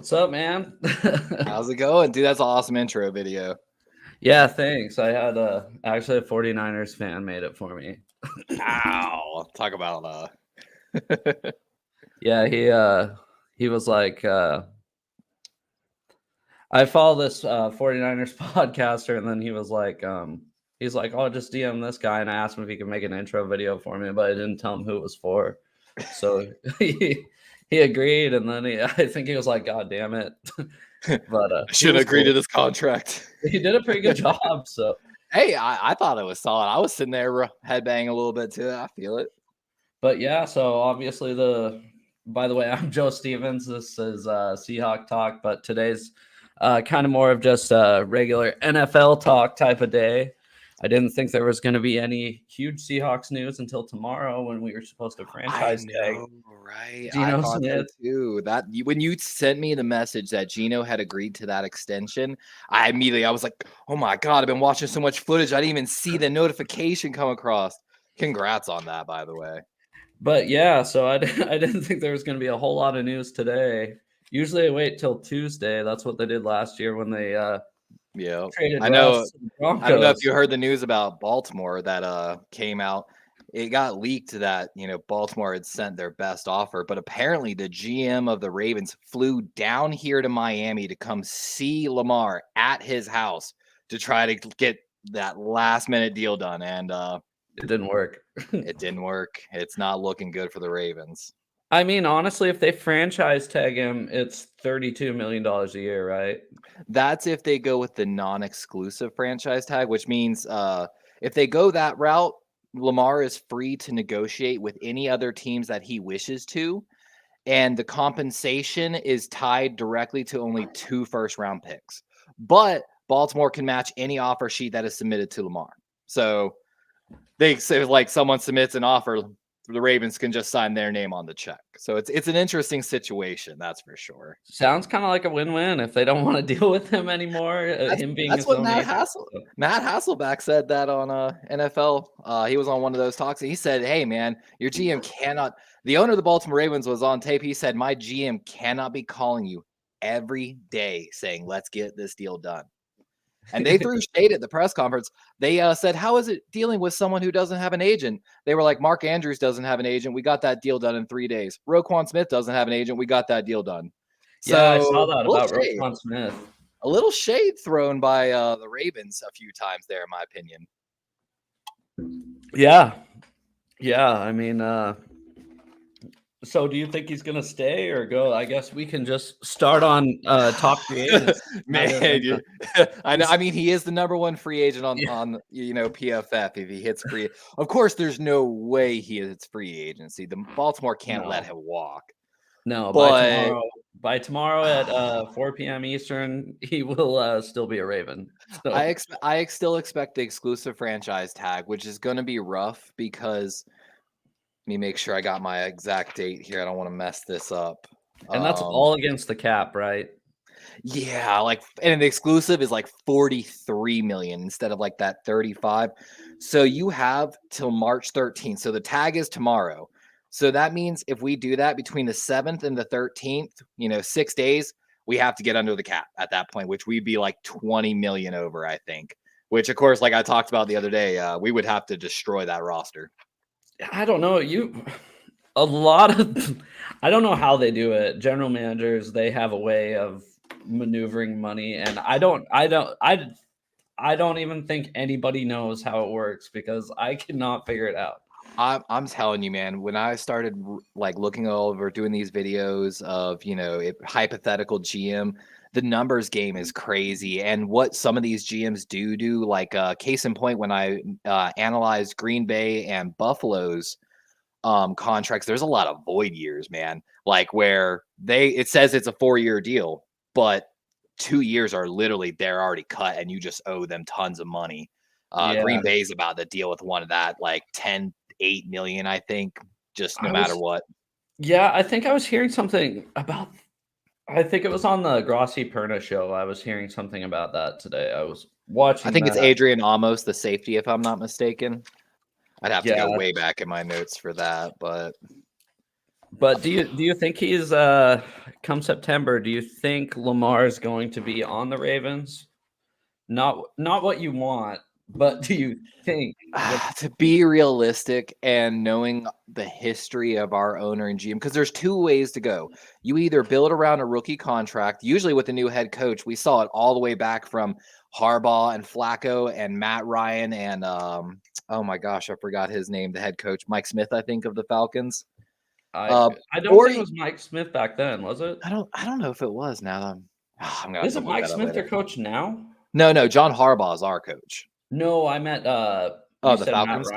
What's up, man? How's it going? Dude, that's an awesome intro video. Yeah, thanks. I had actually a 49ers fan made it for me. Ow. Talk about Yeah, he was like I follow this 49ers podcaster, and then he was like he's like, "Oh, just DM this guy," and I asked him if he could make an intro video for me, but I didn't tell him who it was for. So he agreed, and then I think he was like, "God damn it." But I shouldn't agree to this contract. He did a pretty good job, so Hey, I thought it was solid. I was sitting there headbanging a little bit too. I feel it. But yeah, so obviously by the way, I'm Joe Stevens. This is Seahawk Talk, but today's kind of more of just a regular NFL talk type of day. I didn't think there was going to be any huge Seahawks news until tomorrow when we were supposed to franchise tag. Right? Geno I thought Smith. so too. When you sent me the message that Geno had agreed to that extension, I was like, "Oh my god! I've been watching so much footage. I didn't even see the notification come across." Congrats on that, by the way. But yeah, so I didn't think there was going to be a whole lot of news today. Usually I wait till Tuesday. That's what they did last year when they traded I know. Russ to the Broncos. I don't know if you heard the news about Baltimore that came out. It got leaked that Baltimore had sent their best offer, but apparently the GM of the Ravens flew down here to Miami to come see Lamar at his house to try to get that last minute deal done, and it didn't work. It didn't work. It's not looking good for the Ravens. I mean, honestly, if they franchise tag him, it's $32 million a year, right? That's if they go with the non-exclusive franchise tag, which means if they go that route, Lamar is free to negotiate with any other teams that he wishes to, and the compensation is tied directly to only 2 first-round picks. But Baltimore can match any offer sheet that is submitted to Lamar. So they say, like, someone submits an offer, the Ravens can just sign their name on the check. So it's an interesting situation, that's for sure. Sounds kind of like a win-win if they don't want to deal with him anymore. Him being that's his what own Matt agent. Hasselbeck said that on NFL. He was on one of those talks, and he said, "Hey, man, your GM cannot." The owner of the Baltimore Ravens was on tape. He said, "My GM cannot be calling you every day saying, 'Let's get this deal done.'" And they threw shade at the press conference. They said, "How is it dealing with someone who doesn't have an agent?" They were like, "Mark Andrews doesn't have an agent. We got that deal done in 3 days. Roquan Smith doesn't have an agent. We got that deal done." Yeah, I saw So that about Roquan Smith. a little shade thrown by the Ravens a few times there, in my opinion. Yeah. I mean, so do you think he's gonna stay or go? I guess we can just start on top free agents. Man, I know. I mean, he is the number 1 free agent on PFF if he hits free. Of course, there's no way he hits free agency. The Baltimore can't let him walk. No, but by tomorrow at 4 p.m. Eastern, he will still be a Raven. So. I still expect the exclusive franchise tag, which is going to be rough because let me make sure I got my exact date here. I don't want to mess this up. And that's all against the cap, right? Yeah, and the exclusive is like 43 million instead of like that 35. So you have till March 13th. So the tag is tomorrow. So that means if we do that between the 7th and the 13th, 6 days, we have to get under the cap at that point, which we'd be like 20 million over, I think. Which, of course, like I talked about the other day, we would have to destroy that roster. I don't know. I don't know how they do it. General managers, they have a way of maneuvering money, and I don't even think anybody knows how it works because I cannot figure it out. I'm telling you, man, when I started looking over doing these videos of, hypothetical GM, the numbers game is crazy. And what some of these GMs do, like case in point, when I analyzed Green Bay and Buffalo's contracts, there's a lot of void years, man, like where it says it's a 4-year deal, but 2 years are literally they're already cut and you just owe them tons of money. Green Bay's about to deal with one of that, like 8 million, I think, just no matter what. Yeah, I think I was hearing something about, I think it was on the Grossi Perna show. I was hearing something about that today. I was watching. I think it's Adrian Amos, the safety, if I'm not mistaken. I'd have to go way back in my notes for that, but But do you think he's come September? Do you think Lamar is going to be on the Ravens? Not what you want, but do you think? To be realistic and knowing the history of our owner and GM, because there's two ways to go. You either build around a rookie contract, usually with a new head coach. We saw it all the way back from Harbaugh and Flacco and Matt Ryan and oh my gosh, I forgot his name, the head coach, Mike Smith, I think, of the Falcons. I don't think it was Mike Smith back then, was it? I don't know if it was. Now I'm gonna. Isn't Mike Smith their coach now? No, John Harbaugh is our coach. No, I meant the Falcons.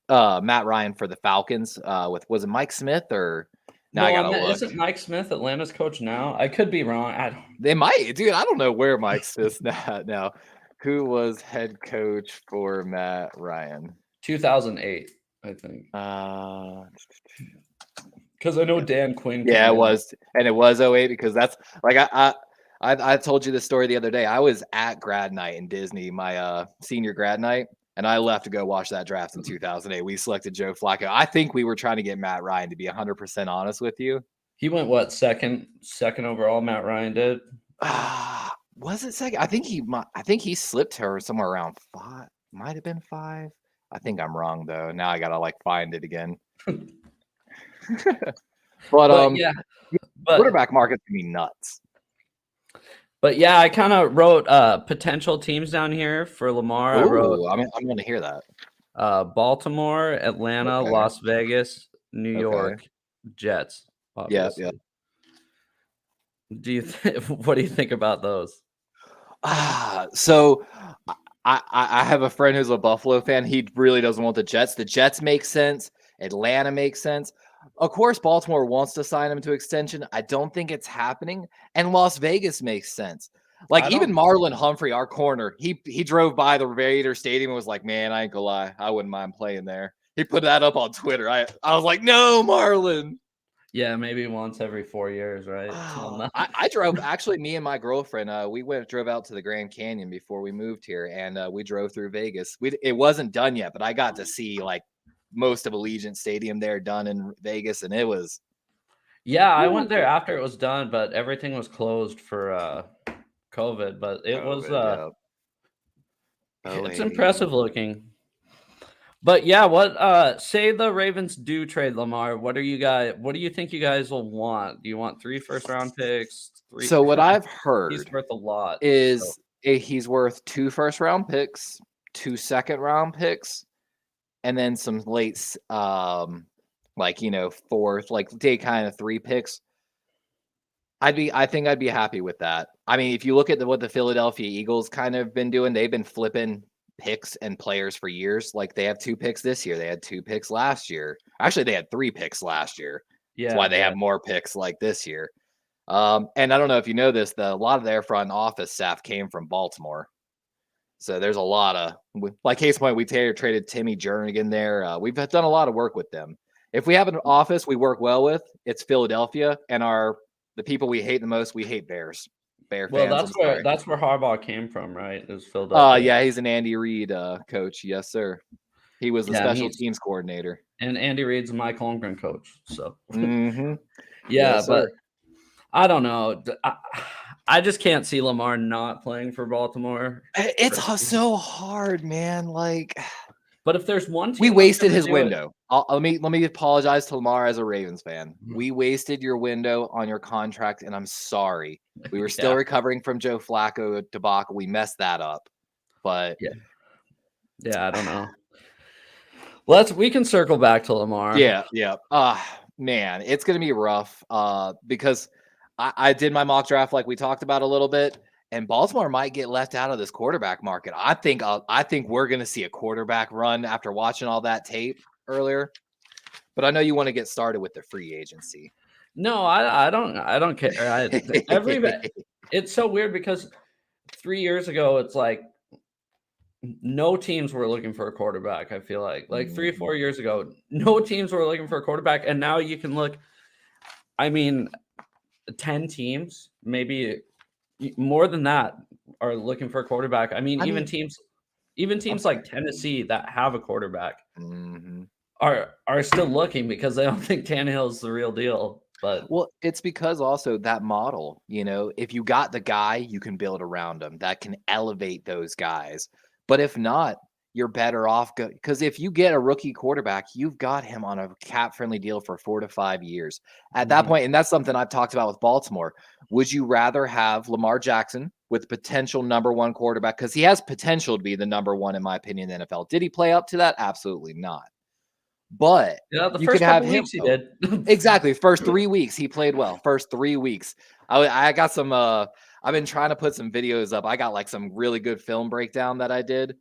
Matt Ryan for the Falcons. Was it Mike Smith or? No, I meant, isn't Mike Smith Atlanta's coach now? I could be wrong. They might, dude. I don't know where Mike Smith's now. Who was head coach for Matt Ryan? 2008, I think. Because I know Dan Quinn. Yeah, it was, and it was 08 because that's like I told you this story the other day. I was at grad night in Disney, my senior grad night, and I left to go watch that draft in 2008. We selected Joe Flacco. I think we were trying to get Matt Ryan, to be 100% honest with you. He went what, second overall? Matt Ryan did. Was it second? I think he slipped her somewhere around 5. Might have been 5. I think I'm wrong though. Now I gotta find it again. but yeah, quarterback market's gonna be nuts. But yeah, I kind of wrote potential teams down here for Lamar. Ooh, I'm going to hear that. Baltimore, Atlanta, Las Vegas, New York, Jets. Obviously. Yeah. What do you think about those? So I have a friend who's a Buffalo fan. He really doesn't want the Jets. The Jets make sense. Atlanta makes sense. Of course, Baltimore wants to sign him to extension. I don't think it's happening. And Las Vegas makes sense. Even Marlon Humphrey, our corner, he drove by the Raider Stadium and was like, man, I ain't gonna lie, I wouldn't mind playing there. He put that up on Twitter. I was like, no, Marlon. Yeah, maybe once every 4 years, right? I drove, actually, me and my girlfriend, we drove out to the Grand Canyon before we moved here, and we drove through Vegas. It wasn't done yet, but I got to see most of Allegiant Stadium there done in Vegas, and it was. Yeah, I went there after it was done, but everything was closed for COVID. But it was it's impressive looking. But yeah, what say the Ravens do trade Lamar? What do you think you guys will want? Do you want 3 first-round picks? So what I've heard, he's worth a lot. He's worth 2 first-round picks, 2 second-round picks, and then some late, fourth, day kind of 3 picks. I think I'd be happy with that. I mean, if you look at what the Philadelphia Eagles kind of been doing, they've been flipping picks and players for years. They have 2 picks this year. They had 2 picks last year. Actually, they had 3 picks last year. Yeah, that's why they have more picks this year. And I don't know if you know this, a lot of their front office staff came from Baltimore. So there's a lot of, case point, we traded Timmy Jernigan there. We've done a lot of work with them. If we have an office we work well with, it's Philadelphia, and the people we hate the most, we hate Bears. Bear fans. Well, that's where Harbaugh came from, right? It was Philadelphia. Yeah, he's an Andy Reid coach. Yes, sir. He was the special teams coordinator. And Andy Reid's a Mike Holmgren coach. So mm-hmm. Yeah, yes, but I don't know. I just can't see Lamar not playing for Baltimore. It's so hard, man. But if there's one team, we wasted his window. Let me apologize to Lamar as a Ravens fan. We wasted your window on your contract, and I'm sorry. We were still recovering from Joe Flacco debacle. We messed that up. But yeah, I don't know. We can circle back to Lamar. Yeah. Man, it's gonna be rough. Because I did my mock draft like we talked about a little bit. And Baltimore might get left out of this quarterback market. I think we're going to see a quarterback run after watching all that tape earlier. But I know you want to get started with the free agency. No, I don't care. It's so weird because 3 years ago, it's no teams were looking for a quarterback. I feel like 3 or 4 years ago, no teams were looking for a quarterback. And now you can look, 10 teams, maybe more than that, are looking for a quarterback. Even teams like Tennessee that have a quarterback are still looking because they don't think Tannehill's the real deal. But Well, it's because also that model, if you got the guy, you can build around him that can elevate those guys. But if not, you're better off because if you get a rookie quarterback, you've got him on a cap-friendly deal for 4 to 5 years. At that point, and that's something I've talked about with Baltimore, would you rather have Lamar Jackson with potential number one quarterback? Because he has potential to be the number one, in my opinion, in the NFL. Did he play up to that? Absolutely not. But yeah, the you first could have couple him. weeks he did. Exactly. First 3 weeks, he played well. First 3 weeks. I got some, I've been trying to put some videos up. I got like some really good film breakdown that I did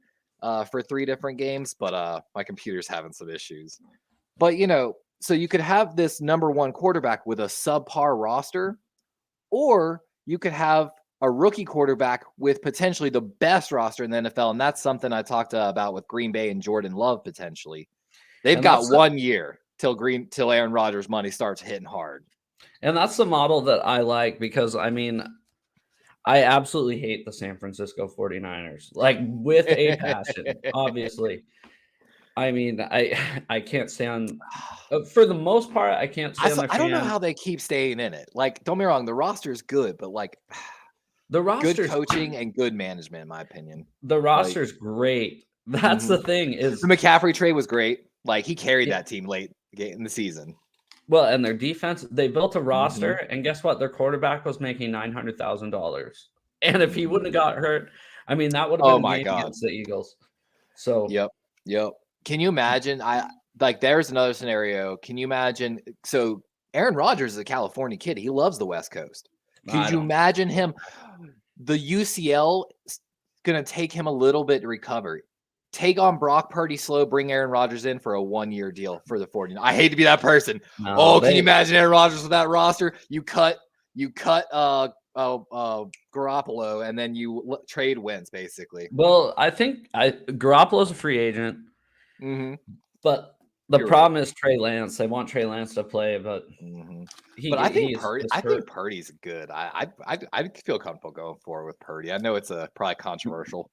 for 3 different games, but my computer's having some issues. But, so you could have this number one quarterback with a subpar roster, or you could have a rookie quarterback with potentially the best roster in the NFL. And that's something I talked about with Green Bay and Jordan Love potentially. They've got 1 year till Aaron Rodgers' money starts hitting hard. And that's the model that I like because, I mean, I absolutely hate the San Francisco 49ers, like with a passion, obviously. I mean, I can't stand, for the most part, I can't stand their fans. I don't know how they keep staying in it. Like, don't be wrong, the roster is good, but like the roster's good coaching and good management, in my opinion. The roster's great. That's the thing is the McCaffrey trade was great. Like he carried that team late in the season. Well, and their defense, they built a roster, and guess what? Their quarterback was making $900,000. And if he wouldn't have got hurt, I mean, that would have been a game against the Eagles. So Yep. Can you imagine? There's another scenario. Can you imagine? So Aaron Rodgers is a California kid. He loves the West Coast. Could you imagine him? The UCL is going to take him a little bit to recover. Take on Brock Purdy slow, bring Aaron Rodgers in for a 1-year deal for the 49ers. I hate to be that person. Can you imagine Aaron Rodgers with that roster? You cut Garoppolo, and then you trade Wentz, basically. Well, I think Garoppolo's a free agent, but the problem is Trey Lance. They want Trey Lance to play, but I think Purdy's good. I'd feel comfortable going forward with Purdy. I know it's probably controversial.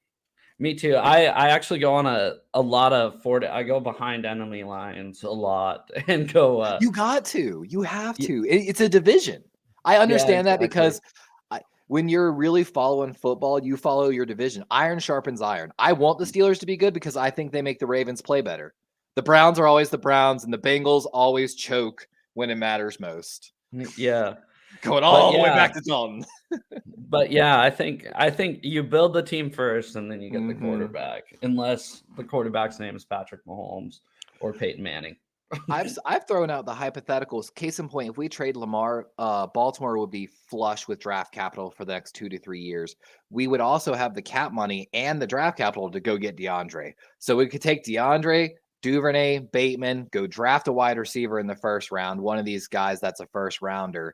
Me too. I actually go on a lot of I go behind enemy lines a lot and go. You got to. You have to. It's a division. I understand that because when you're really following football, you follow your division. Iron sharpens iron. I want the Steelers to be good because I think they make the Ravens play better. The Browns are always the Browns, and the Bengals always choke when it matters most. Yeah. Going all the way back to Dalton. But yeah, I think you build the team first and then you get the quarterback, unless the quarterback's name is Patrick Mahomes or Peyton Manning. I've thrown out the hypotheticals. Case in point, if we trade Lamar, Baltimore would be flush with draft capital for the next 2 to 3 years. We would also have the cap money and the draft capital to go get DeAndre. So we could take DeAndre, Duvernay, Bateman, go draft a wide receiver in the first round, one of these guys that's a first rounder,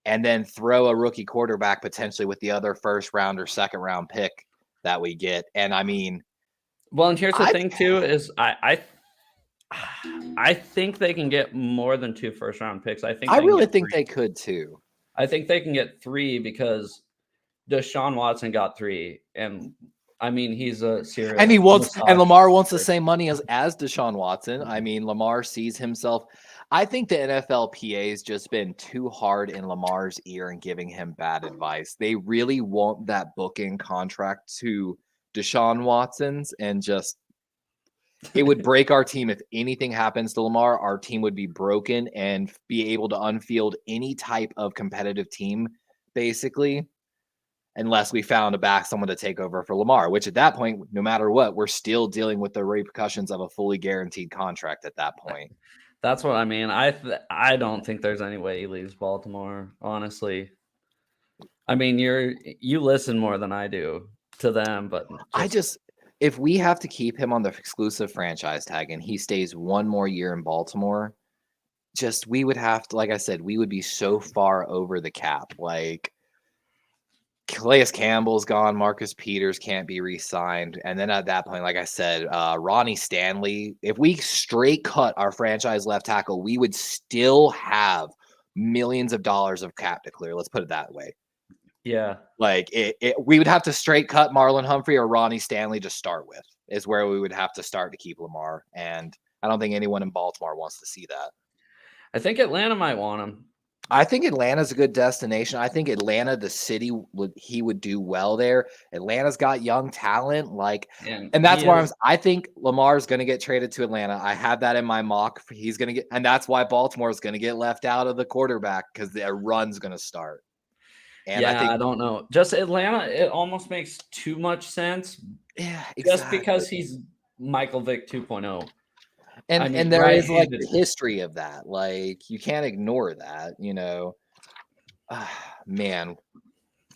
and then throw a rookie quarterback potentially with the other first round or second round pick that we get. And I mean, well, and here's the thing too, is I think they can get more than 2 first round picks. I really think they could too. I think they can get 3 because Deshaun Watson got 3, and I mean he's a serious. And Lamar wants the same money as Deshaun Watson. I mean, Lamar sees himself. I think the NFLPA has just been too hard in Lamar's ear and giving him bad advice. They really want that booking contract to Deshaun Watson's, and just it would break our team. If anything happens to Lamar, our team would be broken and be able to unfield any type of competitive team, basically, unless we found someone to take over for Lamar, which at that point, no matter what, we're still dealing with the repercussions of a fully guaranteed contract at that point. That's what I mean. I don't think there's any way he leaves Baltimore, honestly. I mean, you listen more than I do to them, but if we have to keep him on the exclusive franchise tag and he stays 1 more year in Baltimore, we would have to, like I said, we would be so far over the cap. Like, Calais Campbell's gone. Marcus Peters can't be re-signed. And then at that point, like I said, Ronnie Stanley, if we straight cut our franchise left tackle, we would still have millions of dollars of cap to clear. Let's put it that way. Yeah. Like we would have to straight cut Marlon Humphrey or Ronnie Stanley to start with, is where we would have to start to keep Lamar. And I don't think anyone in Baltimore wants to see that. I think Atlanta might want him. I think Atlanta's a good destination. I think Atlanta, the city, he would do well there. Atlanta's got young talent, and that's why I think Lamar's going to get traded to Atlanta. I have that in my mock. He's going to get, and that's why Baltimore is going to get left out of the quarterback because their run's going to start. And I don't know. Just Atlanta, it almost makes too much sense. Yeah, exactly. Just because he's Michael Vick 2.0. And there is like the history of that. Like you can't ignore that, man.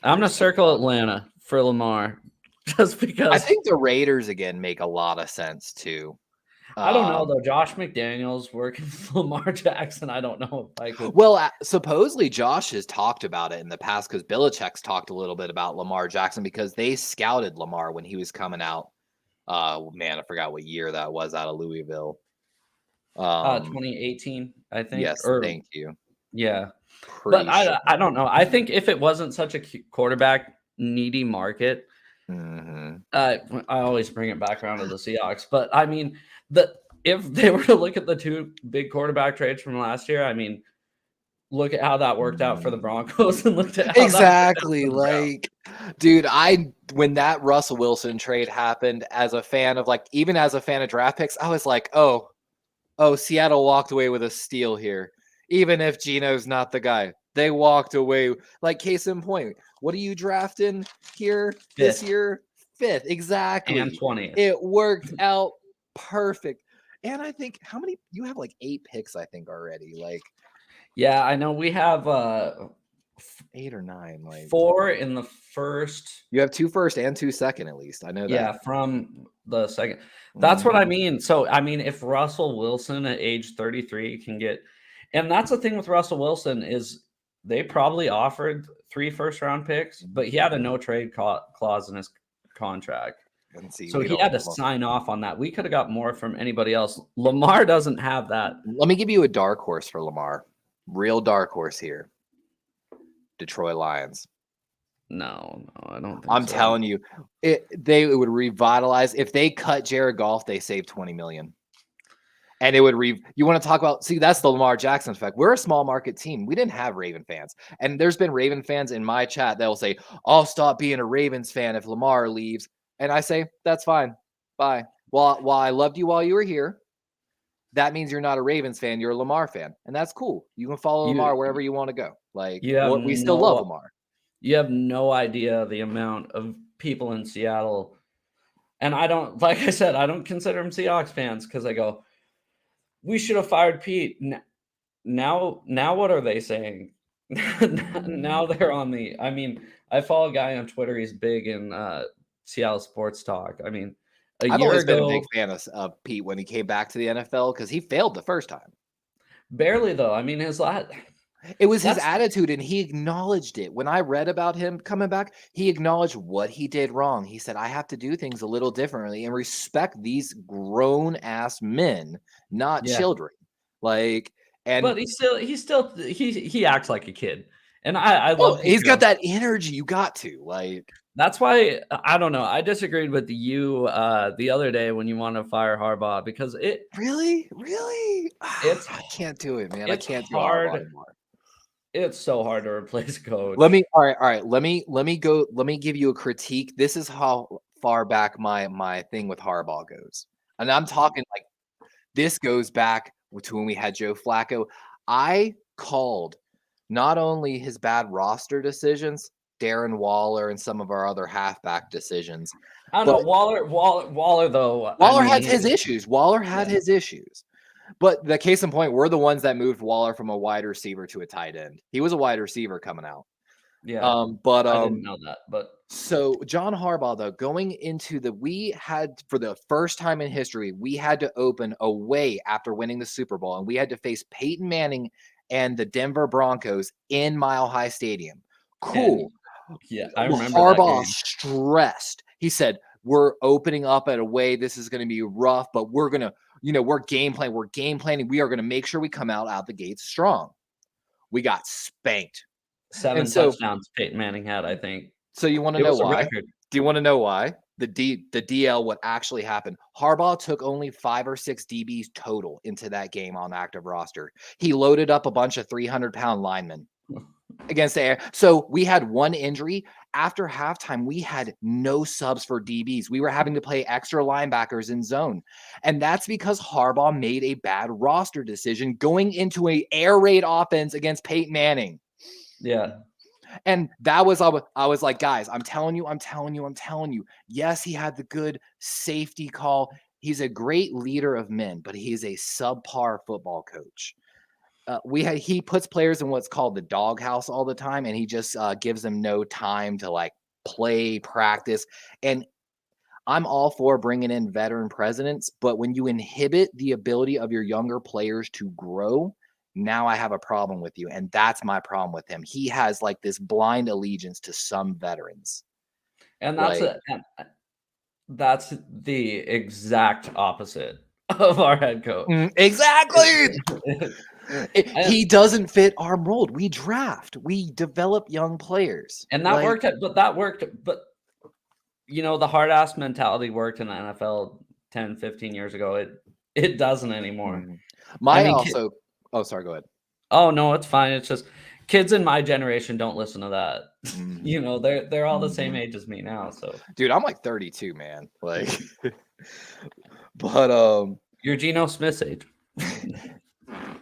I'm gonna circle Atlanta for Lamar, just because I think the Raiders again make a lot of sense too. I don't know though. Josh McDaniels working with Lamar Jackson. I don't know if I could. Well, supposedly Josh has talked about it in the past because Belichick's talked a little bit about Lamar Jackson because they scouted Lamar when he was coming out. Man, I forgot what year that was out of Louisville. 2018, I think. Yes, thank you. Yeah, but I don't know. I think if it wasn't such a quarterback needy market, I always bring it back around to the Seahawks. But I mean, if they were to look at the two big quarterback trades from last year, I mean, look at how that worked out for the Broncos and looked at how exactly dude, when that Russell Wilson trade happened, as a fan of even as a fan of draft picks, I was like, oh, Seattle walked away with a steal here. Even if Geno's not the guy, they walked away. Case in point, what are you drafting here this year? 5th, exactly. And 20th. It worked out perfect. And I think you have 8 picks, I think already. Yeah, I know we have 8 or 9. 4 in the first. You have 2 first and 2 second at least. I know that. Yeah, from the second. That's what I mean. So, I mean, if Russell Wilson at age 33 can get, and that's the thing with Russell Wilson is they probably offered 3 first-round picks, but he had a no-trade clause in his contract. So he had to sign off on that. We could have got more from anybody else. Lamar doesn't have that. Let me give you a dark horse for Lamar. Real dark horse here. Detroit Lions. No, I don't think I'm telling you, they would revitalize. If they cut Jared Goff, they save $20 million. And it would you want to talk about, that's the Lamar Jackson effect. We're a small market team. We didn't have Raven fans. And there's been Raven fans in my chat that will say, I'll stop being a Ravens fan if Lamar leaves. And I say, that's fine. Bye. While I loved you while you were here, that means you're not a Ravens fan. You're a Lamar fan. And that's cool. You can follow Lamar wherever you want to go. We still love Lamar. You have no idea the amount of people in Seattle. And I don't, like I said, I don't consider them Seahawks fans because I go, we should have fired Pete. Now what are they saying? Now they're on I mean, I follow a guy on Twitter. He's big in Seattle sports talk. I mean, I've always been a big fan of Pete when he came back to the NFL because he failed the first time. Barely, though. I mean, it was his attitude, and he acknowledged it. When I read about him coming back, he acknowledged what he did wrong. He said, I have to do things a little differently and respect these grown-ass men, not children. But he acts like a kid. And I love he's got that energy. You got to that's why I don't know. I disagreed with you the other day when you wanted to fire Harbaugh because it really I can't do it, man. I can't do Harbaugh anymore. It's so hard to replace coach. All right. Let me give you a critique. This is how far back my thing with Harbaugh goes. And I'm talking this goes back to when we had Joe Flacco. I called not only his bad roster decisions, Darren Waller and some of our other halfback decisions. I don't know. Waller though. Waller had his issues. Waller had his issues. But the case in point, we're the ones that moved Waller from a wide receiver to a tight end. He was a wide receiver coming out. Yeah. I didn't know that. But so John Harbaugh, though, going into we had for the first time in history, we had to open away after winning the Super Bowl, and we had to face Peyton Manning and the Denver Broncos in Mile High Stadium. Cool. I remember Harbaugh stressed. He said, we're opening up at away. This is going to be rough, but we're going to, we're game planning. We're game planning. We are going to make sure we come out the gates strong. We got spanked. 7 touchdowns Peyton Manning had, I think. So you want to know why? Do you want to know why? the DL, what actually happened. Harbaugh took only 5 or 6 DBs total into that game on active roster. He loaded up a bunch of 300-pound linemen against the air. So we had one injury. After halftime, we had no subs for DBs. We were having to play extra linebackers in zone. And that's because Harbaugh made a bad roster decision going into an air raid offense against Peyton Manning. Yeah. And that was, I was like, guys, I'm telling you. Yes, he had the good safety call. He's a great leader of men, but he's a subpar football coach. He puts players in what's called the doghouse all the time, and he just gives them no time to like play, practice. And I'm all for bringing in veteran presidents, but when you inhibit the ability of your younger players to grow, now I have a problem with you. And that's my problem with him. He has like this blind allegiance to some veterans. And that's the exact opposite of our head coach. Exactly. He doesn't fit our mold. We draft, we develop young players. And that worked, but you know, the hard ass mentality worked in the NFL 10, 15 years ago. It doesn't anymore. Oh, sorry, go ahead. Oh no, it's fine. It's just kids in my generation don't listen to that. You know, they're all the same age as me now. So dude, I'm like 32, man. Like but you're Geno Smith's age.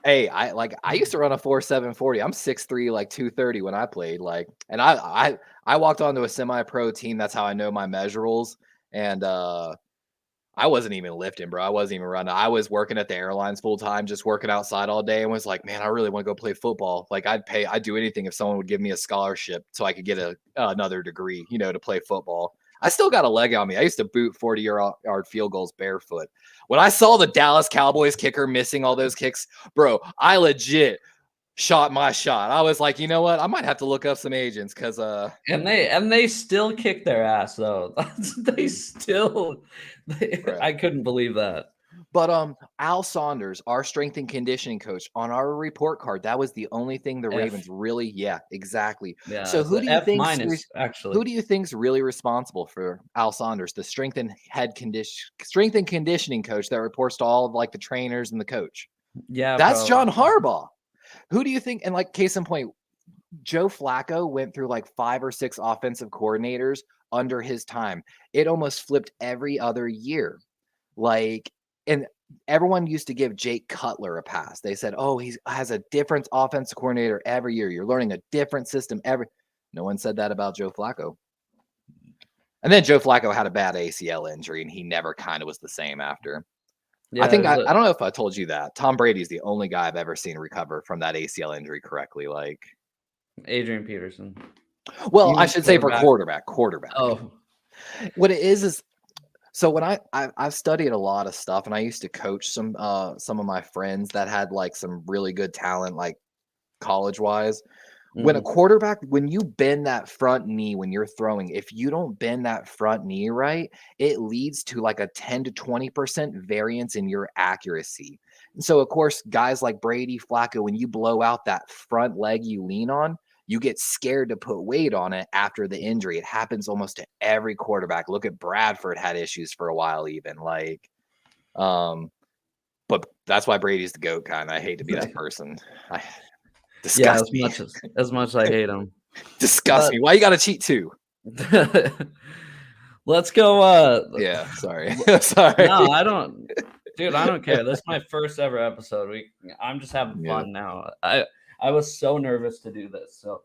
Hey, I used to run a 4.740. I'm 6'3", like 230 when I played. Like, and I walked onto a semi-pro team. That's how I know my measurables. And I wasn't even lifting, bro. I wasn't even running. I was working at the airlines full time, just working outside all day, and was like, man, I really want to go play football. Like, I'd do anything if someone would give me a scholarship so I could get another degree, you know, to play football. I still got a leg on me. I used to boot 40-yard field goals barefoot. When I saw the Dallas Cowboys kicker missing all those kicks, bro, I legit shot my shot. I was like, you know what? I might have to look up some agents because and they still kick their ass though. I couldn't believe that. But Al Saunders, our strength and conditioning coach, on our report card, that was the only thing the Ravens really, exactly. Yeah. So who do you think actually? Who do you think's really responsible for Al Saunders, the strength and conditioning coach that reports to all of like the trainers and the coach? Yeah, that's John Harbaugh. Who do you think? And like case in point, Joe Flacco went through like 5 or 6 offensive coordinators under his time. It almost flipped every other year. Like, and everyone used to give Jake Cutler a pass. They said, oh, he has a different offensive coordinator every year. You're learning a different system No one said that about Joe Flacco. And then Joe Flacco had a bad ACL injury, and he never kind of was the same after. Yeah, I don't know if I told you that. Tom Brady's the only guy I've ever seen recover from that ACL injury correctly. Like Adrian Peterson. Well, I should say for quarterback. Oh. What it is so when I've studied a lot of stuff, and I used to coach some of my friends that had like some really good talent, like college-wise. When a quarterback, when you bend that front knee when you're throwing, if you don't bend that front knee right, it leads to like a 10 to 20% variance in your accuracy. And so, of course, guys like Brady, Flacco, when you blow out that front leg you lean on, you get scared to put weight on it after the injury. It happens almost to every quarterback. Look at Bradford, had issues for a while even. Like, but that's why Brady's the GOAT kind of. I hate to be that person. Disgust me. As much as I hate him. Disgust me. Why you gotta cheat too? Let's go. Yeah, sorry. Sorry. No, I don't. Dude, I don't care. This is my first ever episode. I'm just having fun now. I was so nervous to do this. So,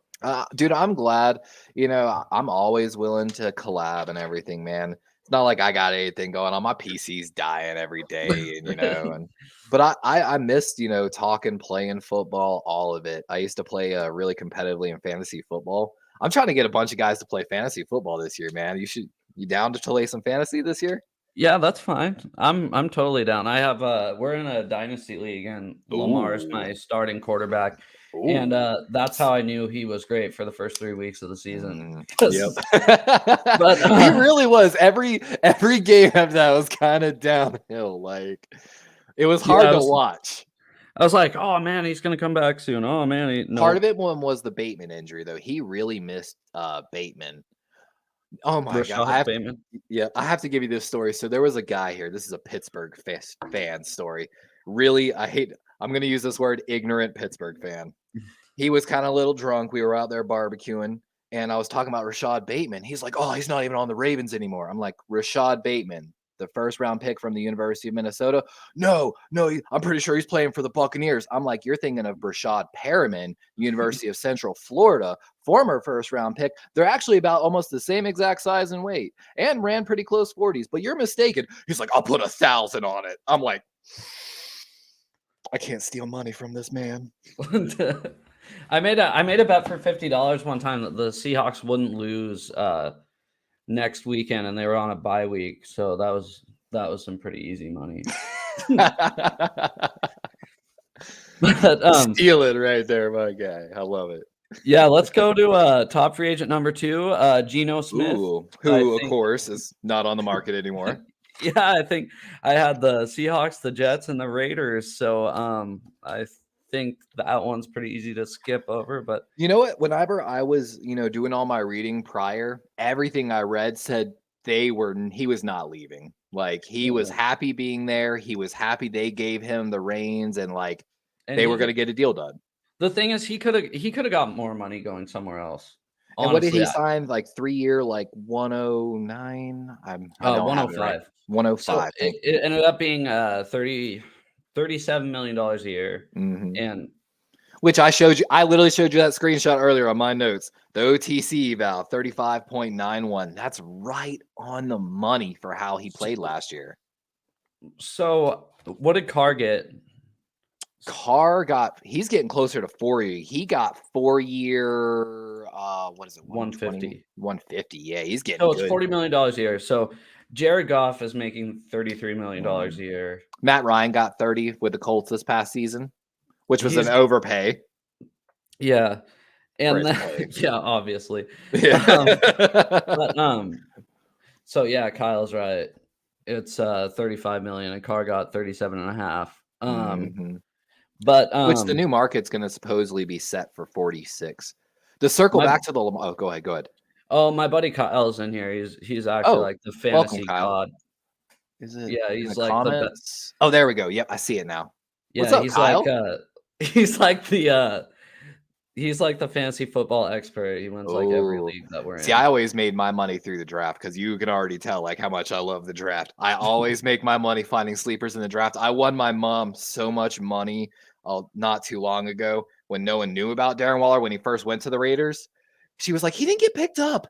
dude, I'm glad. You know, I'm always willing to collab and everything, man. It's not like I got anything going on. My PC's dying every day, and you know, but I missed, you know, talking, playing football, all of it. I used to play really competitively in fantasy football. I'm trying to get a bunch of guys to play fantasy football this year, man. You down to play some fantasy this year? Yeah, that's fine. I'm totally down. I have we're in a dynasty league, and Lamar's my starting quarterback. Ooh. And that's how I knew he was great for the first 3 weeks of the season. Yep. But he really was. Every game of that was kind of downhill. Like, it was hard to watch. I was like, oh man, he's gonna come back soon. Oh man, part of it was the Bateman injury, though. He really missed Bateman. Oh my God. Rashad Bateman. I have to give you this story. So there was a guy here. This is a Pittsburgh fan story. Really, I'm going to use this word, ignorant Pittsburgh fan. He was kind of a little drunk. We were out there barbecuing, and I was talking about Rashad Bateman. He's like, oh, he's not even on the Ravens anymore. I'm like, Rashad Bateman, the first round pick from the University of Minnesota. No, I'm pretty sure he's playing for the Buccaneers. I'm like, you're thinking of Brashad Perriman, University of Central Florida, former first round pick. They're actually about almost the same exact size and weight and ran pretty close 40s, but you're mistaken. He's like, I'll put 1,000 on it. I'm like, I can't steal money from this man. I made a bet for $50 one time that the Seahawks wouldn't lose next weekend, and they were on a bye week, so that was some pretty easy money. But, steal it right there, my guy. I love it. Yeah, let's go to top free agent number 2, Geno Smith. Ooh, who, of course, is not on the market anymore. Yeah, I think I had the Seahawks, the Jets, and the Raiders, so I think that one's pretty easy to skip over. But you know what? Whenever I was, doing all my reading prior, everything I read said he was not leaving. Like, he was happy being there. He was happy they gave him the reins, and they were going to get a deal done. The thing is, he could have got more money going somewhere else. And honestly, what did he sign? 3-year, 109? 105. 105. So it ended up being $37 million a year. Mm-hmm. And which I literally showed you that screenshot earlier on my notes. The OTC eval, 35.91. That's right on the money for how he played last year. So what did Carr get? He's getting closer to 4 year. He got 4-year, what is it? 150. 150. Yeah, he's getting good. It's $40 million a year. So Jared Goff is making $33 million a year. Matt Ryan got 30 with the Colts this past season, which was an overpay. Yeah. And yeah, obviously. Yeah. So yeah, Kyle's right. It's 35 million, and Carr got 37.5. But which the new market's going to supposedly be set for 46. To circle back to the go ahead. Oh, my buddy Kyle's in here. He's actually like the fantasy god. Is it? Yeah, he's like comments? Oh, there we go. Yep, I see it now. Yeah, what's up, he's Kyle? He's like the fantasy football expert. He wins like every league that we're in. See, I always made my money through the draft, because you can already tell how much I love the draft. I always make my money finding sleepers in the draft. I won my mom so much money not too long ago when no one knew about Darren Waller when he first went to the Raiders. She was like, he didn't get picked up.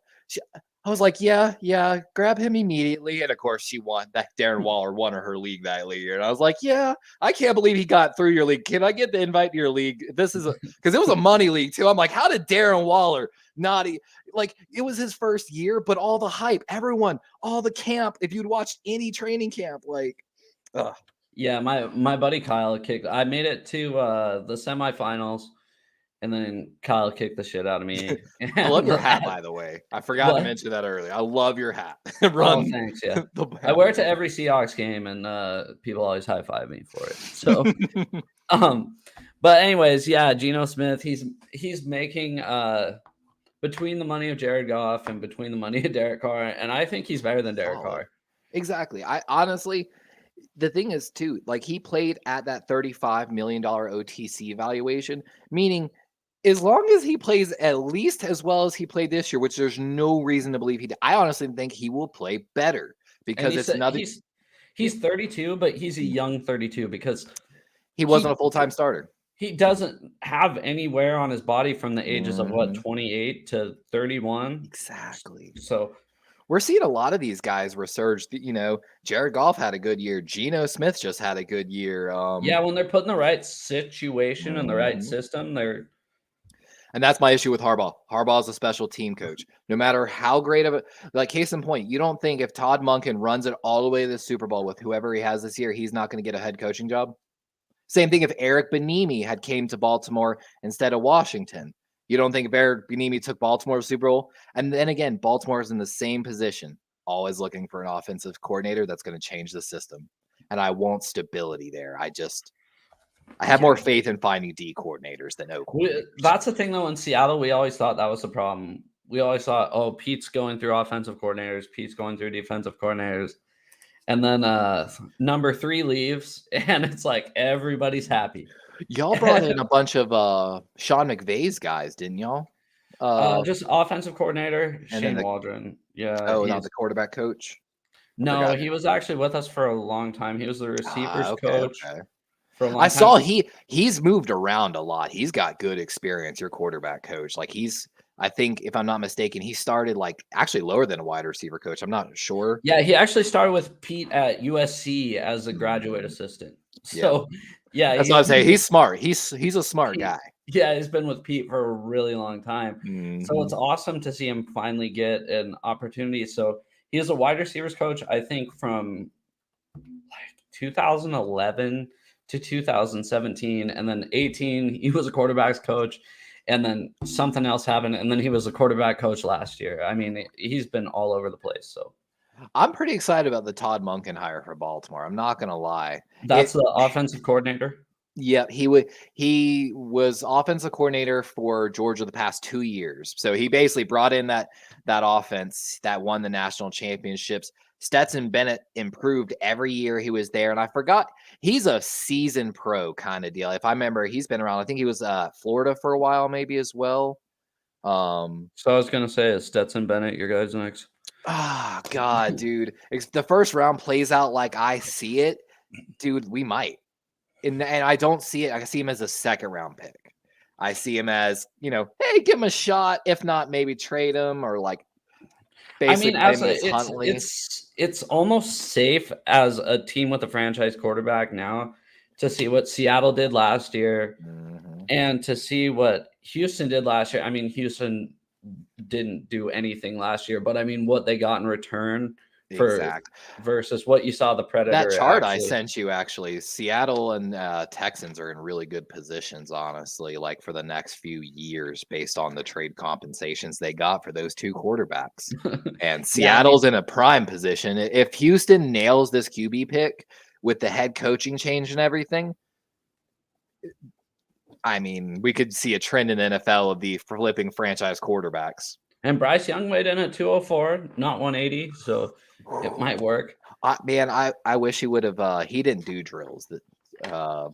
I was like, yeah, grab him immediately. And of course, she won. That Darren Waller won her league that year. And I was like, yeah, I can't believe he got through your league. Can I get the invite to your league? This is because it was a money league too. I'm like, how did Darren Waller it was his first year, but all the hype, everyone, all the camp. If you'd watched any training camp, yeah, my buddy Kyle I made it to the semifinals. And then Kyle kicked the shit out of me. I love your hat, by the way. I forgot to mention that earliar. I love your hat. Oh, thanks. Yeah, I wear it to every Seahawks game, and people always high five me for it. So, but anyways, yeah, Geno Smith. He's making between the money of Jared Goff and between the money of Derek Carr, and I think he's better than Derek Carr. Exactly. I honestly. The thing is, too, he played at that $35 million OTC valuation, meaning as long as he plays at least as well as he played this year, which there's no reason to believe he did, I honestly think he will play better because it's another. He's 32, but he's a young 32 because he wasn't a full-time starter. He doesn't have any wear on his body from the ages of 28 to 31. Exactly. So we're seeing a lot of these guys resurge. Jared Goff had a good year. Geno Smith just had a good year. Yeah, when they're put in the right situation and the right system, and that's my issue with Harbaugh. Harbaugh is a special team coach. No matter how great of a case in point, you don't think if Todd Monken runs it all the way to the Super Bowl with whoever he has this year, he's not going to get a head coaching job? Same thing if Eric Bieniemy had came to Baltimore instead of Washington. You don't think if Eric Bieniemy took Baltimore to Super Bowl? And then again, Baltimore is in the same position, always looking for an offensive coordinator that's going to change the system. And I want stability there. I have more faith in finding D coordinators than O coordinators. That's the thing, though. In Seattle, we always thought that was the problem. we always thought, oh, Pete's going through offensive coordinators, Pete's going through defensive coordinators. And then number 3 leaves, and it's like everybody's happy. Y'all brought in a bunch of Sean McVay's guys, didn't y'all? Just offensive coordinator, and then Shane Waldron. Yeah. not the quarterback coach. No, he was actually with us for a long time. He was the receivers coach for a long time. I saw he's moved around a lot. He's got good experience, your quarterback coach. Like I think if I'm not mistaken, he started like actually lower than a wide receiver coach. I'm not sure. Yeah, he actually started with Pete at USC as a graduate assistant. So yeah, that's what I'm saying. He's smart. He's a smart guy. Yeah, he's been with Pete for a really long time. Mm-hmm. So it's awesome to see him finally get an opportunity. So he is a wide receivers coach, I think, from like 2011 to 2017. And then 18, he was a quarterbacks coach. And then something else happened. And then he was a quarterback coach last year. I mean, he's been all over the place. So I'm pretty excited about the Todd Monken hire for Baltimore. I'm not going to lie. That's the offensive coordinator? Yeah, he was offensive coordinator for Georgia the past 2 years. So he basically brought in that offense that won the national championships. Stetson Bennett improved every year he was there. And I forgot, he's a seasoned pro kind of deal. If I remember, he's been around. I think he was Florida for a while maybe as well. So I was going to say, is Stetson Bennett your guys next? God, dude. If the first round plays out like I see it, dude, we might. And I don't see it. I see him as a second round pick. I see him as, hey, give him a shot. If not, maybe trade him or like basically it's almost safe as a team with a franchise quarterback now to see what Seattle did last year and to see what Houston did last year. I mean, Houston didn't do anything last year, but I mean, what they got in return versus what you saw the Predator. That chart I sent you, actually, Seattle and Texans are in really good positions, honestly, like for the next few years based on the trade compensations they got for those 2 quarterbacks. And Seattle's in a prime position. If Houston nails this QB pick with the head coaching change and everything, I mean, we could see a trend in NFL of the flipping franchise quarterbacks. And Bryce Young weighed in at 204, not 180, so it might work. I wish he would have. He didn't do drills,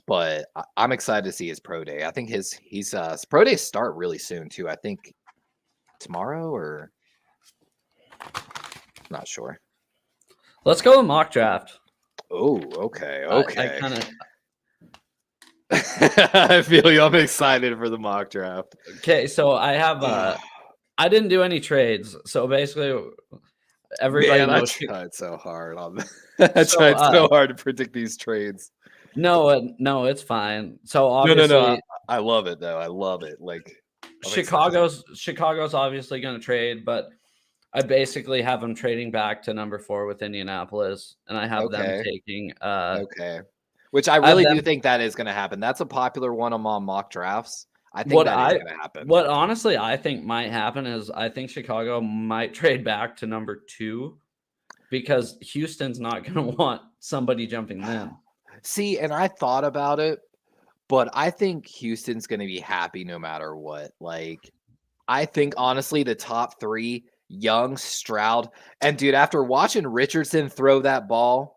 but I'm excited to see his pro day. I think his pro days start really soon too. I think tomorrow or not sure. Let's go with mock draft. Oh, okay. I kind of. I feel you. I'm excited for the mock draft. Okay, so I have. I didn't do any trades, so basically, everybody knows. I tried so hard on that. I tried so hard to predict these trades. No, it's fine. So obviously, no. I love it though. I love it. Like Chicago's obviously going to trade, but I basically have them trading back to number 4 with Indianapolis, and I have them taking. Which I really do think that is going to happen. That's a popular one among mock drafts. I think that is going to happen. What honestly I think might happen is I think Chicago might trade back to number 2 because Houston's not going to want somebody jumping them. See, and I thought about it, but I think Houston's going to be happy no matter what. Like, I think honestly the top 3, Young, Stroud, and dude, after watching Richardson throw that ball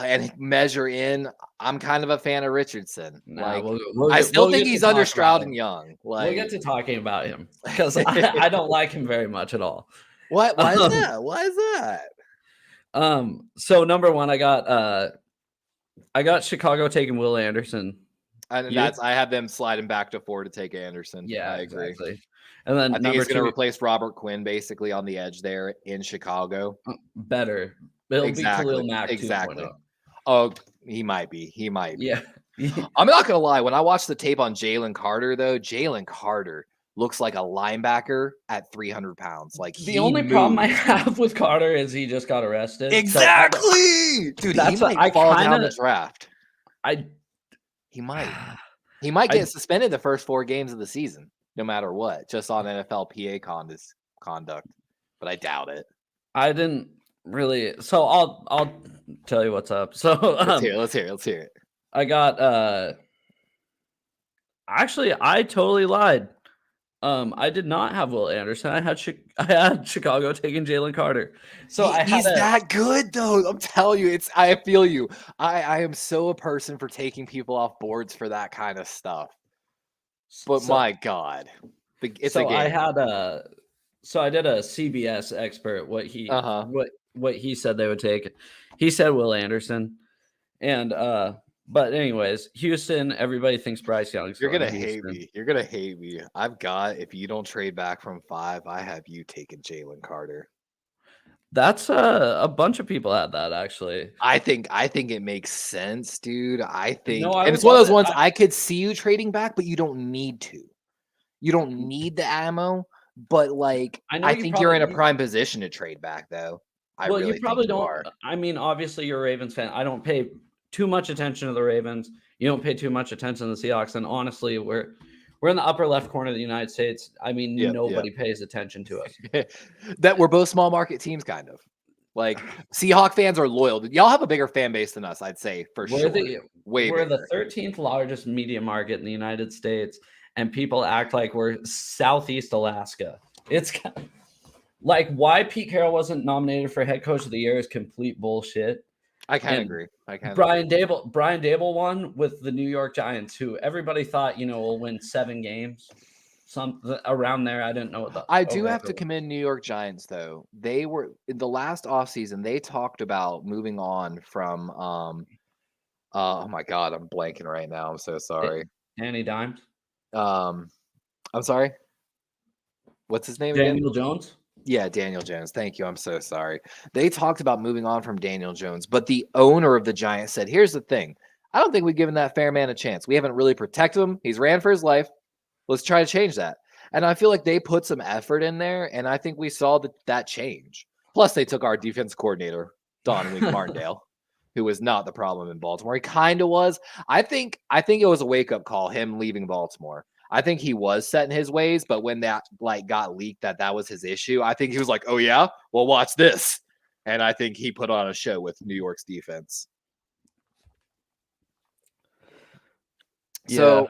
and measure in, I'm kind of a fan of Richardson. I still think he's under Stroud and Young. Like, we'll get to talking about him because I don't like him very much at all. What? Why is that? Why is that? So number 1, I got Chicago taking Will Anderson. And I have them sliding back to 4 to take Anderson. Yeah, I agree. Exactly. And then I think he's going to replace Robert Quinn basically on the edge there in Chicago. Better. It'll be Khalil Mack 2.0. Oh, he might be. Yeah. I'm not going to lie. When I watched the tape on Jalen Carter, though, Jalen Carter looks like a linebacker at 300 pounds. Like the only problem I have with Carter is he just got arrested. Exactly. Dude, he might fall down the draft. He might get suspended the first 4 games of the season, no matter what, just on NFLPA conduct. But I doubt it. I didn't really. So I'll tell you what's up. So let's hear it. I got actually I totally lied. I did not have Will Anderson. I had Chicago taking Jalen Carter. So He's that good though. I'm telling you, I feel you. I am so a person for taking people off boards for that kind of stuff. But my God, it's a game. I did a CBS expert what he Uh-huh. what he said they would take. He said Will Anderson, and but anyways, Houston. Everybody thinks Bryce Young's. You're gonna going to hate me. You're gonna hate me. If you don't trade back from 5, I have you taking Jalen Carter. That's a bunch of people had that actually. I think it makes sense, dude. And I it's one of those ones I could see you trading back, but you don't need to. You don't need the ammo, but like I think you're in a prime position to trade back though. You probably don't. Are. I mean, obviously you're a Ravens fan. I don't pay too much attention to the Ravens. You don't pay too much attention to the Seahawks, and honestly, we're in the upper left corner of the United States. I mean, nobody pays attention to us. That we're both small market teams, kind of. Like Seahawk fans are loyal. Y'all have a bigger fan base than us, I'd say, for sure. We're the 13th largest media market in the United States, and people act like we're Southeast Alaska. It's like why Pete Carroll wasn't nominated for head coach of the year is complete bullshit. I kind of agree. Brian Dable won with the New York Giants, who everybody thought, will win 7 games. Something around there. I didn't know what the I do have to commend New York Giants though. They were in the last offseason, they talked about moving on from oh my God, I'm blanking right now. I'm so sorry. Danny Dimes. I'm sorry. What's his name Daniel again? Jones? Yeah, Daniel Jones. Thank you. I'm so sorry. They talked about moving on from Daniel Jones, but the owner of the Giants said, here's the thing. I don't think we've given that fair man a chance. We haven't really protected him. He's ran for his life. Let's try to change that. And I feel like they put some effort in there, and I think we saw that change. Plus, they took our defense coordinator, Don Wink Martindale, who was not the problem in Baltimore. He kind of was. I think it was a wake-up call, him leaving Baltimore. I think he was set in his ways, but when that got leaked that was his issue, I think he was like, oh yeah, well, watch this. And I think he put on a show with New York's defense. Yeah.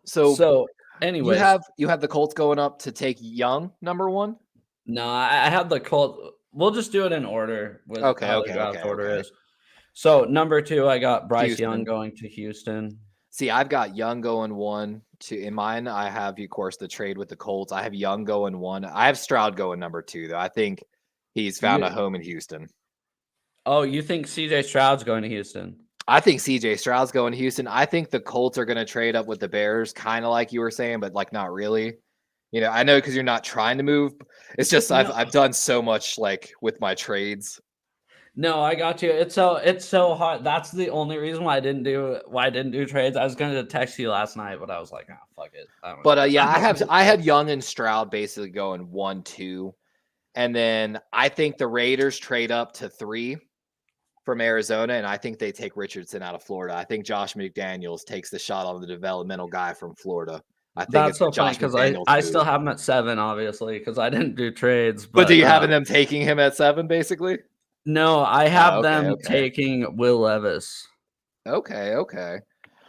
So anyway, you have the Colts going up to take Young number 1. No, I have the Colts. We'll just do it in order. Order is. So number 2, I got Bryce Young going to Houston. See, I've got Young going 1. In mine, I have, of course, the trade with the Colts. I have Young going 1. I have Stroud going number 2, though. I think he's found a home in Houston. Oh, you think CJ Stroud's going to Houston? I think CJ Stroud's going to Houston. I think the Colts are going to trade up with the Bears, kind of like you were saying, but like not really. I know because you're not trying to move. It's just I've done so much with my trades. No, I got you. It's so hard. That's the only reason why I didn't do trades. I was going to text you last night, but I was like, fuck it. I had Young and Stroud basically going 1, 2, and then I think the Raiders trade up to 3 from Arizona, and I think they take Richardson out of Florida. I think Josh McDaniels takes the shot on the developmental guy from Florida. I think that's so funny because I still have him at 7, obviously, because I didn't do trades. But do you have them taking him at 7, basically? No, I have them taking Will Levis. Okay.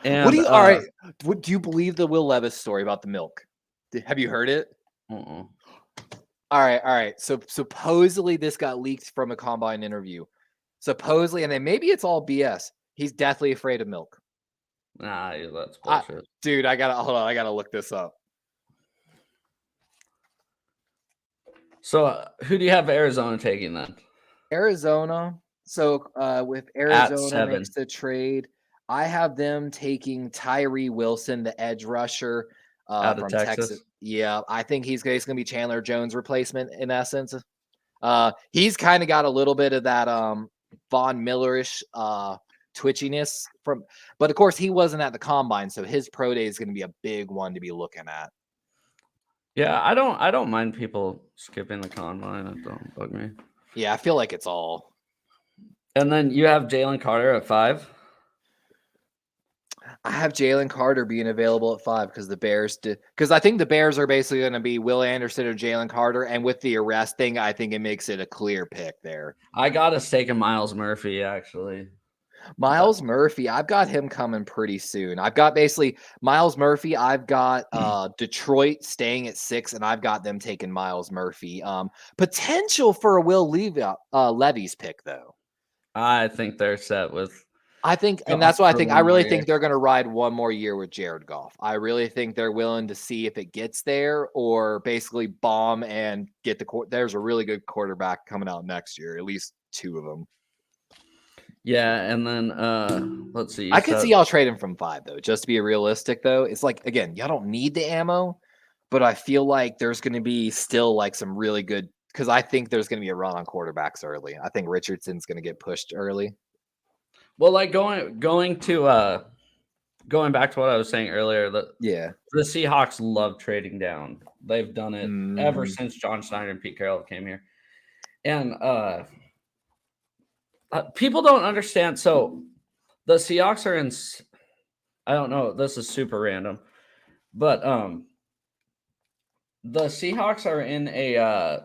And what do you? All right. Do you believe the Will Levis story about the milk? Have you heard it? Uh-uh. All right. So supposedly this got leaked from a combine interview. Supposedly, and then maybe it's all BS. He's deathly afraid of milk. Nah, that's bullshit. Dude, I gotta look this up. So who do you have Arizona taking then? Arizona. So with Arizona makes the trade, I have them taking Tyree Wilson, the edge rusher out of Texas. Yeah, I think he's going to be Chandler Jones' replacement in essence. He's kind of got a little bit of that Von Millerish twitchiness but of course he wasn't at the combine, so his pro day is going to be a big one to be looking at. Yeah, I don't mind people skipping the combine. That don't bug me. Yeah, I feel like it's all. And then you have Jalen Carter at 5. I have Jalen Carter being available at 5 because the Bears did. Because I think the Bears are basically going to be Will Anderson or Jalen Carter, and with the arrest thing, I think it makes it a clear pick there. I got a stake of Miles Murphy actually. Miles Murphy, I've got him coming pretty soon. I've got basically Miles Murphy. I've got Detroit staying at 6, and I've got them taking Miles Murphy. Potential for a Will Levy's pick, though. I think they're set with. I think, and that's why I think I really think they're going to ride one more year with Jared Goff. I really think they're willing to see if it gets there, or basically bomb and get the. There's a really good quarterback coming out next year, at least 2 of them. Yeah, and then let's see. I could see y'all trading from 5 though. Just to be realistic though, it's like, again, y'all don't need the ammo, but I feel like there's going to be still like some really good, because I think there's going to be a run on quarterbacks early. I think Richardson's going to get pushed early. Well, like going back to what I was saying earlier, the Seahawks love trading down. They've done it ever since John Schneider and Pete Carroll came here, and people don't understand. So the Seahawks are in. I don't know. This is super random, but the Seahawks are in a.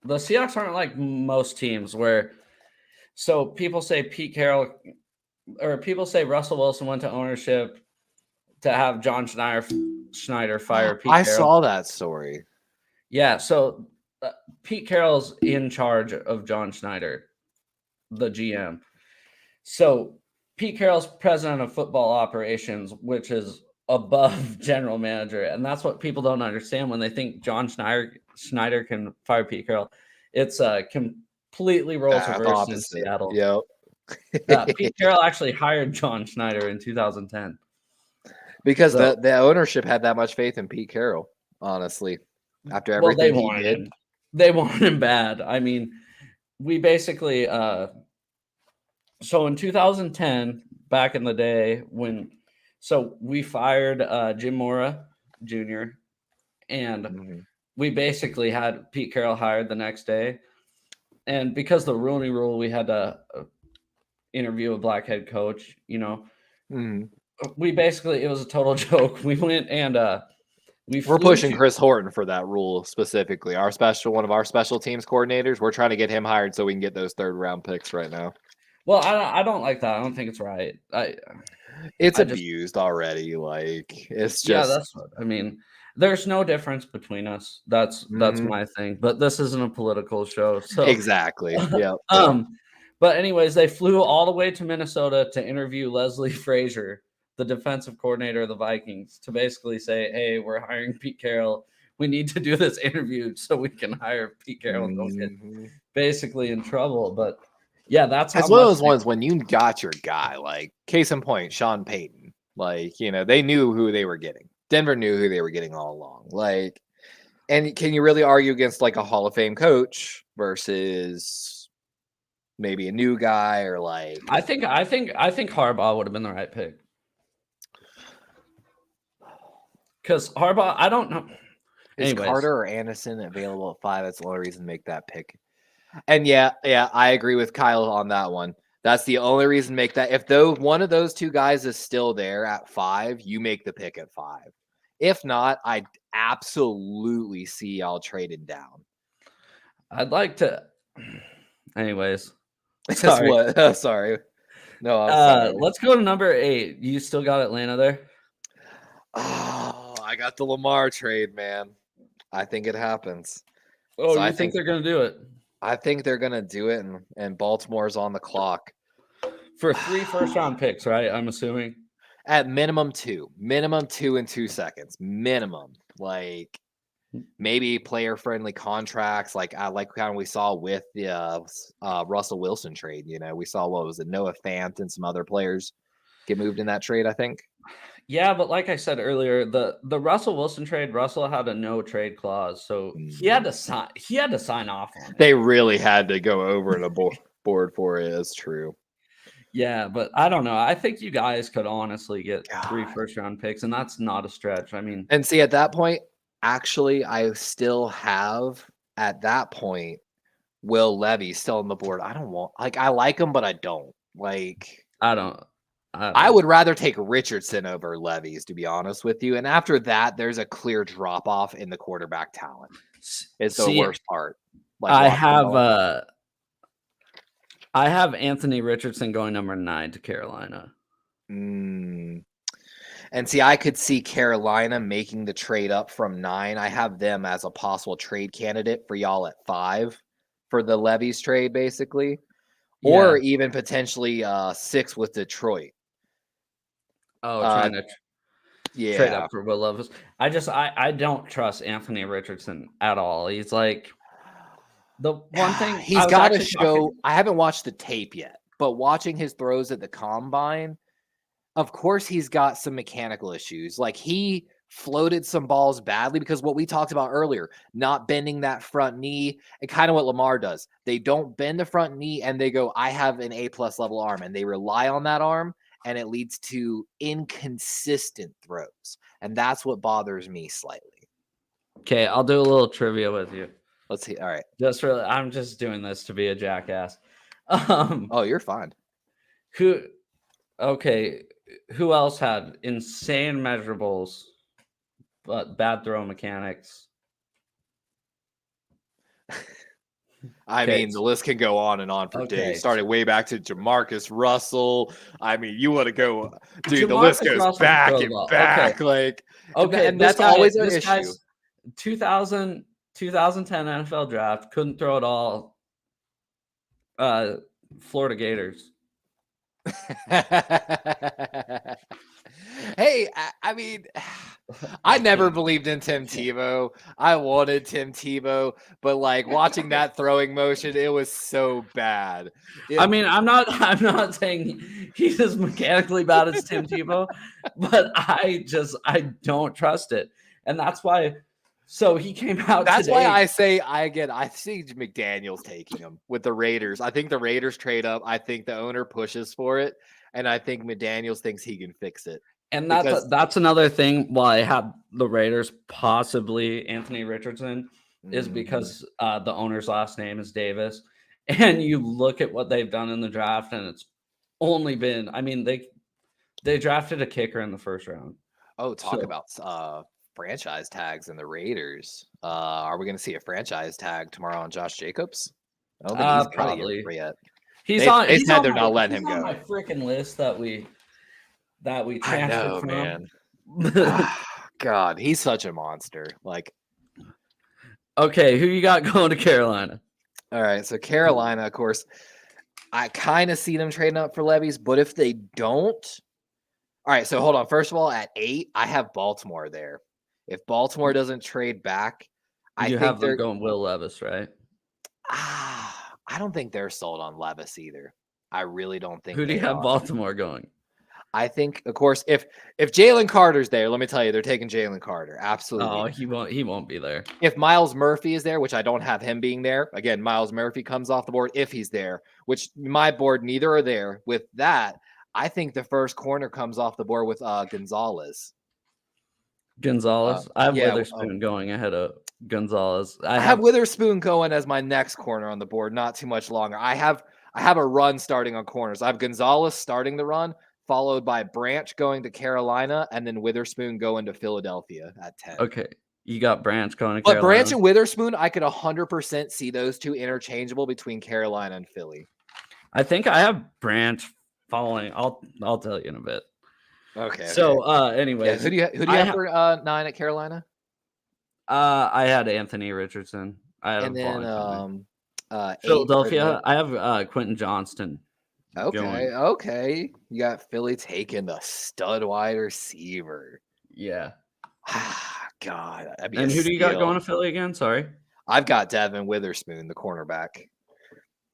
The Seahawks aren't like most teams where. So people say Pete Carroll, or people say Russell Wilson went to ownership to have John Schneider fire Pete Carroll. I saw that story. Yeah, so Pete Carroll's in charge of John Schneider, the GM. So Pete Carroll's president of football operations, which is above general manager, and that's what people don't understand when they think John Schneider can fire Pete Carroll. It's completely roles reversed in Seattle. Yep. Pete Carroll actually hired John Schneider in 2010 because the ownership had that much faith in Pete Carroll. Honestly, after everything he did, they wanted him bad. I mean, we basically so in 2010, back in the day we fired Jim Mora Jr. and we basically had Pete Carroll hired the next day. And because the Rooney Rule, we had to interview a black head coach, we basically, it was a total joke. We went and we're pushing Chris Horton for that rule specifically. One of our special teams coordinators, we're trying to get him hired so we can get those 3rd round picks right now. Well, I don't like that. I don't think it's right. It's abused already. Like, it's just. Yeah, that's what I mean. There's no difference between us. That's my thing. But this isn't a political show. So exactly. Yeah. But anyways, they flew all the way to Minnesota to interview Leslie Frazier, the defensive coordinator of the Vikings, to basically say, hey, we're hiring Pete Carroll. We need to do this interview so we can hire Pete Carroll and don't get basically in trouble. But yeah, that's how it's one of those ones when you got your guy, like case in point, Sean Payton. Like, they knew who they were getting. Denver knew who they were getting all along. Like, and can you really argue against like a Hall of Fame coach versus maybe a new guy or like? I think Harbaugh would have been the right pick. Because Harbaugh, I don't know. Is Carter or Anderson available at 5? That's the only reason to make that pick. And yeah, I agree with Kyle on that one. That's the only reason to make that. If one of those 2 guys is still there at 5, you make the pick at 5. If not, I absolutely see y'all trading down. I'd like to. Anyways. Sorry. What? Sorry. No, I'm sorry. Let's go to number 8. You still got Atlanta there? Oh, I got the Lamar trade, man. I think it happens. Oh, so I think they're going to do it? I think they're going to do it, and Baltimore's on the clock. For 3 first-round picks, right? I'm assuming. At minimum 2. Minimum 2 in 2 seconds. Minimum. Like, maybe player-friendly contracts, like kind of we saw with the Russell Wilson trade. We saw, what was it, Noah Fant and some other players get moved in that trade, I think. Yeah, but like I said earlier, the Russell Wilson trade, Russell had a no-trade clause, so he had to sign off on it. They really had to go over the board for it. It's true. Yeah, but I don't know. I think you guys could honestly get 3 first-round picks, and that's not a stretch. I mean, and see, at that point, actually, I still have at that point Will Levy still on the board. I don't want, like, I like him, but I don't like. I would rather take Richardson over Levy's, to be honest with you. And after that, there's a clear drop off in the quarterback talent. It's the worst part. Like, I have I have Anthony Richardson going number 9 to Carolina. And see, I could see Carolina making the trade up from 9. I have them as a possible trade candidate for y'all at 5 for the Levy's trade, basically, or even potentially 6 with Detroit. Oh, trying to trade up for Will Levis. I don't trust Anthony Richardson at all. He's like the one thing he's got to show. I haven't watched the tape yet, but watching his throws at the combine, of course, he's got some mechanical issues. Like he floated some balls badly because what we talked about earlier, not bending that front knee, and kind of what Lamar does. They don't bend the front knee and they go, I have an A+ level arm, and they rely on that arm, and it leads to inconsistent throws. And that's what bothers me slightly. Okay, I'll do a little trivia with you. Let's see. All right. I'm just doing this to be a jackass. Oh, you're fine. Who else had insane measurables but bad throw mechanics? I mean, the list can go on and on for days. Starting way back to Jamarcus Russell. I mean, you want to go, dude. The list goes back and back. And that's always an issue. 2010 NFL draft, couldn't throw it all. Florida Gators. Hey, I mean, I never believed in Tim Tebow. I wanted Tim Tebow, but like watching that throwing motion, it was so bad. I mean, I'm not saying he's as mechanically bad as Tim Tebow, but I don't trust it. And that's why. So he came out. That's today. why I say I see McDaniels taking him with the Raiders. I think the Raiders trade up. I think the owner pushes for it, and I think McDaniels thinks he can fix it. And that's another thing why I have the Raiders possibly Anthony Richardson is because the owner's last name is Davis, and you look at what they've done in the draft, and it's only been. I mean, they drafted a kicker in the first round. Oh, talk about franchise tags in the Raiders. Are we going to see a franchise tag tomorrow on Josh Jacobs? I don't think he's probably yet. They said they're not letting him go. My freaking list that we transferred from. Man. God, he's such a monster. Like, okay, who you got going to Carolina? All right, so Carolina, of course, I kind of see them trading up for Levy's, but if they don't, all right. So hold on. First of all, at 8, I have Baltimore there. If Baltimore doesn't trade back, I think they're going Will Levis, right? I don't think they're sold on Levis either. I really don't think. Who do you have Baltimore going? I think, of course, if Jalen Carter's there, let me tell you, they're taking Jalen Carter. Absolutely. Oh, he won't be there. If Miles Murphy is there, which I don't have him being there, again, Miles Murphy comes off the board if he's there, which my board neither are there. With that, I think the first corner comes off the board with Gonzalez. I have Witherspoon going ahead of Gonzalez. I have Witherspoon going as my next corner on the board, not too much longer. I have a run starting on corners. I have Gonzalez starting the run, followed by Branch going to Carolina, and then Witherspoon going to Philadelphia at 10. Okay. You got Branch going to Carolina. But Branch and Witherspoon, I could 100% see those two interchangeable between Carolina and Philly. I think I have Branch following. I'll tell you in a bit. Okay. So, anyways. Who do you have for 9 at Carolina? I had Anthony Richardson. Philadelphia, I have Quentin Johnston. Okay. You got Philly taking the stud wide receiver. Yeah. God. And who do you got going to Philly again? Sorry. I've got Devin Witherspoon, the cornerback.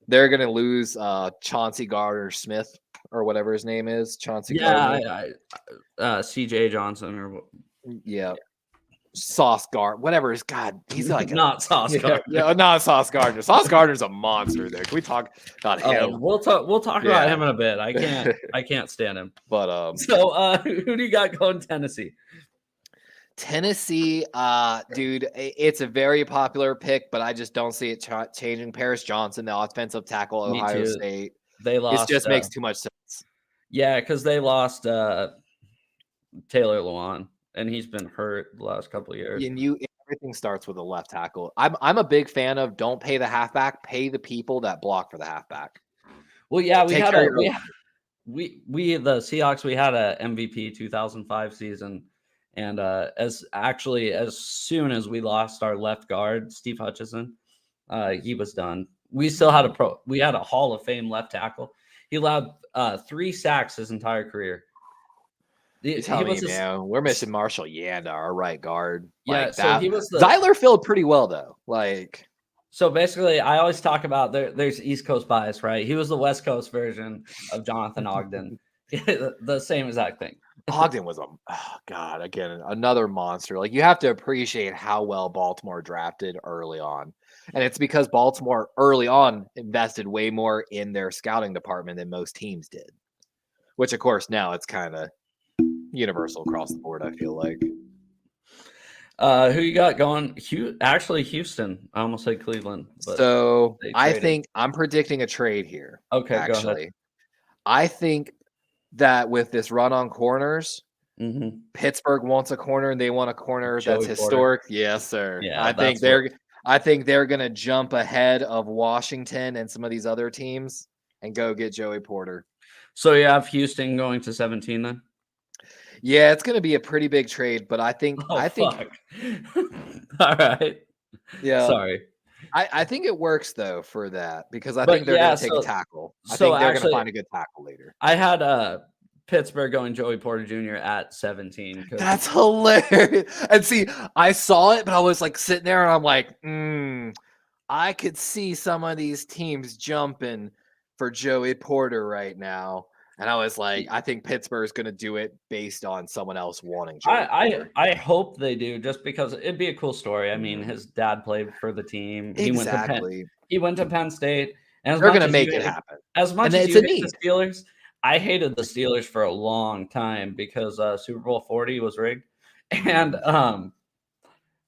They're going to lose Chauncey Gardner-Smith or whatever his name is. Chauncey Gardner. CJ Johnson or Sauce Gardner, whatever his God, he's like not Sauce Gardner. Yeah, not Sauce Gardner. Sauce Gardner's a monster there. Can we talk about him? We'll talk about him in a bit. I can't stand him. But so who do you got going Tennessee? Tennessee, dude, it's a very popular pick, but I just don't see it changing. Paris Johnson, the offensive tackle, Ohio State. They lost. It just makes too much sense. Yeah, because they lost Taylor Lewan, and he's been hurt the last couple of years. And everything starts with a left tackle. I'm a big fan of don't pay the halfback, pay the people that block for the halfback. Well, yeah, we Take had care a of your we the Seahawks, we had a MVP 2005 season, and as soon as we lost our left guard, Steve Hutchison, he was done. We still had a Hall of Fame left tackle. He allowed 3 sacks his entire career. You He tell me, was man. We're missing Marshall Yanda, our right guard. yeah, Like so that. he was the Zyler filled pretty well though. Like so basically I always talk about there's East Coast bias, right? He was the West Coast version of Jonathan Ogden. The same exact thing. Ogden was God, again, another monster. Like you have to appreciate how well Baltimore drafted early on. And it's because Baltimore early on invested way more in their scouting department than most teams did. Which of course now it's kind of universal across the board, I feel like. Who you got going? Actually, Houston. I almost said Cleveland. But So I traded. think I'm predicting a trade here. Okay, actually. go ahead. I think that with this run on corners, Mm-hmm. Pittsburgh wants a corner and they want a corner Joey that's historic. Yes, sir. Yeah, I think they're gonna jump ahead of Washington and some of these other teams and go get Joey Porter. So you have Houston going to 17 then? Yeah, it's gonna be a pretty big trade, but I think fuck. All right. Yeah. Sorry. I think it works though for that because I But think they're yeah, gonna take a tackle. I so think they're actually- gonna find a good tackle later. I had Pittsburgh going Joey Porter Jr. at 17. That's hilarious. And see, I saw it, but I was like sitting there and I'm like, I could see some of these teams jumping for Joey Porter right now. And I was like, I think Pittsburgh's going to do it based on someone else wanting Joey Porter. I hope they do, just because it'd be a cool story. I mean, his dad played for the team. Exactly. He went to Penn State. And they're going to make it happen. As much as you hate the Steelers, I hated the Steelers for a long time because Super Bowl 40 was rigged. And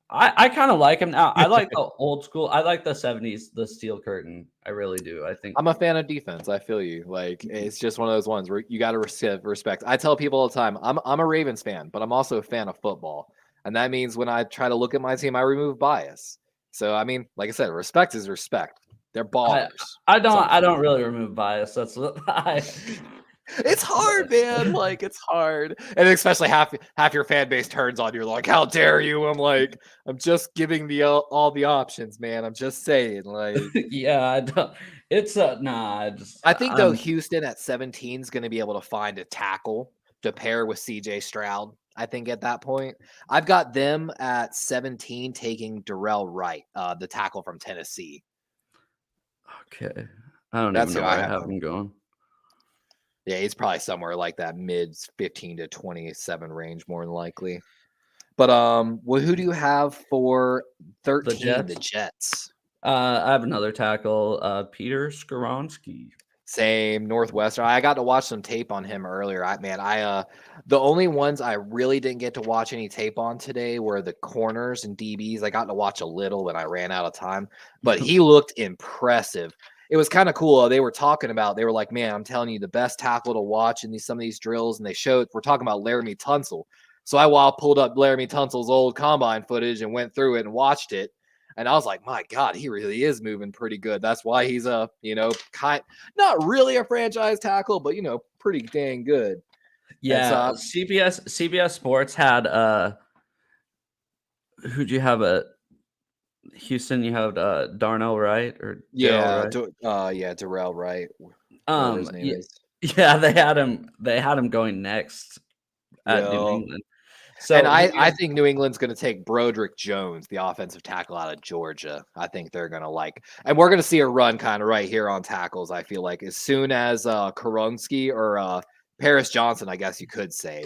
I kind of like him now. I like the old school. I like the 70s, the steel curtain. I really do. I think I'm a fan of defense. I feel you. Like it's just one of those ones where you got to respect. I tell people all the time, I'm a Ravens fan, but I'm also a fan of football. And that means when I try to look at my team, I remove bias. So I mean, like I said, respect is respect. They're ballers. I don't really remove bias. That's what It's hard, man. Like it's hard, and especially half your fan base turns on you. Like, how dare you? I'm like, I'm just giving all the options, man. I'm just saying, like, yeah, I don't. It's nah. I think though Houston at 17 is going to be able to find a tackle to pair with CJ Stroud. I think at that point, I've got them at 17 taking Darrell Wright, the tackle from Tennessee. Okay, I don't even know where I have him going. Yeah, he's probably somewhere like that mid 15 to 27 range, more than likely. But well, who do you have for 13? The Jets. I have another tackle, Peter Skoronski. Same, Northwestern. I got to watch some tape on him earlier. The only ones I really didn't get to watch any tape on today were the corners and DBs. I got to watch a little when I ran out of time, but he looked impressive. It was kind of cool. They were like, man, I'm telling you, the best tackle to watch in some of these drills. And we're talking about Laramie Tunsil. So I pulled up Laramie Tunsil's old combine footage and went through it and watched it. And I was like, my God, he really is moving pretty good. That's why he's not really a franchise tackle, but, pretty dang good. Yeah. CBS Sports had, who'd you have at Houston? You have Darnell Wright or Darrell Wright. His name is. Yeah, they had him going next at New England. So, and I think New England's going to take Broderick Jones, the offensive tackle out of Georgia. I think they're going to and we're going to see a run kind of right here on tackles. I feel like as soon as Koronski or Paris Johnson, I guess you could say,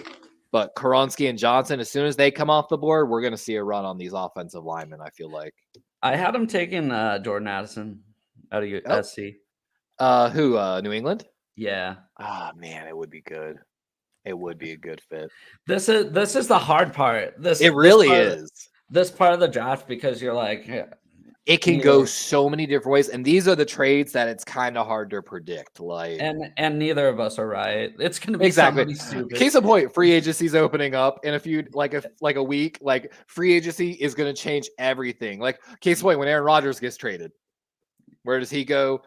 but Koronski and Johnson, as soon as they come off the board, we're going to see a run on these offensive linemen. I feel like I had him taking Jordan Addison out of SC. New England? Yeah. Ah, man, it would be good. It would be a good fit. This is the hard part. It really is. This part of the draft, because you're like, it can go so many different ways, and these are the trades that it's kind of hard to predict. And neither of us are right. It's going to be exactly stupid. Case in point, free agency's opening up in a week. Like free agency is going to change everything. Like case in point, when Aaron Rodgers gets traded, where does he go?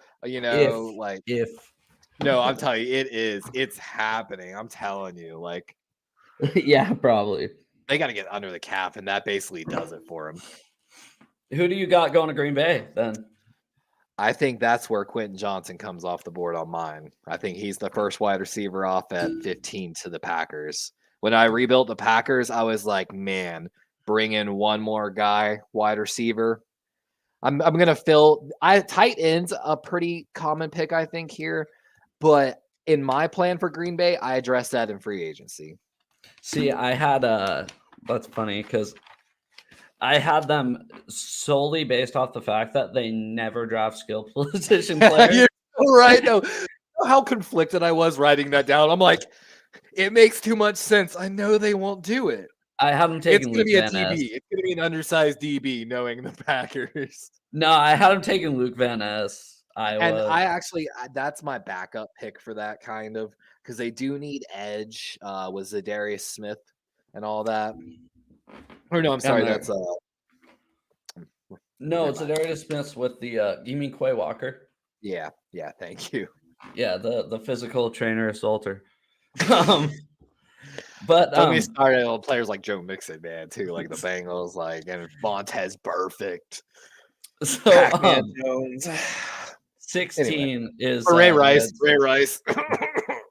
No, I'm telling you, it is. It's happening. I'm telling you, like Yeah, probably. they got to get under the cap, and that basically does it for them. Who do you got going to Green Bay then? I think that's where Quentin Johnson comes off the board on mine. I think he's the first wide receiver off at 15 to the Packers. When I rebuilt the Packers, I was like, man, bring in one more guy, wide receiver. I'm gonna fill. Tight ends a pretty common pick, I think here, but in my plan for Green Bay, I addressed that in free agency. See, I had that's funny because I had them solely based off the fact that they never draft skill position players. You're right. No, how conflicted I was writing that down. I'm like, it makes too much sense. I know they won't do it. I had them It's taking going to Luke be a Van DB. Ness. It's going to be an undersized DB, knowing the Packers. No, I had them taking Luke Van Ness. And Iowa. I actually, that's my backup pick for that kind of, because they do need edge. Was Zadarius Smith and all that? Or no, I'm sorry, that's no, it's Darius Smith with the. You mean Quay Walker? yeah, thank you. Yeah, the physical trainer assaulter. But Don't get started on players like Joe Mixon, man, too, like the Bengals, like and Montez Perfect. So Pac-Man Jones. 16 anyway. is Ray Rice. Ray Rice.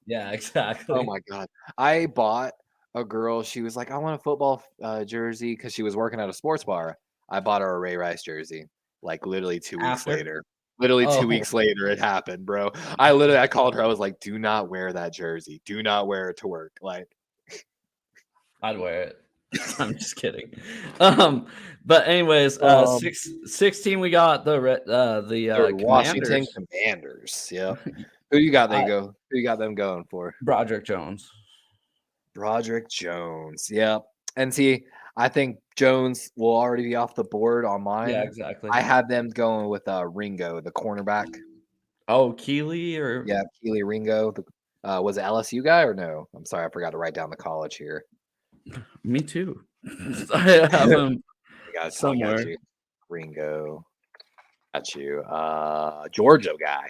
Yeah, exactly. Oh my god. I bought a girl, she was like, I want a football jersey because she was working at a sports bar. I bought her a Ray Rice jersey, like literally 2 weeks later. Literally 2 weeks later, it happened, bro. I called her. I was like, do not wear that jersey. Do not wear it to work. Like, I'd wear it. I'm just kidding. But anyways, 16 we got the Washington Commanders. Commanders. Yeah. Who you got Who you got them going for? Broderick Jones. Broderick Jones. Yep. And see, I think Jones will already be off the board on mine. Yeah, exactly. I had them going with Ringo, the cornerback. Oh, Keeley or Keeley Ringo. Was it LSU guy or no? I'm sorry, I forgot to write down the college here. Me too. I have him somewhere. Got you. Ringo. Got you. Georgia guy.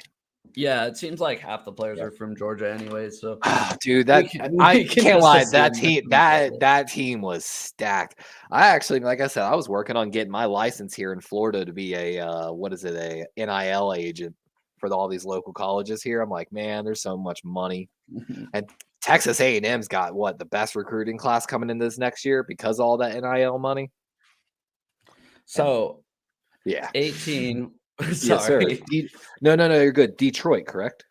Yeah, it seems like half the players are from Georgia anyway. So, dude, I can't lie. That team was stacked. I actually, like I said, I was working on getting my license here in Florida to be a NIL agent for all these local colleges here. I'm like, man, there's so much money, and Texas A&M's got the best recruiting class coming in this next year because of all that NIL money. So, yeah, 18. Yes, sir. No, you're good. Detroit, correct?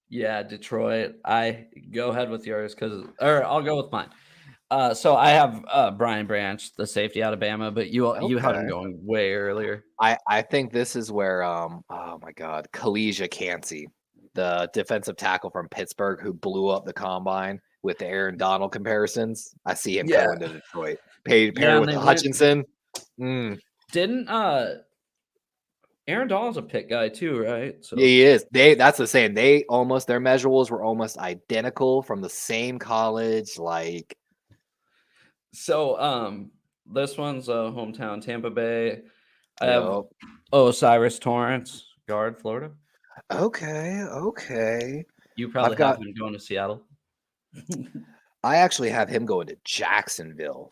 Yeah, Detroit. I go ahead with yours I'll go with mine. So I have Brian Branch, the safety out of Bama, but you had him going way earlier. I think this is where oh my god, Kalijah Cansey, the defensive tackle from Pittsburgh who blew up the combine with the Aaron Donald comparisons. I see him going to Detroit. Paired with Hutchinson. Didn't Aaron Donald's a pick guy too, right? So he is. That's the same. Their measurables were almost identical from the same college. Like, so this one's hometown Tampa Bay. I have Cyrus Torrance, guard, Florida. Okay. You probably have him going to Seattle. I actually have him going to Jacksonville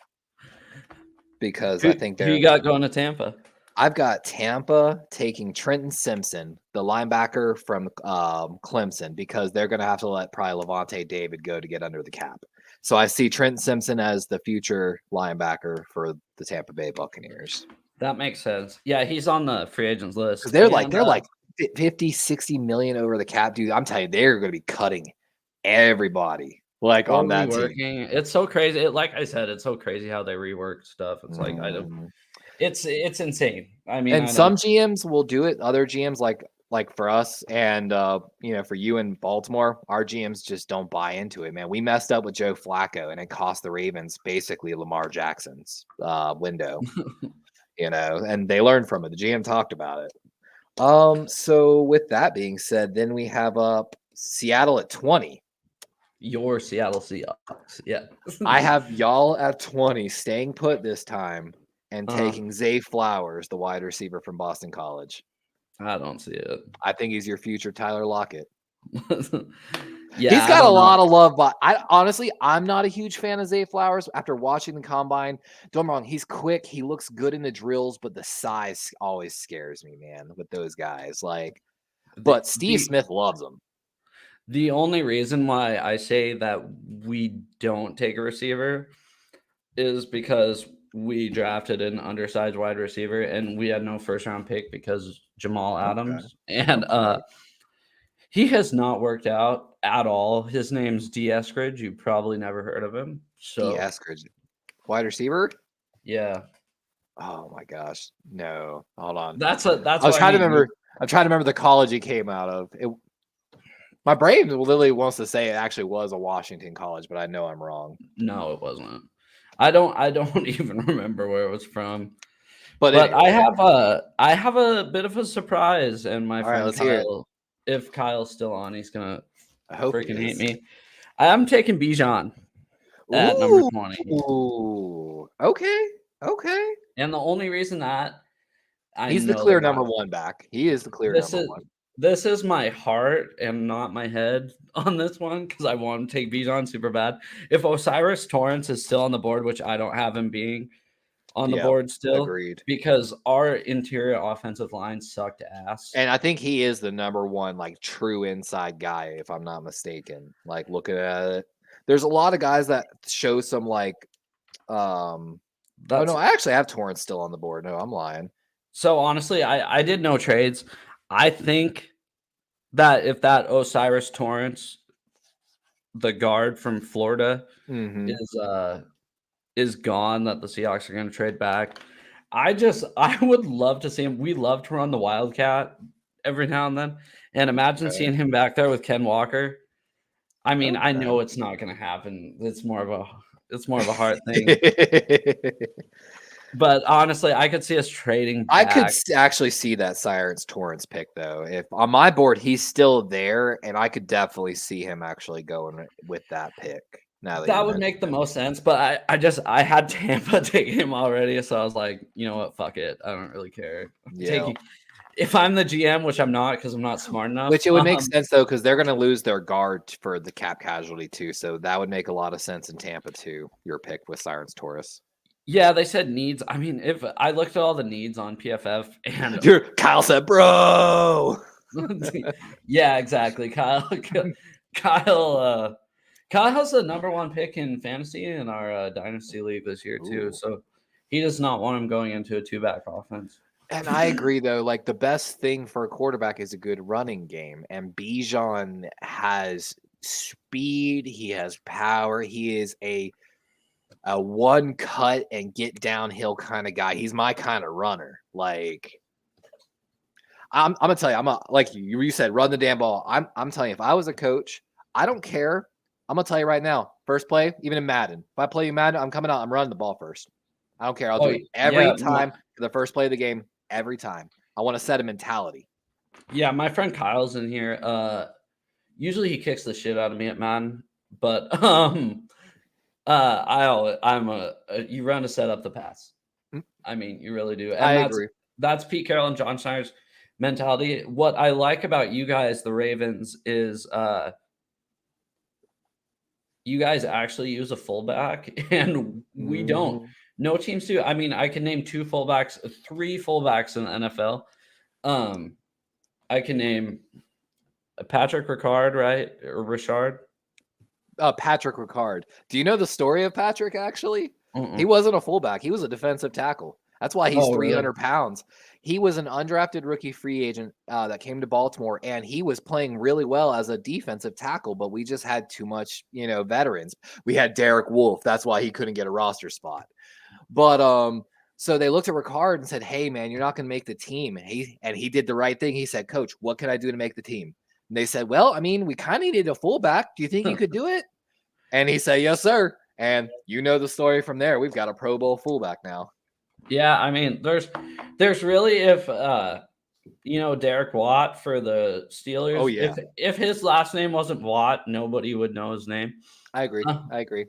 because I think who you got going to Tampa. I've got Tampa taking Trenton Simpson, the linebacker from Clemson, because they're going to have to let probably Levante David go to get under the cap. So I see Trenton Simpson as the future linebacker for the Tampa Bay Buccaneers. That makes sense. Yeah, he's on the free agents list. They're like 50, 60 million over the cap, dude. I'm telling you, they're going to be cutting everybody on that team. It's so crazy. Like I said, it's so crazy how they rework stuff. It's like I don't. It's insane. I mean, and some GMs will do it. Other GMs, like for us, and for you in Baltimore, our GMs just don't buy into it. Man, we messed up with Joe Flacco, and it cost the Ravens basically Lamar Jackson's window. And they learned from it. The GM talked about it. So with that being said, then we have Seattle at 20. Your Seattle Seahawks, yeah. I have y'all at 20, staying put this time. And taking Zay Flowers, the wide receiver from Boston College. I don't see it. I think he's your future Tyler Lockett. Yeah, He's I got a don't know. lot of love, but I'm not a huge fan of Zay Flowers after watching the combine. Don't get me wrong, he's quick, he looks good in the drills, but the size always scares me, man, with those guys. Like, but Steve Smith loves him. The only reason why I say that we don't take a receiver is because we drafted an undersized wide receiver and we had no first round pick because Jamal Adams. And he has not worked out at all. His name's D. Eskridge. You probably never heard of him. D. So Eskridge, wide receiver. yeah, Oh my gosh, no, hold on. that's I was what I trying to mean. remember. I'm trying to remember the college he came out of. My brain literally wants to say it actually was a Washington college, but I know I'm wrong. No, it wasn't. I don't even remember where it was from. But I anyway. have a bit of a surprise, and my All right, friend let's hear it. Kyle, if Kyle's still on, he's gonna I hope he freaking hate is. me. I'm taking Bijan at number 20. Ooh, okay. And the only reason that He's the clear number one back. He is the clear number one. This is my heart and not my head on this one because I want to take Bijan super bad. If Osiris Torrance is still on the board, which I don't have him being on the board still, agreed. Because our interior offensive line sucked ass. And I think he is the number one, like, true inside guy, if I'm not mistaken. Like, looking at it, there's a lot of guys that show some like, oh no, I actually have Torrance still on the board. No, I'm lying. So honestly, I did no trades. I think that if that Osiris Torrance, the guard from Florida, is gone, that the Seahawks are going to trade back. I would love to see him. We love to run the Wildcat every now and then, and imagine seeing him back there with Ken Walker. I mean, I know it's not going to happen. It's more of a heart thing. But honestly, I could see us trading back. I could actually see that Cyrus Torrance pick, though. If on my board he's still there, and I could definitely see him actually going with that pick. Now that would make the most sense. But I had Tampa taking him already, so I was like, you know what, fuck it. I don't really care. If I'm the GM, which I'm not because I'm not smart enough. Which it would make sense though, because they're going to lose their guard for the cap casualty too. So that would make a lot of sense in Tampa too. Your pick with Cyrus Torrance. Yeah, they said needs. I mean, if I looked at all the needs on PFF and Kyle said, bro. Yeah, exactly. Kyle has the number one pick in fantasy in our dynasty league this year too. So he does not want him going into a 2-back offense. And I agree though, like the best thing for a quarterback is a good running game. And Bijan has speed, he has power, he is a one cut and get downhill kind of guy. He's my kind of runner. Like I'm gonna tell you, like you said, run the damn ball. I'm telling you, if I was a coach, I don't care. I'm gonna tell you right now, first play, even in Madden. If I play you Madden, I'm coming out, I'm running the ball first. I don't care. I'll do it every time for the first play of the game, every time. I want to set a mentality. Yeah, my friend Kyle's in here. Usually he kicks the shit out of me at Madden, but you run to set up the pass. I mean, you really do. And I agree. That's Pete Carroll and John Schneider's mentality. What I like about you guys, the Ravens, is you guys actually use a fullback, and we don't. No teams do. I mean, I can name 3 fullbacks in the NFL. I can name Patrick Ricard, right? Or Richard. Patrick Ricard. Do you know the story of Patrick, actually? He wasn't a fullback. He was a defensive tackle. That's why he's 300 pounds. He was an undrafted rookie free agent that came to Baltimore, and he was playing really well as a defensive tackle, but we just had too much, veterans. We had Derek Wolfe. That's why he couldn't get a roster spot. But so they looked at Ricard and said, hey, man, you're not going to make the team. And he did the right thing. He said, Coach, what can I do to make the team? And they said, well, I mean, we kind of needed a fullback. Do you think you could do it? And he said, yes, sir. And you know the story from there. We've got a Pro Bowl fullback now. Yeah, I mean, there's really, if Derek Watt for the Steelers. Oh yeah. If his last name wasn't Watt, nobody would know his name. I agree.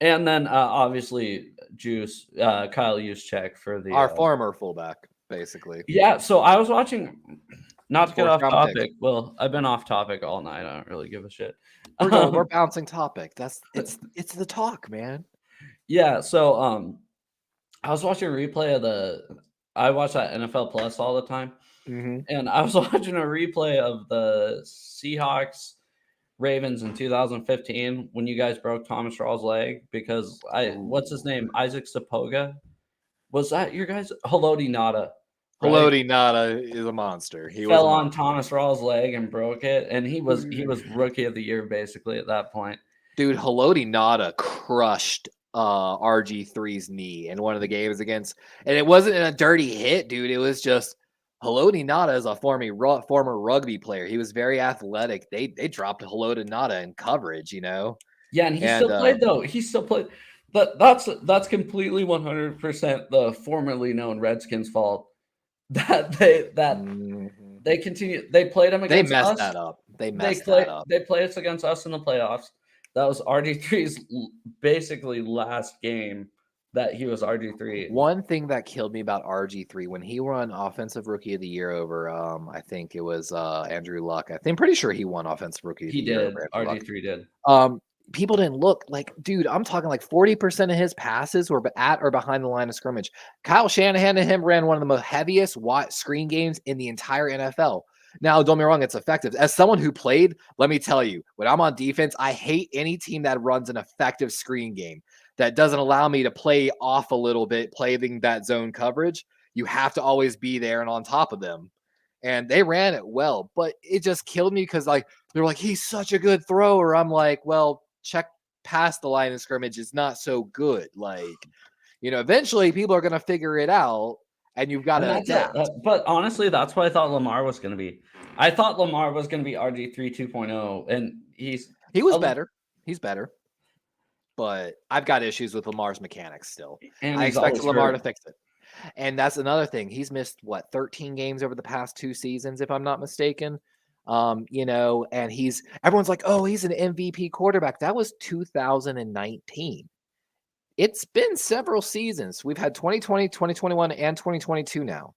And then obviously Kyle Juszczyk for our former fullback, basically. Yeah. So I was watching Not to get Fourth off round pick. topic. Well, I've been off topic all night. I don't really give a shit. We're bouncing topic. It's the talk, man. Yeah. So I was watching a replay of I watch that NFL Plus all the time, Mm-hmm. and I was watching a replay of the Seahawks Ravens in 2015 when you guys broke Thomas Rawls' leg because what's his name? Isaac Sapoga. Was that your guys? Haloti Nada. Right? Haloti Nada is a monster. He Fell was on Thomas Rawls' leg and broke it, and he was rookie of the year basically at that point. Dude, Haloti Nada crushed RG3's knee in one of the games against, and it wasn't a dirty hit, dude. It was just Haloti Nada is a former rugby player. He was very athletic. They dropped Haloti Nada in coverage, you know. Yeah, and he still played though. He still played. But that's completely 100% the formerly known Redskins' fault. That they continue. They played him against us. They messed that up. They played us against us in the playoffs. That was RG3's basically last game that he was RG3. One thing that killed me about RG3 when he won Offensive Rookie of the Year over, I think it was Andrew Luck. I'm pretty sure he won Offensive Rookie of the Year. RG3 did. People didn't look like, dude, I'm talking like 40% of his passes were at or behind the line of scrimmage. Kyle Shanahan and him ran one of the most heaviest screen games in the entire NFL. Now, don't get me wrong, it's effective. As someone who played, let me tell you, when I'm on defense, I hate any team that runs an effective screen game that doesn't allow me to play off a little bit, playing that zone coverage. You have to always be there and on top of them. And they ran it well, but it just killed me because like they're like, he's such a good thrower. I'm like, well, check past the line of scrimmage is not so good. Like, you know, eventually people are going to figure it out and you've got to adapt. But honestly, that's what I thought Lamar was going to be. I thought Lamar was going to be RG3 2.0, and he was better. He's better. But I've got issues with Lamar's mechanics still. And I expect Lamar to fix it. And that's another thing. He's missed 13 games over the past 2 seasons, if I'm not mistaken. You know, and everyone's like, oh, he's an MVP quarterback. That was 2019. It's been several seasons. We've had 2020, 2021, and 2022 now.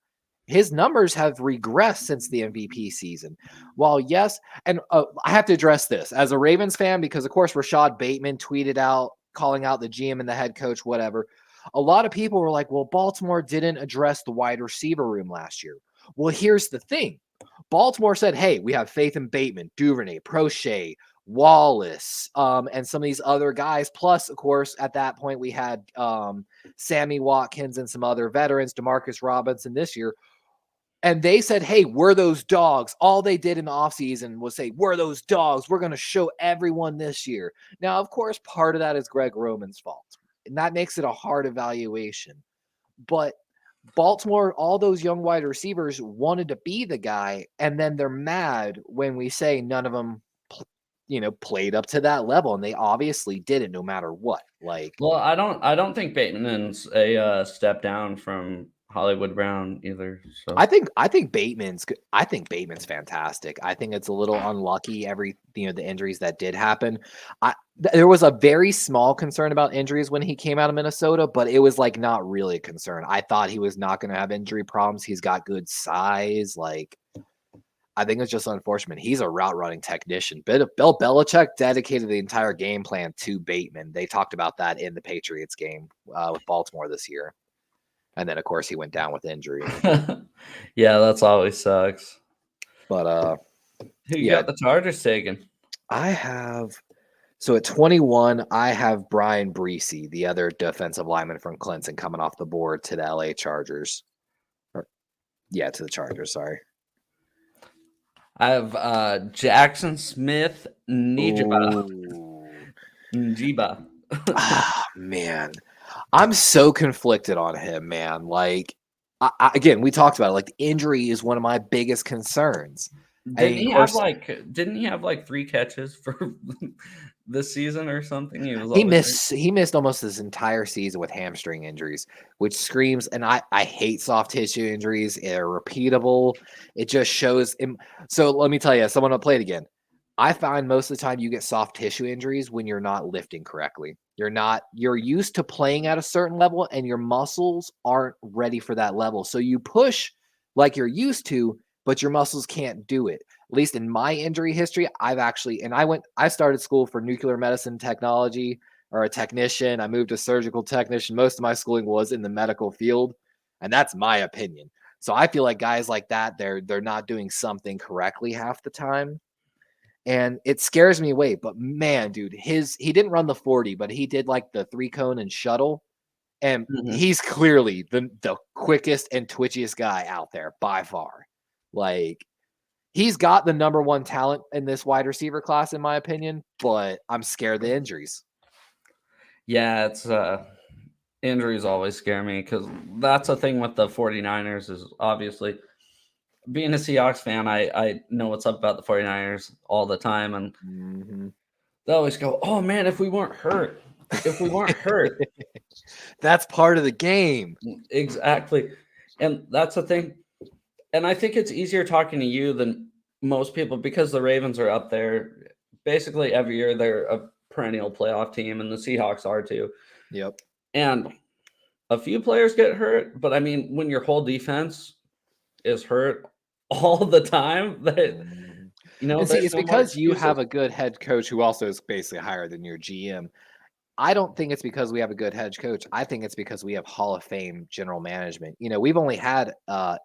His numbers have regressed since the MVP season. While yes, and I have to address this as a Ravens fan, because of course Rashad Bateman tweeted out, calling out the GM and the head coach, whatever. A lot of people were like, well, Baltimore didn't address the wide receiver room last year. Well, here's the thing. Baltimore said, hey, we have faith in Bateman, Duvernay, Prochet, Wallace, and some of these other guys. Plus, of course, at that point, we had Sammy Watkins and some other veterans, Demarcus Robinson this year. And they said, hey, we're those dogs. All they did in the offseason was say, we're those dogs. We're going to show everyone this year. Now, of course, part of that is Greg Roman's fault. And that makes it a hard evaluation. But Baltimore, all those young wide receivers wanted to be the guy, and then they're mad when we say none of them, played up to that level, and they obviously didn't, no matter what. Like, well, I don't think Bateman's a step down from Hollywood Brown either. So I think Bateman's fantastic. I think it's a little unlucky the injuries that did happen. There was a very small concern about injuries when he came out of Minnesota, but it was like not really a concern. I thought he was not going to have injury problems. He's got good size. Like, I think it's just unfortunate. He's a route running technician. Bill Belichick dedicated the entire game plan to Bateman. They talked about that in the Patriots game with Baltimore this year. And then, of course, he went down with injury. Yeah, that's always sucks. But who you got the Chargers taking? So at 21, I have Brian Breesy, the other defensive lineman from Clemson, coming off the board to the LA Chargers. To the Chargers, sorry. I have Jackson Smith Njiba. Man. I'm so conflicted on him, man. Like, again, we talked about it. Like, the injury is one of my biggest concerns. Didn't he have like 3 catches for this season or something? He missed almost his entire season with hamstring injuries, which screams. And I hate soft tissue injuries. They're repeatable. It just shows. So let me tell you, someone will play it again. I find most of the time you get soft tissue injuries when you're not lifting correctly. You're used to playing at a certain level and your muscles aren't ready for that level. So you push like you're used to, but your muscles can't do it. At least in my injury history, I started school for nuclear medicine technology, or a technician. I moved to surgical technician. Most of my schooling was in the medical field, and that's my opinion. So I feel like guys like that, they're not doing something correctly half the time. And it scares me away. But man, dude, he didn't run the 40, but he did like the 3-cone and shuttle. And he's clearly the quickest and twitchiest guy out there by far. Like, he's got the number one talent in this wide receiver class, in my opinion, but I'm scared of the injuries. Yeah, it's injuries always scare me, because that's the thing with the 49ers is obviously being a Seahawks fan, I know what's up about the 49ers all the time, and they always go, oh man, if we weren't hurt. That's part of the game. Exactly. And that's the thing. And I think it's easier talking to you than most people, because the Ravens are up there basically every year. They're a perennial playoff team, and the Seahawks are too. Yep. And a few players get hurt, but I mean, when your whole defense is hurt all the time, that it's because you have a good head coach who also is basically higher than your GM. I don't think it's because we have a good head coach. I think it's because we have Hall of Fame general management. We've only had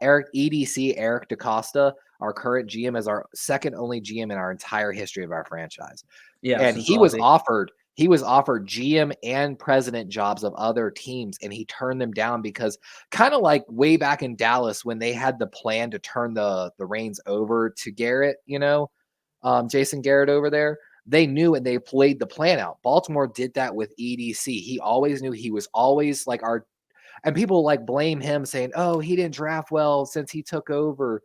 Eric DaCosta, our current GM, as our second only GM in our entire history of our franchise. Yeah, and he was offered GM and president jobs of other teams, and he turned them down because, kind of like way back in Dallas when they had the plan to turn the reins over to Garrett, Jason Garrett over there. They knew and they played the plan out. Baltimore did that with EDC. He always knew. He was always like and people like blame him saying, oh, he didn't draft well since he took over.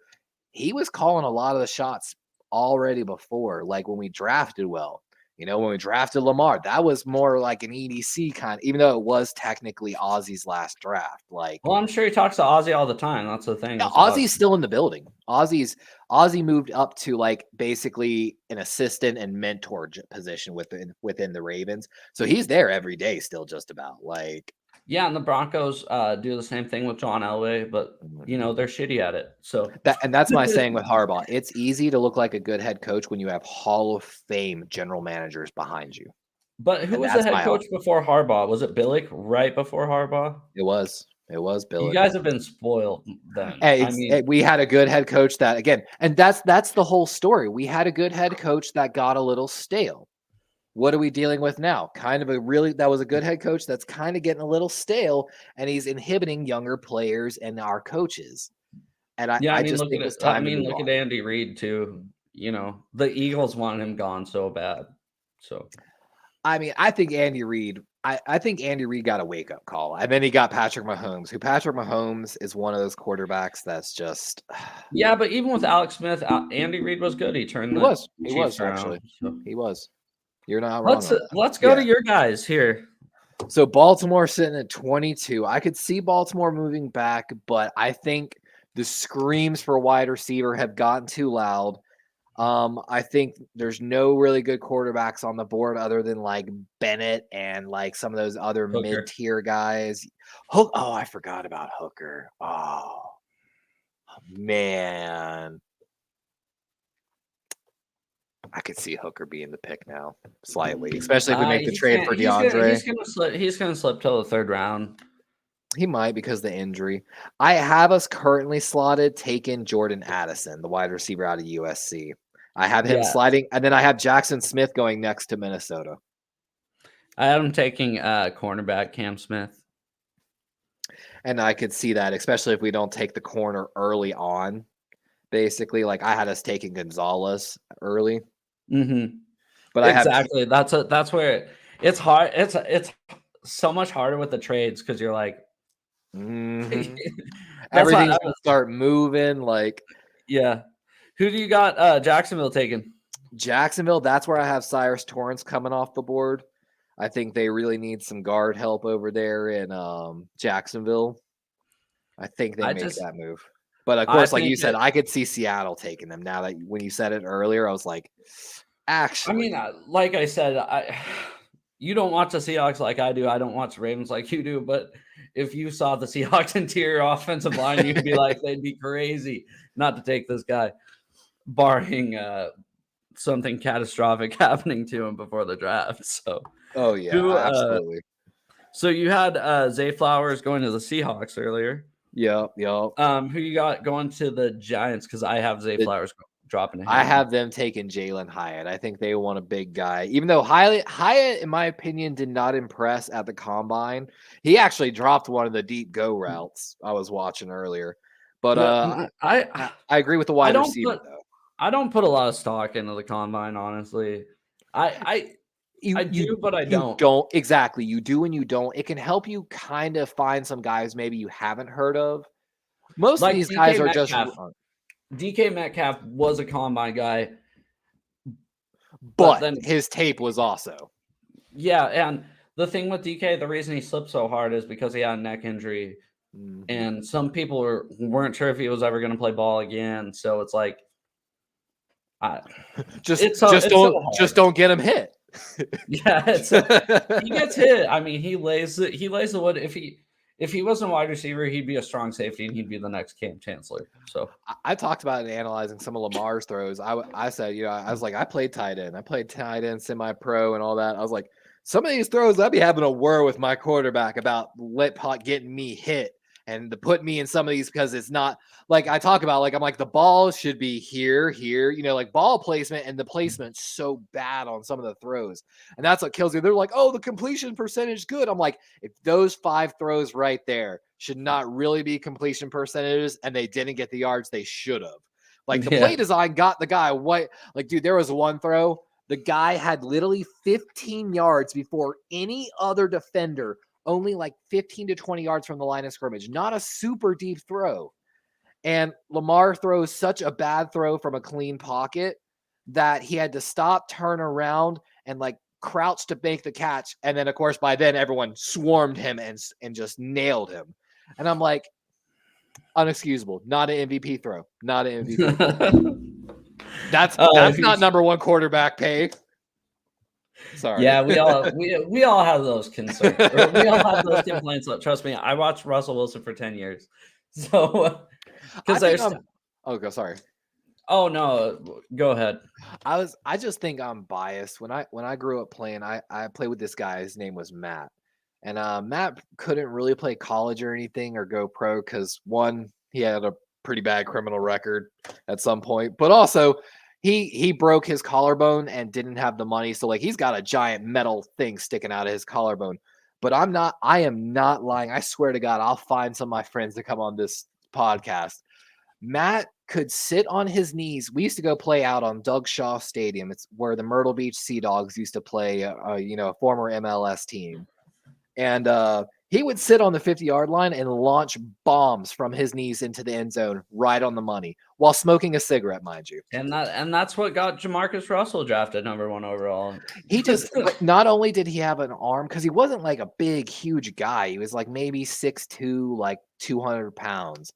He was calling a lot of the shots already before, like when we drafted well. When we drafted Lamar, that was more like an EDC kind, even though it was technically Ozzy's last draft. Well, I'm sure he talks to Ozzy all the time. That's the thing. Yeah, Ozzy's still in the building. Ozzy moved up to like basically an assistant and mentor position within the Ravens. So he's there every day still, just about. Yeah, and the Broncos do the same thing with John Elway, but they're shitty at it. So that's my saying with Harbaugh. It's easy to look like a good head coach when you have Hall of Fame general managers behind you. But who was the head coach before Harbaugh? Was it Billick right before Harbaugh? It was Billick. You guys have been spoiled then. We had a good head coach that, again, and that's the whole story. We had a good head coach that got a little stale. What are we dealing with now? That was a good head coach that's kind of getting a little stale, and he's inhibiting younger players and our coaches. And I just think it's time to move on. Look at Andy Reid too. The Eagles wanted him gone so bad. So, I think Andy Reid. I think Andy Reid got a wake-up call, and then he got Patrick Mahomes, Patrick Mahomes is one of those quarterbacks that's just... Yeah, but even with Alex Smith, Andy Reid was good. He turned the Chiefs around, actually. So. He was. You're not wrong. Let's go to your guys here. So Baltimore sitting at 22. I could see Baltimore moving back, but I think the screams for wide receiver have gotten too loud. I think there's no really good quarterbacks on the board other than like Bennett and like some of those other mid-tier guys. I forgot about Hooker. Oh man. I could see Hooker being the pick now, slightly, especially if we make the trade for DeAndre. He's gonna slip till the third round. He might because of the injury. I have us currently slotted taking Jordan Addison, the wide receiver out of USC. I have him sliding, and then I have Jackson Smith going next to Minnesota. I had him taking cornerback Cam Smith. And I could see that, especially if we don't take the corner early on. Basically, like I had us taking Gonzalez early. Mm-hmm. But exactly. That's where it's hard. It's so much harder with the trades because you're like, everything's gonna start moving. Like, yeah. Who do you got? Jacksonville taking? Jacksonville. That's where I have Cyrus Torrance coming off the board. I think they really need some guard help over there in Jacksonville. I think they make that move. But of course, like you said, I could see Seattle taking them. Now that when you said it earlier, I was like, actually. I mean, like I said, you don't watch the Seahawks like I do. I don't watch Ravens like you do. But if you saw the Seahawks interior offensive line, you'd be like, they'd be crazy not to take this guy, barring something catastrophic happening to him before the draft. So, Oh yeah, absolutely. So you had Zay Flowers going to the Seahawks earlier. Yep. Who you got going to the Giants? Because I have Zay Flowers dropping. I have them taking Jalen Hyatt. I think they want a big guy. Even though Hyatt, in my opinion, did not impress at the combine. He actually dropped one of the deep go routes I was watching earlier. But I agree with the wide receiver though. I don't put a lot of stock into the combine, honestly. I do, but I don't. Don't exactly. You do and you don't. It can help you kind of find some guys maybe you haven't heard of. Most of these guys are just. DK Metcalf was a combine guy, but then his tape was also. Yeah, and the thing with DK, the reason he slipped so hard is because he had a neck injury, and some people weren't sure if he was ever going to play ball again. So it's like, just don't get him hit. Yeah, he gets hit. I mean, he lays the wood. If he wasn't a wide receiver, he'd be a strong safety and he'd be the next Cam Chancellor. So I talked about it analyzing some of Lamar's throws. I said, I was like, I played tight end, semi-pro and all that. I was like, some of these throws, I'd be having a war with my quarterback about getting me hit and to put me in some of these because it's not like I talk about, like, I'm like, the ball should be here, like ball placement, and the placement's so bad on some of the throws. And that's what kills me. They're like, oh, the completion percentage good. I'm like, if those 5 throws right there should not really be completion percentages and they didn't get the yards they should have. Like the play design got the guy white. Like, dude, there was one throw. The guy had literally 15 yards before any other defender, only like 15 to 20 yards from the line of scrimmage. Not a super deep throw. And Lamar throws such a bad throw from a clean pocket that he had to stop, turn around, and like crouch to make the catch. And then, of course, by then everyone swarmed him and just nailed him. And I'm like, unexcusable. Not an MVP throw. Not an MVP throw. That's not number one quarterback pay. Sorry. Yeah, we all have those concerns. We all have those complaints. Trust me, I watched Russell Wilson for 10 years. So because sorry. Oh no, go ahead. I just think I'm biased. When I grew up playing, I played with this guy. His name was Matt. And Matt couldn't really play college or anything or go pro because one, he had a pretty bad criminal record at some point, but also he broke his collarbone and didn't have the money. So like he's got a giant metal thing sticking out of his collarbone. But I am not lying. I swear to God, I'll find some of my friends to come on this podcast. Matt could sit on his knees. We used to go play out on Doug Shaw Stadium. It's where the Myrtle Beach Sea Dogs used to play, a former MLS team. And he would sit on the 50-yard line and launch bombs from his knees into the end zone right on the money while smoking a cigarette, mind you. And that's what got Jamarcus Russell drafted #1 overall. He just not only did he have an arm, because he wasn't like a big, huge guy. He was like maybe 6'2", like 200 pounds.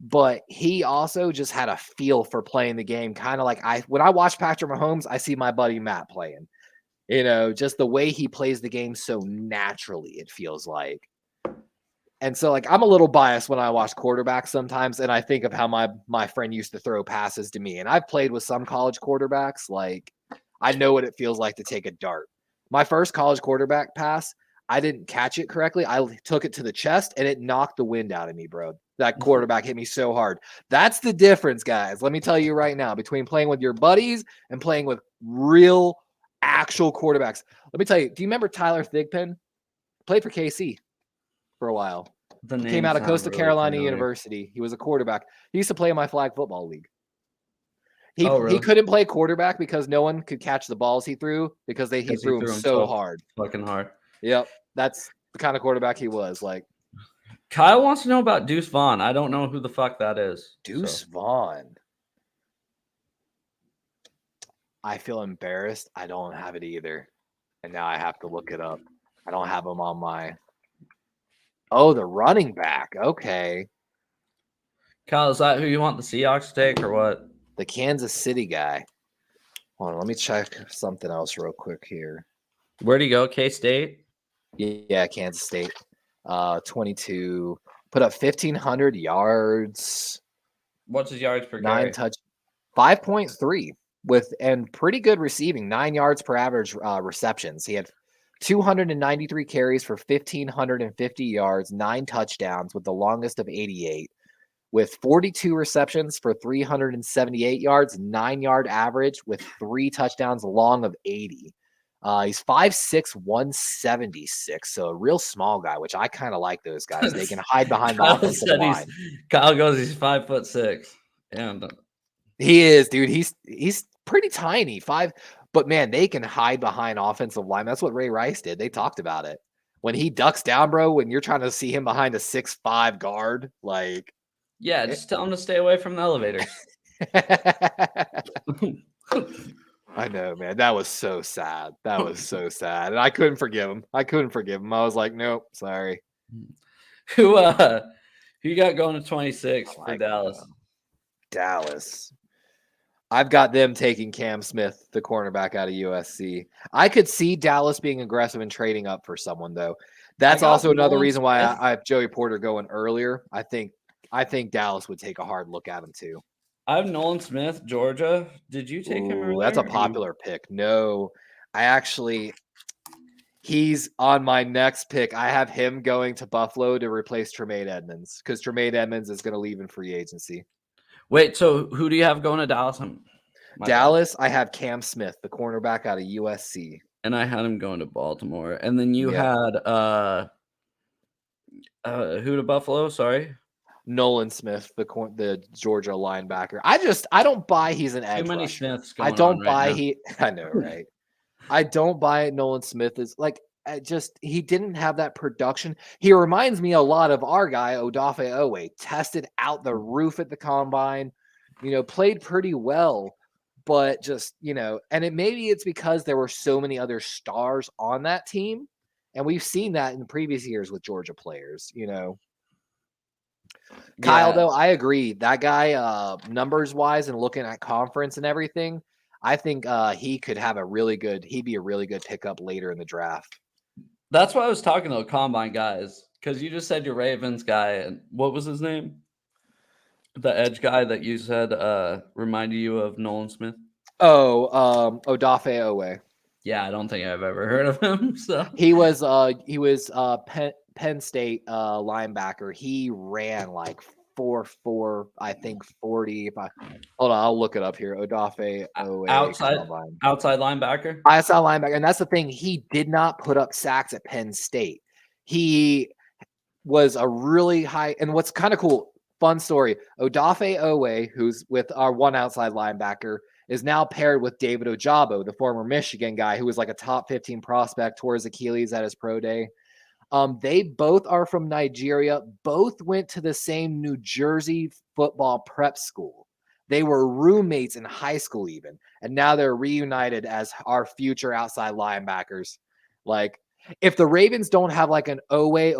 But he also just had a feel for playing the game, kind of like when I watch Patrick Mahomes, I see my buddy Matt playing. Just the way he plays the game so naturally, it feels like. And so, like, I'm a little biased when I watch quarterbacks sometimes, and I think of how my friend used to throw passes to me. And I've played with some college quarterbacks. Like, I know what it feels like to take a dart. My first college quarterback pass, I didn't catch it correctly. I took it to the chest, and it knocked the wind out of me, bro. That quarterback hit me so hard. That's the difference, guys. Let me tell you right now, between playing with your buddies and playing with real actual quarterbacks. Let me tell you, do you remember Tyler Thigpen? Played for KC for a while. Came out of Coastal Carolina University. He was a quarterback. He used to play in my flag football league. He couldn't play quarterback because no one could catch the balls he threw because he threw them so hard. Fucking hard. Yep. That's the kind of quarterback he was. Like, Kyle wants to know about Deuce Vaughn. I don't know who the fuck that is. Deuce Vaughn. I feel embarrassed. I don't have it either. And now I have to look it up. I don't have him on my... Oh, the running back. Okay. Kyle, is that who you want the Seahawks to take or what? The Kansas City guy. Hold on, let me check something else real quick here. Where'd he go? K-State? Yeah, Kansas State. 22, put up 1,500 yards, What's his yards per 9 carry? touch, 5.3 and pretty good receiving, 9 yards per average receptions. He had 293 carries for 1,550 yards, 9 touchdowns with the longest of 88, with 42 receptions for 378 yards, 9-yard average with 3 touchdowns, long of 80. He's 5'6", 176, so a real small guy, which I kind of like those guys. They can hide behind the offensive line. Kyle goes, he's 5'6", and he is, dude. He's pretty tiny, but man, they can hide behind offensive line. That's what Ray Rice did. They talked about it when he ducks down, bro. When you're trying to see him behind a 6'5" guard, like yeah, just tell him to stay away from the elevators. I know, man. That was so sad. That was so sad. And I couldn't forgive him. I was like, nope, sorry. Who you got going to 26 for Dallas? Dallas. I've got them taking Cam Smith, the cornerback out of USC. I could see Dallas being aggressive and trading up for someone, though. That's also another reason why I have Joey Porter going earlier. I think Dallas would take a hard look at him too. I have Nolan Smith, Georgia. Did you take him earlier? That's a popular pick. No, he's on my next pick. I have him going to Buffalo to replace Tremaine Edmonds because Tremaine Edmonds is going to leave in free agency. Wait, so who do you have going to Dallas? Dallas, I have Cam Smith, the cornerback out of USC. And I had him going to Baltimore. And then you had who to Buffalo? Sorry. Nolan Smith, the Georgia linebacker. I don't buy he's an edge rusher. Too many Smiths going I know, right? I don't buy Nolan Smith is like he didn't have that production. He reminds me a lot of our guy Odafe Owe. Tested out the roof at the combine, played pretty well, but just and maybe it's because there were so many other stars on that team, and we've seen that in previous years with Georgia players. Kyle, though, I agree. That guy, numbers wise and looking at conference and everything, I think he'd be a really good pickup later in the draft. That's why I was talking to the combine guys, because you just said your Ravens guy, and what was his name? The edge guy that you said reminded you of Nolan Smith? Odafe Owe. Yeah, I don't think I've ever heard of him. So he was Penn State linebacker. He ran like 4.4, I think 40. Hold on, I'll look it up here. Odafe Owe, outside linebacker. Outside linebacker, and that's the thing. He did not put up sacks at Penn State. He was a really high. And what's kind of cool, fun story. Odafe Owe, who's with our one outside linebacker, is now paired with David Ojabo, the former Michigan guy who was like a top 15 prospect, tore his Achilles at his pro day. They both are from Nigeria. Both went to the same New Jersey football prep school. They were roommates in high school even, and now they're reunited as our future outside linebackers. Like, if the Ravens don't have like an Owe and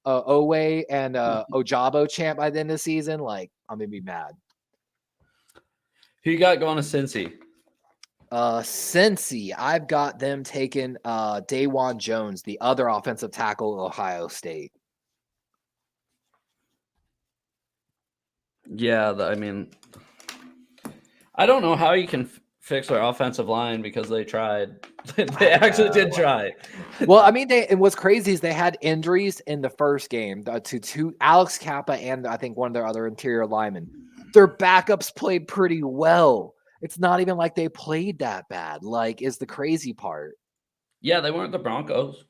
Ojabo champ by the end of the season, like, I'm gonna be mad. Who you got going to Cincy? Cincy, I've got them taking Dawan Jones, the other offensive tackle of Ohio State. Yeah, I don't know how you can fix their offensive line because they tried. They actually did try. Well, and what's crazy is they had injuries in the first game to Alex Kappa and I think one of their other interior linemen. Their backups played pretty well. It's not even like they played that bad, like, is the crazy part. Yeah, they weren't the Broncos.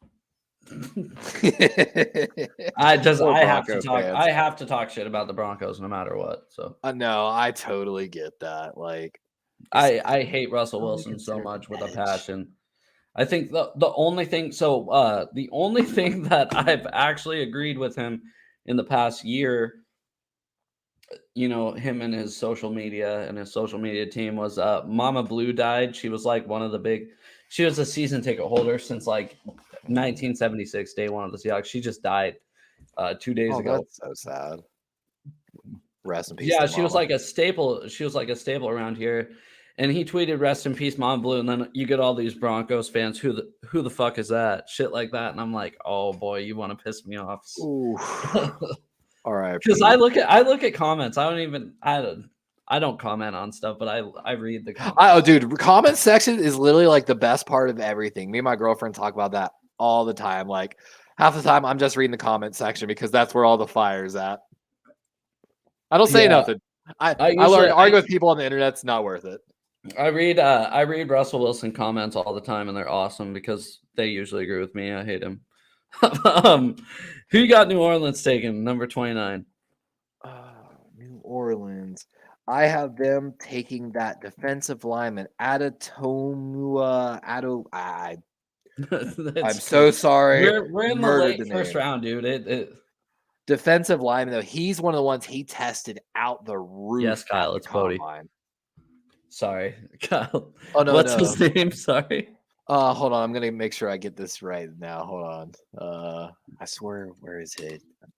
I have to talk shit about the Broncos no matter what. So no, I totally get that. Like, I hate Russell Wilson so much with a passion. I think the only thing that I've actually agreed with him in the past year, him and his social media team was Mama Blue died. She was like she was a season ticket holder since like 1976, day one of the Seahawks. She just died 2 days ago. That's so sad. Rest in peace. Yeah, she was like a staple. She was like a staple around here. And he tweeted "Rest in peace, Mom Blue," and then you get all these Broncos fans. Who the fuck is that? Shit like that, and I'm like, oh boy, you want to piss me off. Ooh. All right. Because I look at comments. I don't comment on stuff, but I read the comments. Oh, dude, comment section is literally like the best part of everything. Me and my girlfriend talk about that all the time. Like half the time, I'm just reading the comment section because that's where all the fire's at. I don't say nothing. I learn argue with people on the internet. It's not worth it. I read Russell Wilson comments all the time, and they're awesome because they usually agree with me. I hate him. Who you got New Orleans taking, number 29? New Orleans. I have them taking that defensive lineman, Adetomiwa. I'm so sorry. We're in the late first round, dude. Defensive lineman, though, he's one of the ones he tested out the roof. Yes, Kyle, it's Bodie. Sorry, Kyle. Oh no, what's his name? Sorry. Hold on. I'm gonna make sure I get this right now. Hold on. I swear, where is it? It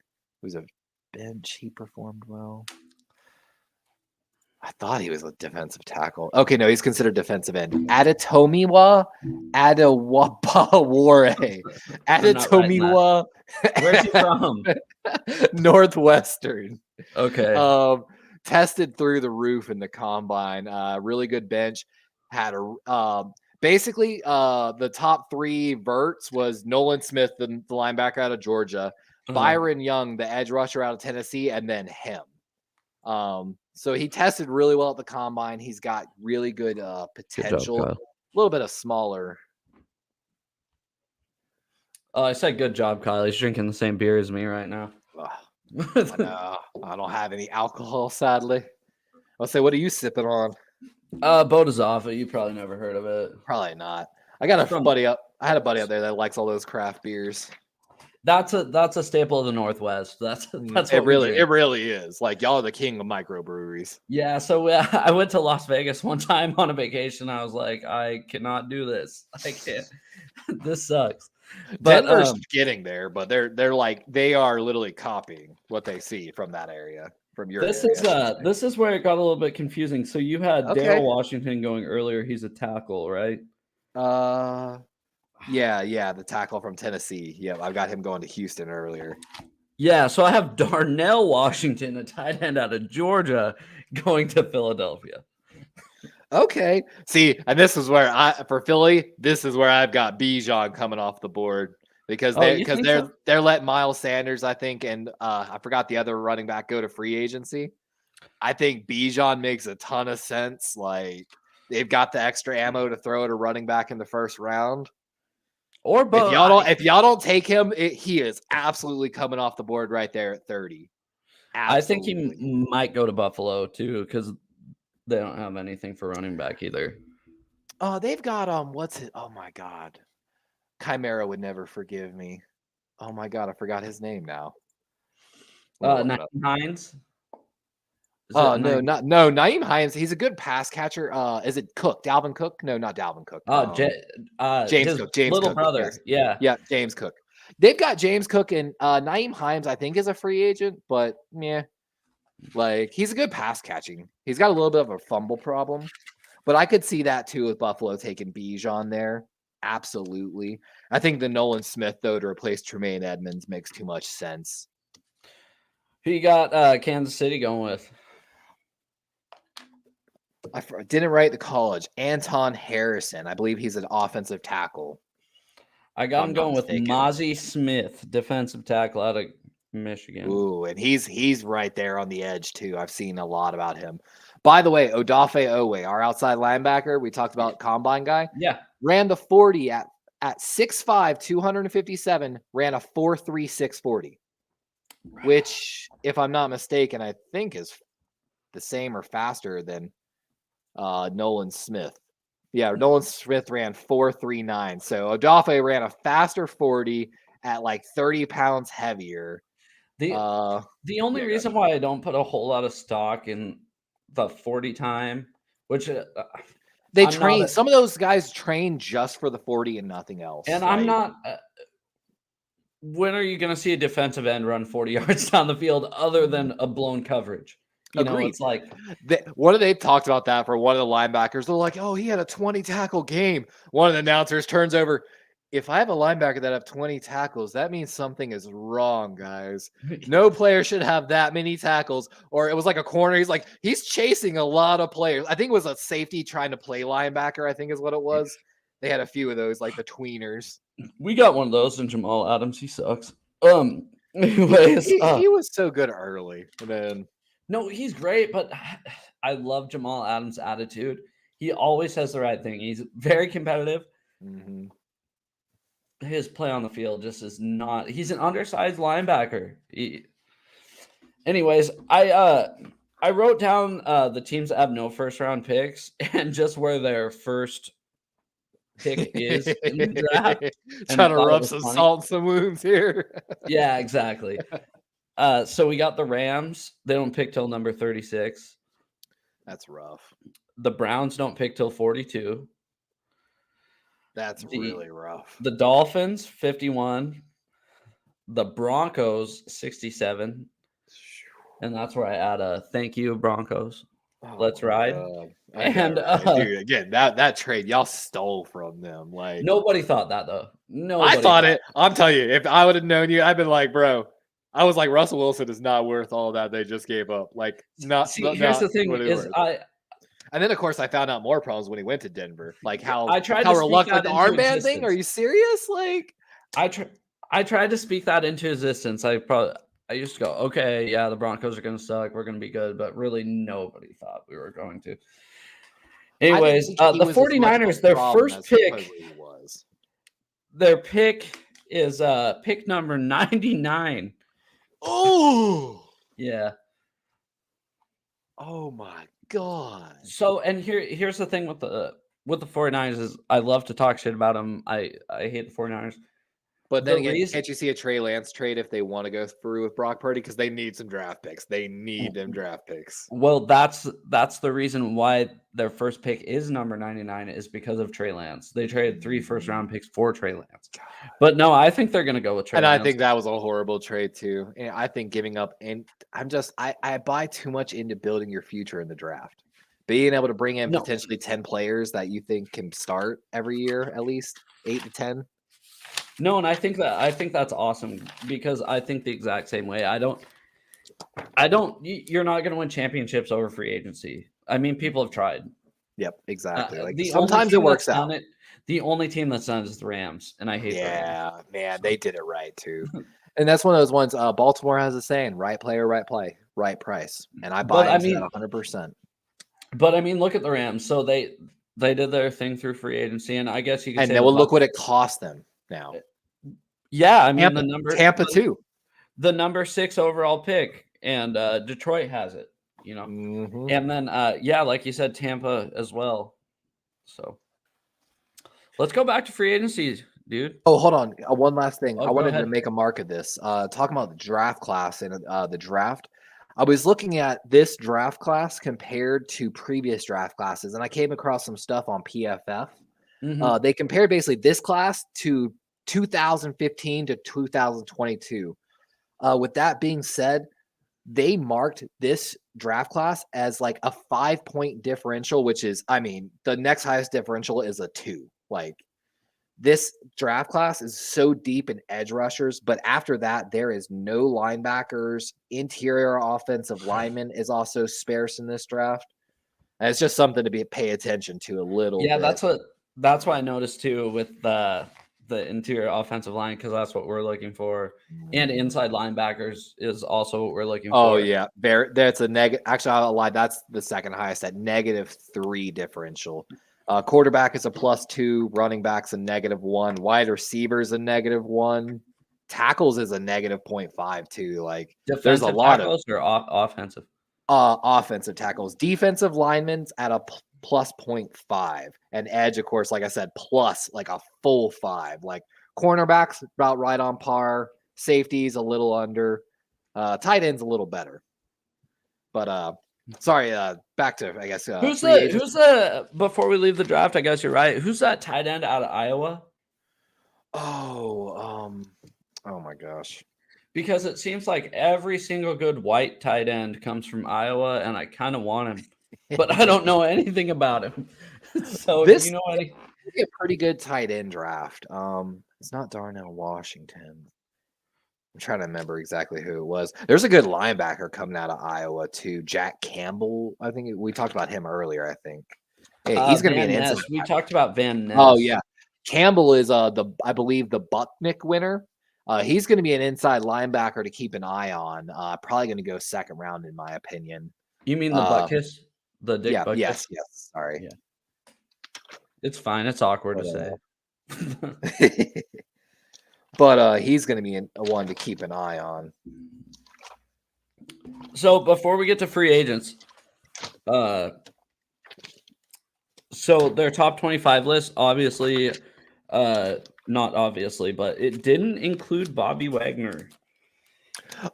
was a bench. He performed well. I thought he was a defensive tackle. Okay, no, he's considered defensive end. Adetomiwa Adewabawore. Adetomiwa. Where's he from? Northwestern. Okay. Tested through the roof in the combine. Really good bench. Had a basically the top three verts was Nolan Smith, the linebacker out of Georgia, Byron Young, the edge rusher out of Tennessee, and then him. So he tested really well at the combine. He's got really good potential. Good job, a little bit of smaller. I said good job, Kyle. He's drinking the same beer as me right now. I don't have any alcohol, sadly. I'll say, what are you sipping on? Bodazava. You probably never heard of it. Probably not. I got a buddy up. I had a buddy up there that likes all those craft beers. That's a staple of the Northwest. That's what it really is. Like y'all are the king of microbreweries. Yeah. So I went to Las Vegas one time on a vacation. I was like, I cannot do this. I can't. This sucks. But Denver's getting there, but they're like they are literally copying what they see from that area. From your this is where it got a little bit confusing. So you had Darryl Washington going earlier. He's a tackle, right? Yeah, the tackle from Tennessee. Yeah, I got him going to Houston earlier. Yeah, so I have Darnell Washington, a tight end out of Georgia, going to Philadelphia. Okay. See, and this is where for Philly, this is where I've got Bijan coming off the board because they're letting Miles Sanders, I think, and I forgot the other running back go to free agency. I think Bijan makes a ton of sense. Like they've got the extra ammo to throw at a running back in the first round. Or both. If y'all don't take him, he is absolutely coming off the board right there at 30. Absolutely. I think he might go to Buffalo too because they don't have anything for running back either. Oh, they've got what's it? Oh my God, Chimera would never forgive me. Oh my God, I forgot his name now. Naeem Hines. Naeem Hines. He's a good pass catcher. Is it Cook? Dalvin Cook? No, not Dalvin Cook. James Cook. James little Cook, brother. Yes. Yeah, James Cook. They've got James Cook and Naeem Hines. I think is a free agent, but yeah, like he's a good pass catching. He's got a little bit of a fumble problem, but I could see that too with Buffalo taking Bijan there. Absolutely. I think the Nolan Smith though to replace Tremaine Edmonds makes too much sense. Who you got Kansas City going with? I didn't write the college. Anton Harrison. I believe he's an offensive tackle. I got him going with Mozzie Smith, defensive tackle out of Michigan. Ooh, and he's right there on the edge too. I've seen a lot about him. By the way, Odafe Owe, our outside linebacker, we talked about combine guy. Yeah. Ran the 40 at 6'5", 257, ran a 4.3 640. Which, if I'm not mistaken, I think is the same or faster than Nolan Smith. Yeah, Nolan Smith ran 4.39. So Odafe ran a faster 40 at like 30 pounds heavier. The only reason why I don't put a whole lot of stock in the 40 time, which they train, some of those guys train just for the 40 and nothing else. And right? I'm not. When are you going to see a defensive end run 40 yards down the field other than a blown coverage? Agreed. It's like one of they talked about that for one of the linebackers. They're like, "Oh, he had a 20 tackle game." One of the announcers turns over. If I have a linebacker that have 20 tackles, that means something is wrong, guys. No player should have that many tackles. Or it was like a corner. He's like, he's chasing a lot of players. I think it was a safety trying to play linebacker, I think is what it was. They had a few of those, like the tweeners. we got one of those in Jamal Adams. He sucks. Anyways, he was so good early. And then no, he's great, but I love Jamal Adams' attitude. He always says the right thing. He's very competitive. Mm-hmm. His play on the field just is not. He's an undersized linebacker. Anyways, I wrote down the teams that have no first round picks and just where their first pick is in the draft. Trying to rub some salt in some wounds here. Yeah, exactly. So we got the Rams. They don't pick till number 36. That's rough. The Browns don't pick till 42. That's really rough. The Dolphins, 51. The Broncos, 67. And that's where I add a thank you, Broncos. Let's ride. And dude, again, that trade y'all stole from them. Like nobody thought that though. I thought it. I'm telling you, if I would have known you, I'd been like, bro. I was like, Russell Wilson is not worth all that they just gave up. Like, not. Here's the thing: is and then of course I found out more problems when he went to Denver. Like how I tried how to reluctant the armband thing. Are you serious? Like I tried to speak that into existence. I used to go, okay, yeah, the Broncos are going to suck. We're going to be good, but really nobody thought we were going to. Anyways, the 49ers, their first pick, their pick is pick number 99. Oh, yeah. Oh my God. So, and here's the thing with the 49ers is I love to talk shit about them. I hate the 49ers. But then again, can't you see a Trey Lance trade if they want to go through with Brock Purdy? Because they need some draft picks. They need them draft picks. Well, that's the reason why their first pick is number 99 is because of Trey Lance. They traded 3 first-round picks for Trey Lance. But no, I think they're going to go with Trey Lance. And I think that was a horrible trade too. And I think giving up, and I buy too much into building your future in the draft. Being able to bring in potentially 10 players that you think can start every year, at least 8 to 10. No, and I think that's awesome because I think the exact same way. I don't. You're not going to win championships over free agency. I mean, people have tried. Yep, exactly. Like sometimes it works out. The only team that's done is the Rams, and I hate. Yeah, man, they did it right too. And that's one of those ones. Baltimore has a saying: "Right player, right play, right price." And I buy into that 100%. But I mean, look at the Rams. So they did their thing through free agency, and I guess you can. And then look what it cost them. Now, yeah, I mean Tampa too, the number 6 overall pick, and Detroit has it, mm-hmm. And then like you said, Tampa as well. So let's go back to free agency, dude. Oh, hold on, one last thing. I wanted to make a mark of this. Talking about the draft class and the draft. I was looking at this draft class compared to previous draft classes, and I came across some stuff on PFF. Mm-hmm. They compared basically this class to 2015 to 2022. With that being said, they marked this draft class as like a 5-point differential, which is, I mean, the next highest differential is a 2. Like this draft class is so deep in edge rushers, but after that, there is no linebackers. Interior offensive lineman is also sparse in this draft. And it's just something to pay attention to a little bit. That's what I noticed too with the interior offensive line, because that's what we're looking for, and inside linebackers is also what we're looking for. Oh yeah, that's a negative. Actually, I'll lie. That's the second highest at -3 differential. Quarterback is a +2. Running back's a -1. Wide receivers a -1. Tackles is a -0.5 too. Like there's a lot of offensive. Offensive tackles. Defensive linemen's at a +0.5, and edge, of course, like I said, plus like a full 5. Like cornerbacks about right on par, safeties a little under, tight ends a little better. But sorry, back to I guess who's the before we leave the draft, I guess you're right. Who's that tight end out of Iowa? Oh my gosh. because it seems like every single good white tight end comes from Iowa, and I kind of want him, but I don't know anything about him. So do This you know any? be a pretty good tight end draft. It's not Darnell Washington. I'm trying to remember exactly who it was. There's a good linebacker coming out of Iowa too, Jack Campbell. I think we talked about him earlier. I think he's going to be an Van inside. Ness. We talked about Van Ness. Oh yeah, Campbell is I believe the Bucknick winner. He's going to be an inside linebacker to keep an eye on. Probably going to go second round in my opinion. You mean the butt kiss? The dick butt kiss? Yes. Sorry. Yeah. It's fine. It's awkward to say. But he's going to be a one to keep an eye on. So before we get to free agents, so their top 25 list, obviously, not obviously, but it didn't include Bobby Wagner.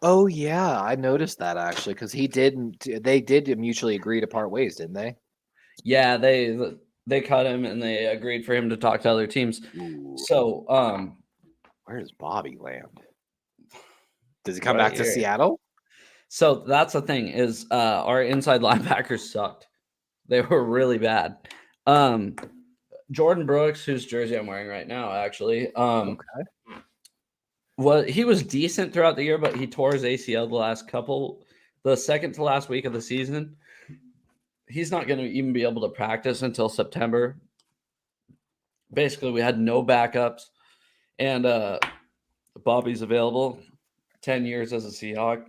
Oh yeah, I noticed that actually because he didn't. They did mutually agree to part ways, didn't they? Yeah, they cut him and they agreed for him to talk to other teams. Ooh. So, where does Bobby land? Does he come right back to here. Seattle? So that's the thing is our inside linebackers sucked. They were really bad. Jordan Brooks, whose jersey I'm wearing right now, actually, he was decent throughout the year, but he tore his ACL the second to last week of the season. He's not going to even be able to practice until September. Basically, we had no backups, and Bobby's available. 10 years as a Seahawk.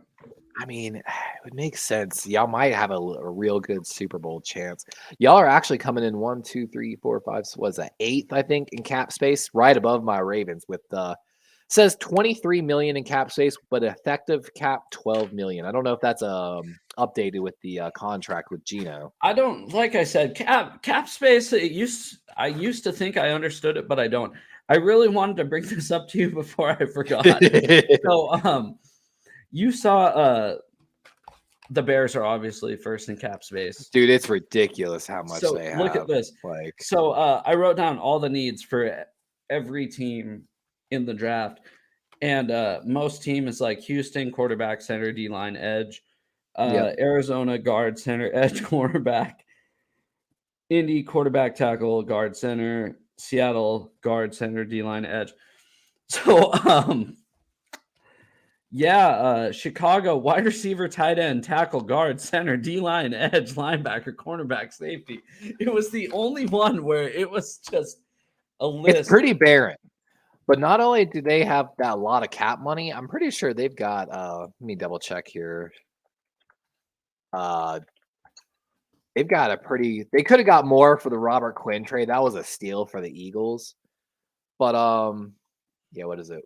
I mean, it would make sense. Y'all might have a real good Super Bowl chance. Y'all are actually coming in 1, 2, 3, 4, 5. Was that 8th? I think in cap space, right above my Ravens. With says 23 million in cap space, but effective cap 12 million. I don't know if that's updated with the contract with Geno. I don't, like I said, cap space. I used to think I understood it, but I don't. I really wanted to bring this up to you before I forgot. So, you saw the Bears are obviously first in cap space. Dude, it's ridiculous how much they have. Look at this. So I wrote down all the needs for every team in the draft. And most team is like Houston, quarterback, center, D-line, edge. Arizona, guard, center, edge, cornerback. Indy, quarterback, tackle, guard, center. Seattle, guard, center, D-line, edge. So, Chicago, wide receiver, tight end, tackle, guard, center, D-line, edge, linebacker, cornerback, safety. It was the only one where it was just a list. It's pretty barren. But not only do they have that lot of cap money, I'm pretty sure they've got let me double check here. They've got they could have got more for the Robert Quinn trade. That was a steal for the Eagles. But what is it?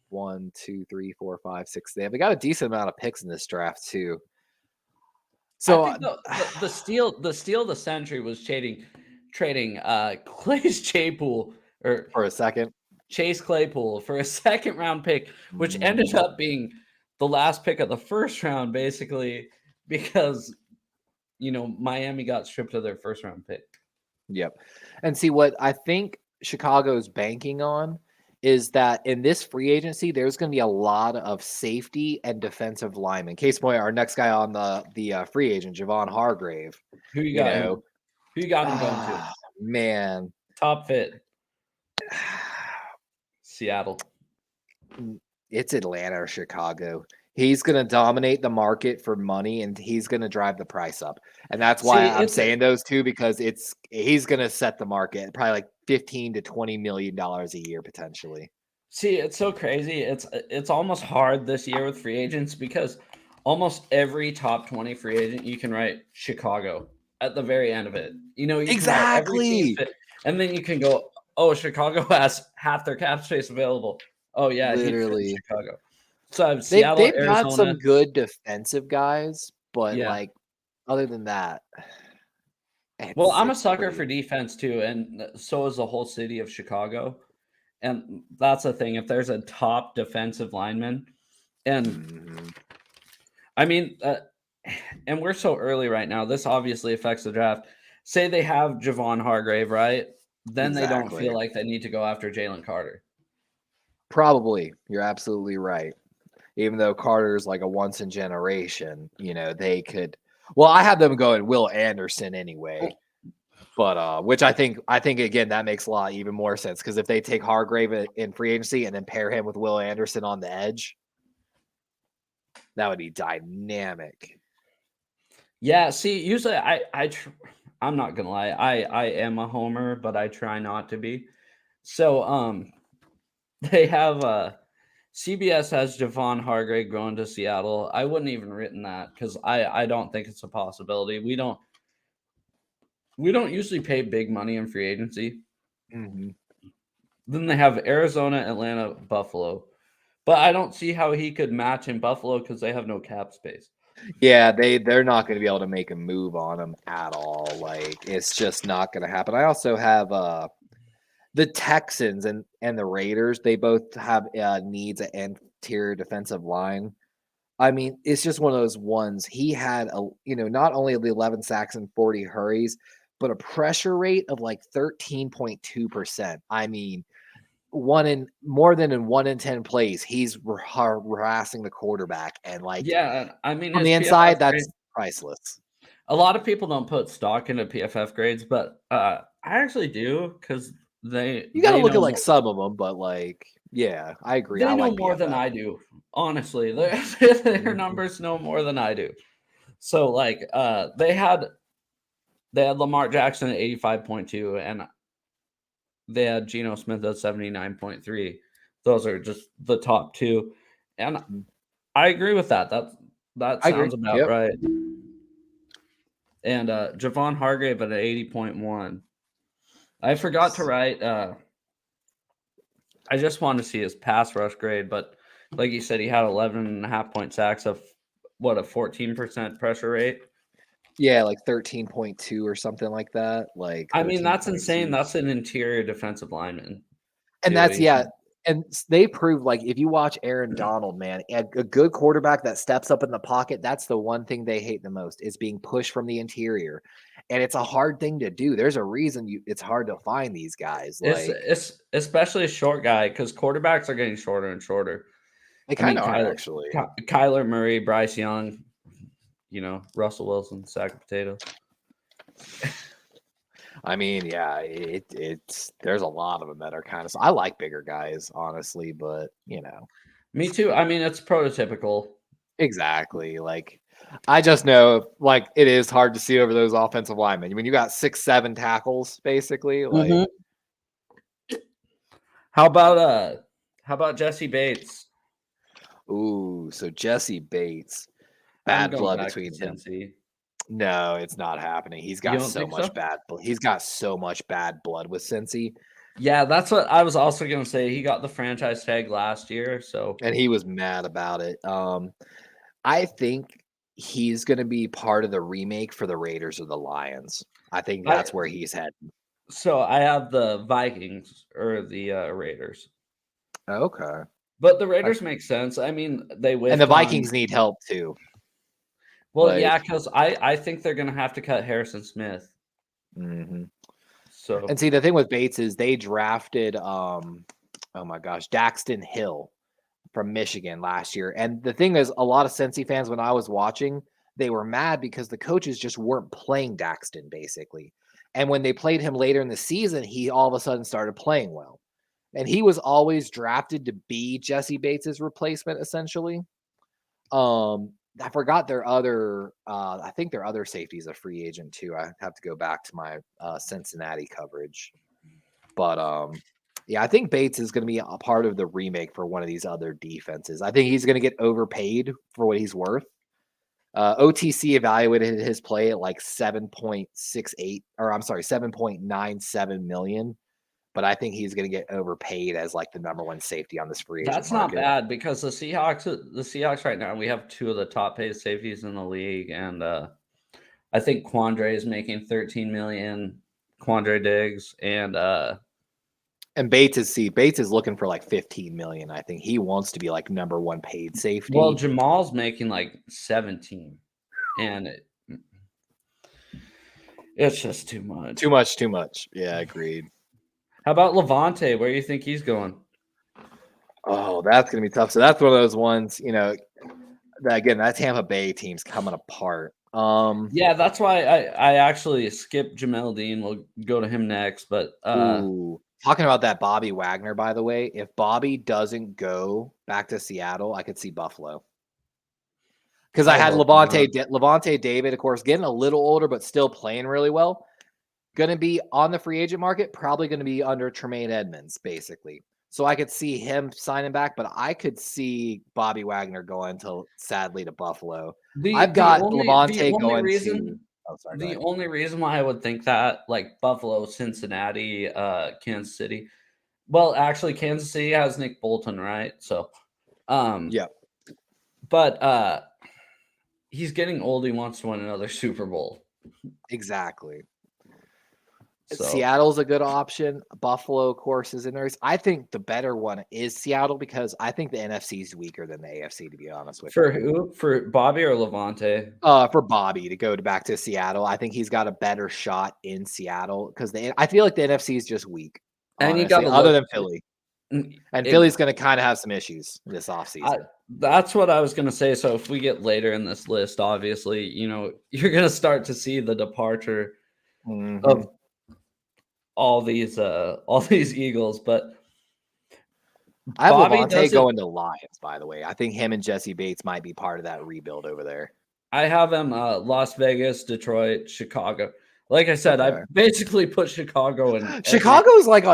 1, 2, 3, 4, 5, 6. They got a decent amount of picks in this draft too. So I think the steal of the century was trading Clay's Claypool for a second. Chase Claypool for a second round pick, which ended up being the last pick of the first round, basically, because Miami got stripped of their first round pick. Yep. And see what I think Chicago's banking on is that in this free agency, there's going to be a lot of safety and defensive linemen. Case point, our next guy on the free agent, Javon Hargrave. Who you got? Who you got him going to? Man, top fit. Seattle. It's Atlanta or Chicago. He's going to dominate the market for money, and he's going to drive the price up. And that's why I'm saying those two, because he's going to set the market probably like $15 to $20 million a year potentially. See, it's so crazy. It's almost hard this year with free agents because almost every top 20 free agent you can write Chicago at the very end of it. Exactly. And then you can go, oh, Chicago has half their cap space available. Oh yeah, literally Chicago. So Seattle, they've Arizona. got some good defensive guys, but like other than that, well, I'm a sucker for defense too, and so is the whole city of Chicago. And that's the thing. If there's a top defensive lineman, and I mean, and we're so early right now, this obviously affects the draft. Say they have Javon Hargrave, right? Then they don't feel like they need to go after Jalen Carter. Probably. You're absolutely right. even though Carter's like a once in generation, they could. Well, I have them going Will Anderson anyway, but which I think again that makes a lot even more sense because if they take Hargrave in free agency and then pair him with Will Anderson on the edge, that would be dynamic. Yeah, see, usually I'm not gonna lie, I am a homer, but I try not to be. So they have CBS has Javon Hargrave going to Seattle. I wouldn't even written that because I don't think it's a possibility. We don't usually pay big money in free agency. Mm-hmm. Then they have Arizona, Atlanta, Buffalo. But I don't see how he could match in Buffalo because they have no cap space. Yeah, they're not going to be able to make a move on him at all. Like it's just not going to happen. I also have the Texans and the Raiders. They both have needs at interior defensive line. I mean, it's just one of those ones. He had not only the 11 sacks and 40 hurries, but a pressure rate of like 13.2%. I mean, more than in 1 in 10 plays, he's harassing the quarterback, and like I mean, on his the PFF inside, that's grade, priceless. a lot of people don't put stock into PFF grades, but I actually do because You got to they look know at like some of them, but like, yeah, I agree. I they know like more than PFF. I do. Honestly, their Mhm. numbers know more than I do. So like they had Lamar Jackson at 85.2 and they had Geno Smith at 79.3. Those are just the top two. And I agree with that. That I agree. sounds about Yep. right. And Javon Hargrave at 80.1. I forgot to write I just want to see his pass rush grade, but like you said, he had 11.5 point sacks of what, a 14% pressure rate. Yeah, like 13.2 or something like that. Like I mean, that's insane. 13.2. That's an interior defensive lineman. And Dude, that's and they prove like if you watch Aaron Donald, man, a good quarterback that steps up in the pocket, that's the one thing they hate the most is being pushed from the interior. And it's a hard thing to do. There's a reason it's hard to find these guys. Like it's especially a short guy because quarterbacks are getting shorter and shorter. they I kind mean, of are actually. Kyler Murray, Bryce Young, Russell Wilson, sack of potatoes. I mean, yeah, it's there's a lot of them that are kind of. I like bigger guys, honestly, but Me too. I mean, it's prototypical. exactly. Like, I just know, like, it is hard to see over those offensive linemen. When you got 6, 7 tackles, basically, like, How about Jesse Bates? ooh, so Jesse Bates, I'm bad going blood back to between him. Cincy. No, it's not happening. He's You got don't so think much so? bad. He's got so much bad blood with Cincy, Yeah, that's what I was also going to say. He got the franchise tag last year, so and he was mad about it. I think he's going to be part of the remake for the Raiders or the Lions. I think I that's where he's headed. so I have the Vikings or the Raiders. Okay. But the Raiders make sense. I mean, they And the whiffed on. Vikings need help too. Well, yeah, Like, because I think they're going to have to cut Harrison Smith. mhm. So And see, the thing with Bates is they drafted, oh my gosh, Daxton Hill from Michigan last year. And the thing is, a lot of Cincy fans, when I was watching, they were mad because the coaches just weren't playing Daxton basically. And when they played him later in the season, he all of a sudden started playing well. And he was always drafted to be Jesse Bates's replacement, essentially. I forgot their other. I think their other safety is a free agent too. I have to go back to my Cincinnati coverage, but yeah, I think Bates is going to be a part of the remake for one of these other defenses. I think he's going to get overpaid for what he's worth. OTC evaluated his play at like 7.68, or I'm sorry, 7.97 million. But I think he's going to get overpaid as like the number one safety on this free agent that's not market. bad because the Seahawks right now, we have two of the top paid safeties in the league. And I think Quandre is making 13 million, Quandre Diggs. And Bates is looking for like 15 million. I think he wants to be like number one paid safety. well, Jamal's making like 17. And it's just too much. Too much. Yeah, agreed. How about Levante? Where do you think he's going? Oh, that's gonna be tough. So that's one of those ones, that Tampa Bay team's coming apart. Yeah, that's why I actually skipped Jamel Dean. We'll go to him next, but Ooh, talking about that Bobby Wagner, by the way, if Bobby doesn't go back to Seattle, I could see Buffalo. Because I had hope not. Levante David, of course, getting a little older, but still playing really well. Going to be on the free agent market, probably going to be under Tremaine Edmonds, basically. So I could see him signing back, but I could see Bobby Wagner going sadly to Buffalo. I've got Levante going to. Oh, sorry. Go The ahead. only reason why I would think that, like Buffalo, Cincinnati, Kansas City. Well, actually, Kansas City has Nick Bolton, right? So, Yeah, but he's getting old. He wants to win another Super Bowl. exactly. So Seattle's a good option. Buffalo, of course, is in there. I think the better one is Seattle because I think the NFC is weaker than the AFC, to be honest with you. for who? For Bobby or Levante? For Bobby to go back to Seattle, I think he's got a better shot in Seattle because I feel like the NFC is just weak, And you honestly, got to other look than Philly. And it, Philly's going to kind of have some issues this offseason. That's what I was going to say. So if we get later in this list, obviously, you're going to start to see the departure of all these Eagles. But I have Bobby Levante going to Lions, by the way. I think him and Jesse Bates might be part of that rebuild over there. I have him Las Vegas, Detroit, Chicago. Like I said, I basically put Chicago in. Chicago's like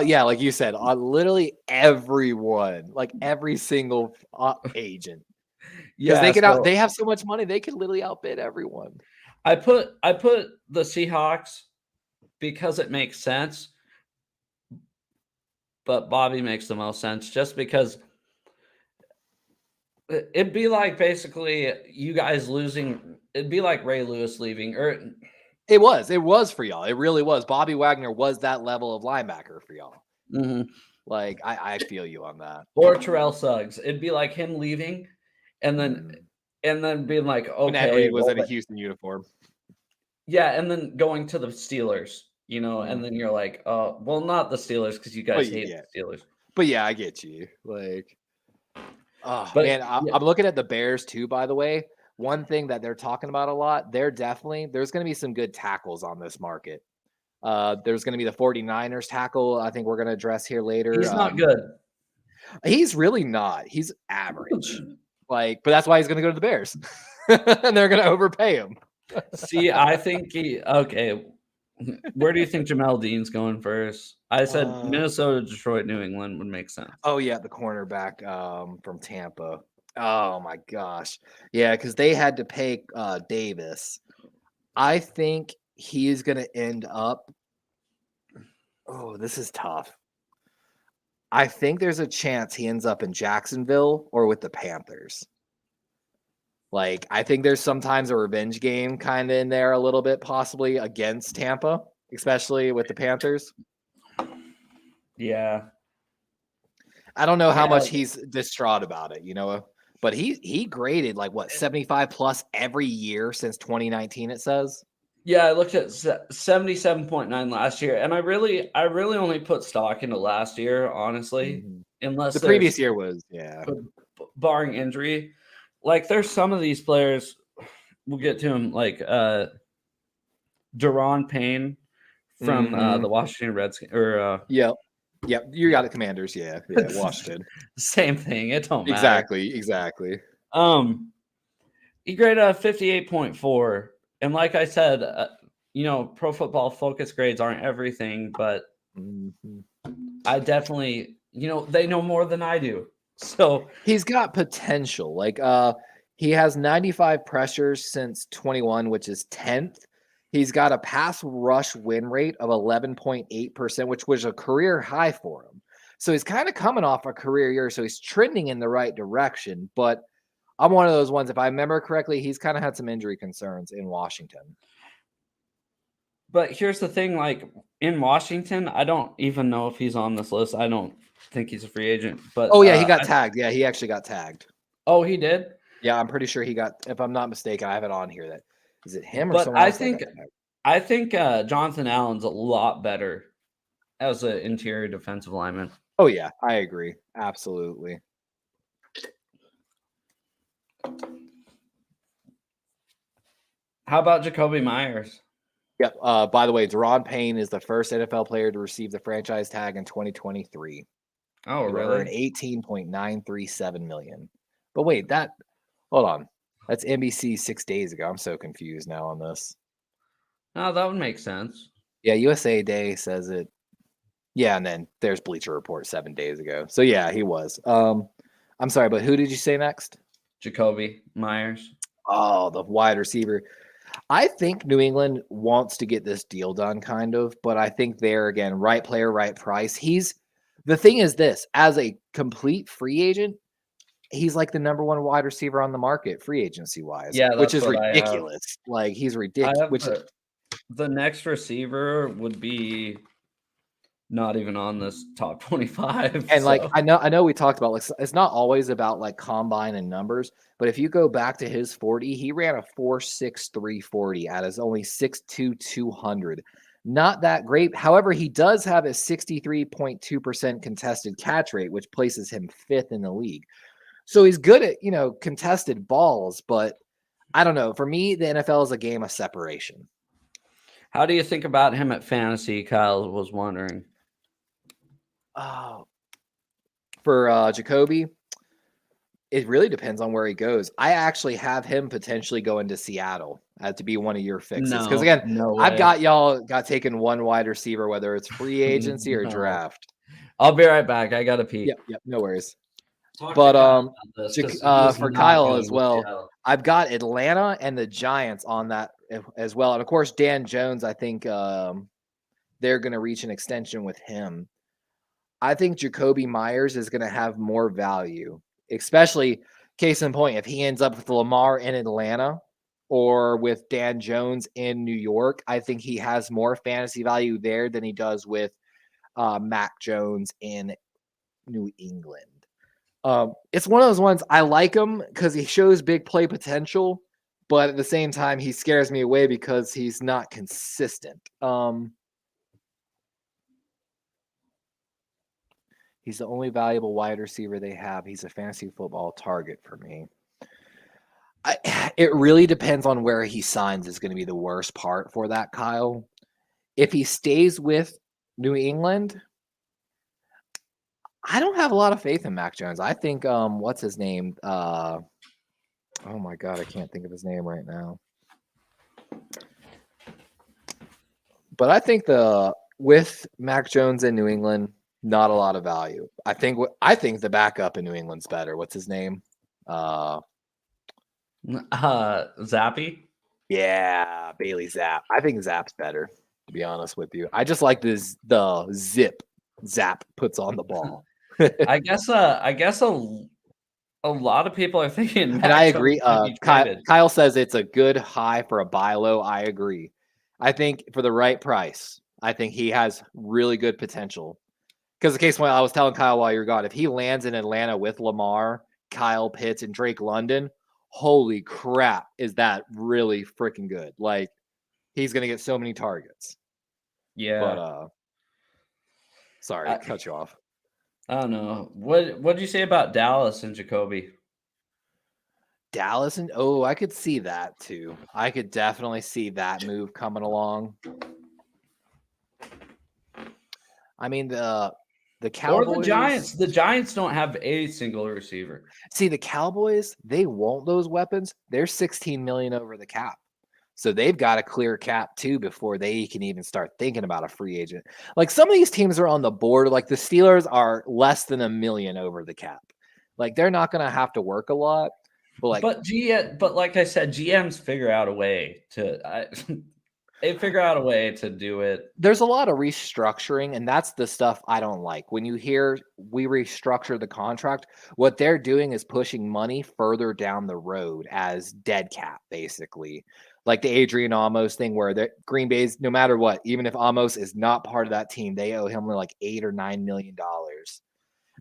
you said, literally everyone, like every single agent. Because they have so much money, they can literally outbid everyone. I put the Seahawks because it makes sense, but Bobby makes the most sense just because it'd be like basically you guys losing. It'd be like Ray Lewis leaving, or it was for y'all. It really was. Bobby Wagner was that level of linebacker for y'all. Mm-hmm. Like I feel you on that. Or Terrell Suggs. It'd be like him leaving, and then being like, okay, when Ed Reed was in a Houston uniform. Yeah, and then going to the Steelers, and then you're like, oh, well, not the Steelers because you guys hate the Steelers. But yeah, I get you. Like, man, I'm looking at the Bears too, by the way. One thing that they're talking about a lot, there's going to be some good tackles on this market. There's going to be the 49ers tackle. I think we're going to address here later. He's not good. He's really not. He's average. But that's why he's going to go to the Bears. And they're going to overpay him. See, I think okay. Where do you think Jamel Dean's going first? I said Minnesota, Detroit, New England would make sense. Oh, yeah, the cornerback from Tampa. Oh, my gosh. Yeah, because they had to pay Davis. I think he is going to end up – oh, this is tough. I think there's a chance he ends up in Jacksonville or with the Panthers. Like, I think there's sometimes a revenge game kind of in there a little bit, possibly against Tampa, especially with the Panthers. Yeah. I don't know how much he's distraught about it, but he graded 75 plus every year since 2019, it says. Yeah, I looked at 77.9 last year, and I really only put stock into last year, honestly, unless the previous year was, barring injury. Like, there's some of these players, we'll get to him, like Daron Payne from the Washington Redskins. Yep, you got it, Commanders. Yeah, Washington. Same thing. It don't matter. Exactly. He graded a 58.4, and like I said, Pro Football Focus grades aren't everything, but I definitely, they know more than I do. So he's got potential. He has 95 pressures since 21, which is 10th. He's got a pass rush win rate of 11.8%, which was a career high for him. So he's kind of coming off a career year. So he's trending in the right direction. But I'm one of those ones, if I remember correctly, he's kind of had some injury concerns in Washington. But here's the thing, like in Washington, I don't even know if he's on this list. I don't think he's a free agent. But he got tagged. Yeah, he actually got tagged. Oh, he did? Yeah, I'm pretty sure he got, if I'm not mistaken, I have it on here. Is it him or but someone else? I think Jonathan Allen's a lot better as an interior defensive lineman. Oh, yeah, I agree. Absolutely. How about Jacoby Myers? Yep. By the way, Deron Payne is the first NFL player to receive the franchise tag in 2023. Oh, He will earn really? $18.937 million. But wait, hold on. That's NBC 6 days ago. I'm so confused now on this. No, that would make sense. Yeah, USA Day says it. Yeah, and then there's Bleacher Report 7 days ago. So yeah, he was. I'm sorry, but who did you say next? Jacoby Myers. Oh, the wide receiver. I think New England wants to get this deal done, kind of, but I think they're, again, right player, right price. The thing is this, as a complete free agent, he's like the number one wide receiver on the market, free agency wise, Yeah, which that's is what I have. ridiculous. Like, he's I ridiculous. have the next receiver would be not even on this top 25. And like, so. I know we talked about, like, it's not always about like combine and numbers, but if you go back to his 40, he ran a 4.63 40 at his only 6'2", 200. Not that great. However, he does have a 63.2% contested catch rate, which places him 5th in the league. So he's good at, contested balls, but I don't know. For me, the NFL is a game of separation. How do you think about him at fantasy? Kyle was wondering. Oh, for Jacoby, it really depends on where he goes. I actually have him potentially going to Seattle to be one of your fixes. Because again, no I've way. got y'all taken one wide receiver, whether it's free agency or No. draft. I'll be right back. I gotta pee. Yep, no worries. Talk to But Kyle about this, 'cause he's for not Kyle going as to well, Seattle. I've got Atlanta and the Giants on that as well. And of course, Dan Jones, I think they're going to reach an extension with him. I think Jacoby Myers is going to have more value, especially case in point, if he ends up with Lamar in Atlanta or with Dan Jones in New York, I think he has more fantasy value there than he does with Mac Jones in New England. It's one of those ones I like him because he shows big play potential, but at the same time, he scares me away because he's not consistent. He's the only valuable wide receiver they have. He's a fantasy football target for me. It really depends on where he signs is going to be the worst part for that, Kyle. If he stays with New England, I don't have a lot of faith in Mac Jones. I think, what's his name? Oh my God, I can't think of his name right now. But I think with Mac Jones in New England, not a lot of value. I think the backup in New England's better. What's his name? Zappy. Yeah, Bailey Zapp. I think Zapp's better, to be honest with you. I just like the zip Zapp puts on the ball. I guess a lot of people are thinking, and I agree. Kyle says it's a good high for a buy low. I agree. I think for the right price, I think he has really good potential. Because the case when I was telling Kyle while you're gone, if he lands in Atlanta with Lamar, Kyle Pitts, and Drake London, holy crap, is that really freaking good? Like, he's gonna get so many targets. Yeah. But sorry, cut you off. I don't know. What did you say about Dallas and Jacoby? Dallas and I could see that too. I could definitely see that move coming along. I mean the Cowboys or the Giants. The Giants don't have a single receiver. See, the Cowboys, they want those weapons. They're 16 million over the cap. So they've got to clear cap too before they can even start thinking about a free agent. Like some of these teams are on the board. Like the Steelers are less than $1 million over the cap. Like they're not going to have to work a lot. But like I said, GMs figure out a way to. They figure out a way to do it. There's a lot of restructuring, and that's the stuff I don't like. When you hear we restructure the contract, what they're doing is pushing money further down the road as dead cap, basically. Like the Adrian Amos thing where the Green Bay's, no matter what, even if Amos is not part of that team, they owe him like $8 or $9 million.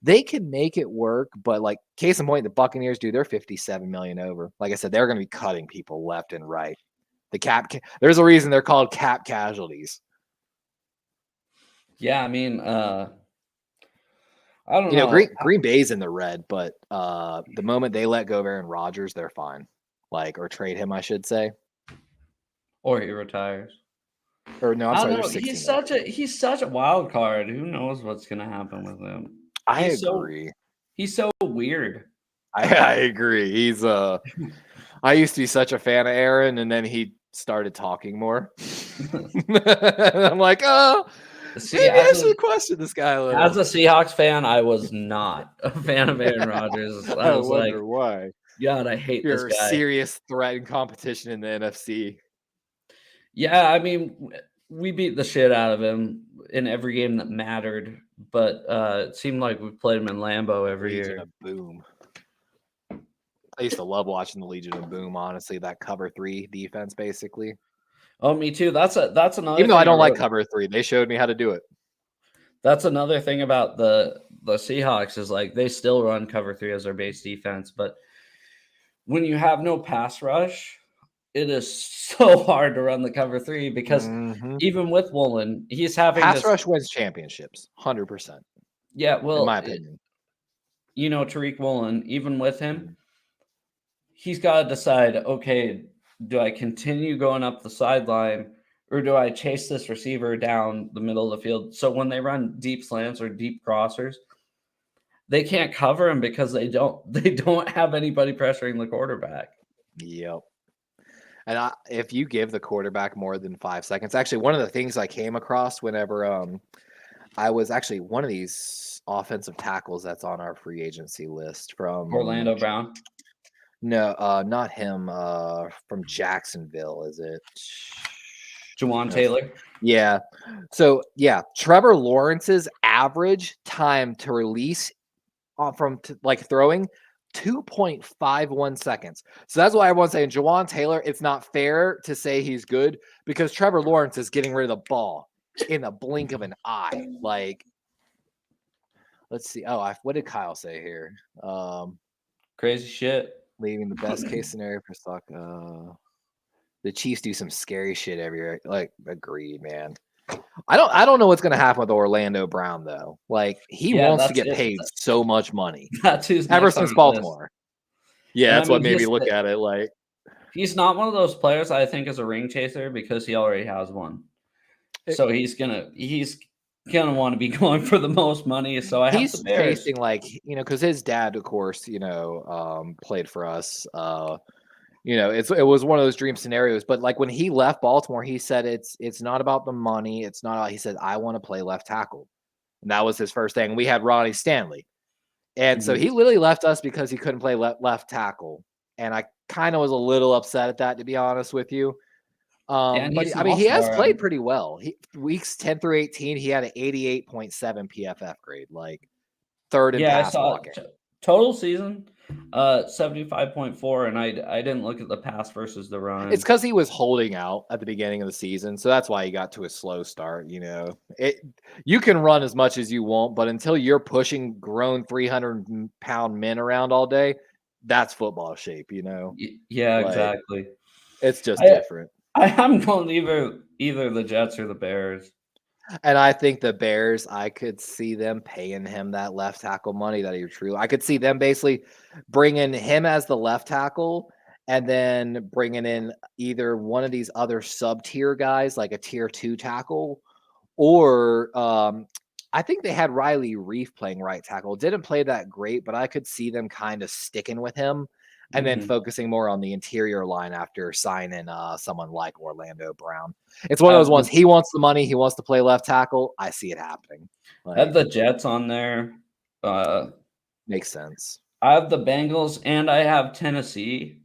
They can make it work, but like case in point, the Buccaneers do, they're 57 million over. Like I said, they're going to be cutting people left and right. The cap, there's a reason they're called cap casualties. Yeah, I mean, I don't You know, know. Green Bay's in the red, but the moment they let go of Aaron Rodgers, they're fine. Like, or trade him, I should say. Or he retires. Or no, I'm I sorry, don't there's know. 16 He's such a wild card. Who knows what's gonna happen with him? I He's so agree. he's so weird. I agree. He's I used to be such a fan of Aaron, and then he started talking more. I'm like, oh, See, maybe I should question this guy a little. as a Seahawks fan, I was not a fan of Aaron Rodgers. I was like, wonder why. God, I hate You're this a guy. serious threat in competition in the NFC. Yeah, I mean, we beat the shit out of him in every game that mattered, but it seemed like we played him in Lambeau every Legion year. of Boom. I used to love watching the Legion of Boom, honestly, that cover 3 defense, basically. Oh, me too. That's another Even though thing I don't like cover 3, they showed me how to do it. That's another thing about the Seahawks is like they still run cover 3 as their base defense, but when you have no pass rush, it is so hard to run the cover 3 because even with Woolen, he's having pass rush wins championships, 100%. Yeah, well, in my opinion. You know, Tariq Woolen, even with him, he's got to decide, okay, do I continue going up the sideline or do I chase this receiver down the middle of the field? So when they run deep slants or deep crossers, they can't cover him because they don't have anybody pressuring the quarterback. Yep. And if you give the quarterback more than 5 seconds, actually, one of the things I came across whenever I was actually one of these offensive tackles that's on our free agency list from Orlando Brown. No, not him. From Jacksonville, is it? Jawan Taylor. Yeah. So yeah, Trevor Lawrence's average time to release from throwing 2.51 seconds. So that's why everyone's saying Jawan Taylor, it's not fair to say he's good because Trevor Lawrence is getting rid of the ball in the blink of an eye. Like, let's see. Oh, what did Kyle say here? Crazy shit. Leaving the best case scenario for stock. The Chiefs do some scary shit every year. Like, agreed, man. I don't know what's gonna happen with Orlando Brown though. Like, he wants to get paid so much money. That's who's ever since Baltimore. Yeah, and that's what made me look at it. Like, he's not one of those players I think is a ring chaser because he already has one. So he's gonna want to be going for the most money. So he's chasing, like, because his dad, of course, played for us. It was one of those dream scenarios. But like when he left Baltimore, he said it's not about the money. It's not. He said I want to play left tackle, and that was his first thing. We had Ronnie Stanley, and so he literally left us because he couldn't play left tackle, and I kind of was a little upset at that, to be honest with you. But I mean, he has played pretty well. Weeks 10 through 18, he had an 88.7 PFF grade, like third in pass blocking. Total season, 75.4, and I didn't look at the pass versus the run. It's because he was holding out at the beginning of the season, so that's why he got to a slow start. You can run as much as you want, but until you're pushing grown 300-pound men around all day, that's football shape. Yeah, exactly. It's just different. I'm going either the Jets or the Bears. And I think the Bears, I could see them paying him that left tackle money that you're true. I could see them basically bringing him as the left tackle and then bringing in either one of these other sub-tier guys, like a tier 2 tackle, or I think they had Riley Reef playing right tackle. Didn't play that great, but I could see them kind of sticking with him. And then focusing more on the interior line after signing someone like Orlando Brown. It's one of those ones. He wants the money. He wants to play left tackle. I see it happening. I have the Jets on there. Makes sense. I have the Bengals and I have Tennessee.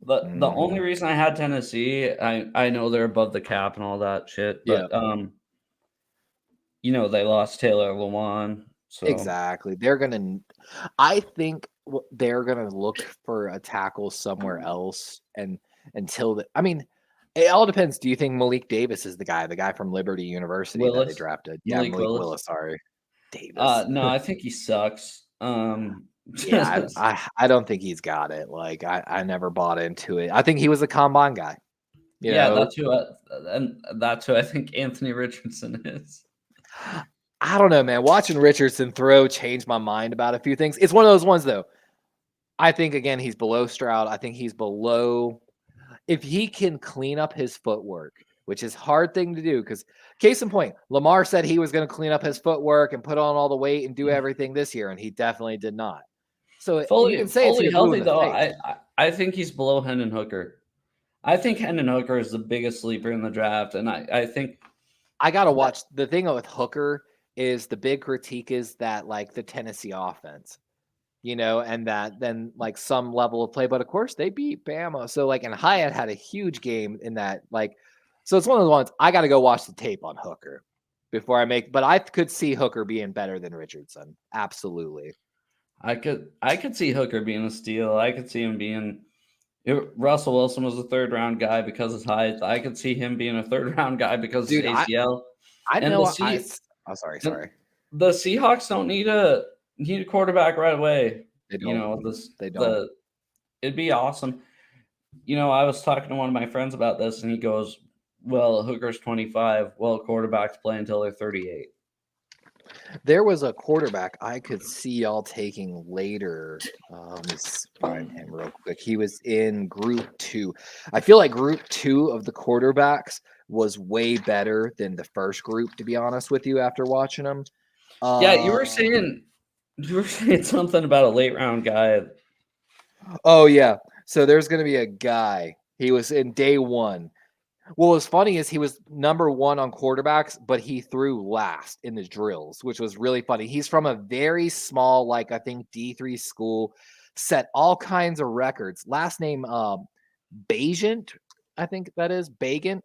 The only reason I had Tennessee, I know they're above the cap and all that shit, but they lost Taylor Lewan. So. Exactly. I think they're gonna look for a tackle somewhere else, and it all depends. Do you think Malik Davis is the guy from Liberty University that they drafted? Malik Willis. Sorry, Davis. No, I think he sucks. Yeah, I don't think he's got it. Like, I never bought into it. I think he was a combine guy. That's who I think Anthony Richardson is. I don't know, man. Watching Richardson throw changed my mind about a few things. It's one of those ones, though. I think, again, he's below Stroud. I think he's below – if he can clean up his footwork, which is a hard thing to do because, case in point, Lamar said he was going to clean up his footwork and put on all the weight and do everything this year, and he definitely did not. So you can say it's fully a blue healthy, in the though. face. I think he's below Hendon Hooker. I think Hendon Hooker is the biggest sleeper in the draft, and I think I got to watch. The thing with Hooker is the big critique is that, like, the Tennessee offense, and that then, like, some level of play. But, of course, they beat Bama. So, like, and Hyatt had a huge game in that. Like, so it's one of those ones I got to go watch the tape on Hooker before I make – but I could see Hooker being better than Richardson. Absolutely. I could see Hooker being a steal. I could see him being – Russell Wilson was a third-round guy because of his height. I could see him being a third-round guy because of his ACL. I And know. sorry. Sorry. The Seahawks don't need a quarterback right away. They don't. They don't. It'd be awesome. I was talking to one of my friends about this, and he goes, "Well, Hooker's 25. Well, quarterbacks play until they're 38." There was a quarterback I could see y'all taking later. Let me find him real quick. He was in Group 2. I feel like Group 2 of the quarterbacks was way better than the first group, to be honest with you, after watching them. Yeah, you were saying something about a late round guy. Oh, yeah. So there's going to be a guy. He was in day 1. What was funny is he was number 1 on quarterbacks, but he threw last in the drills, which was really funny. He's from a very small, like, I think D3 school, set all kinds of records. Last name Bagant, I think that is Bagant.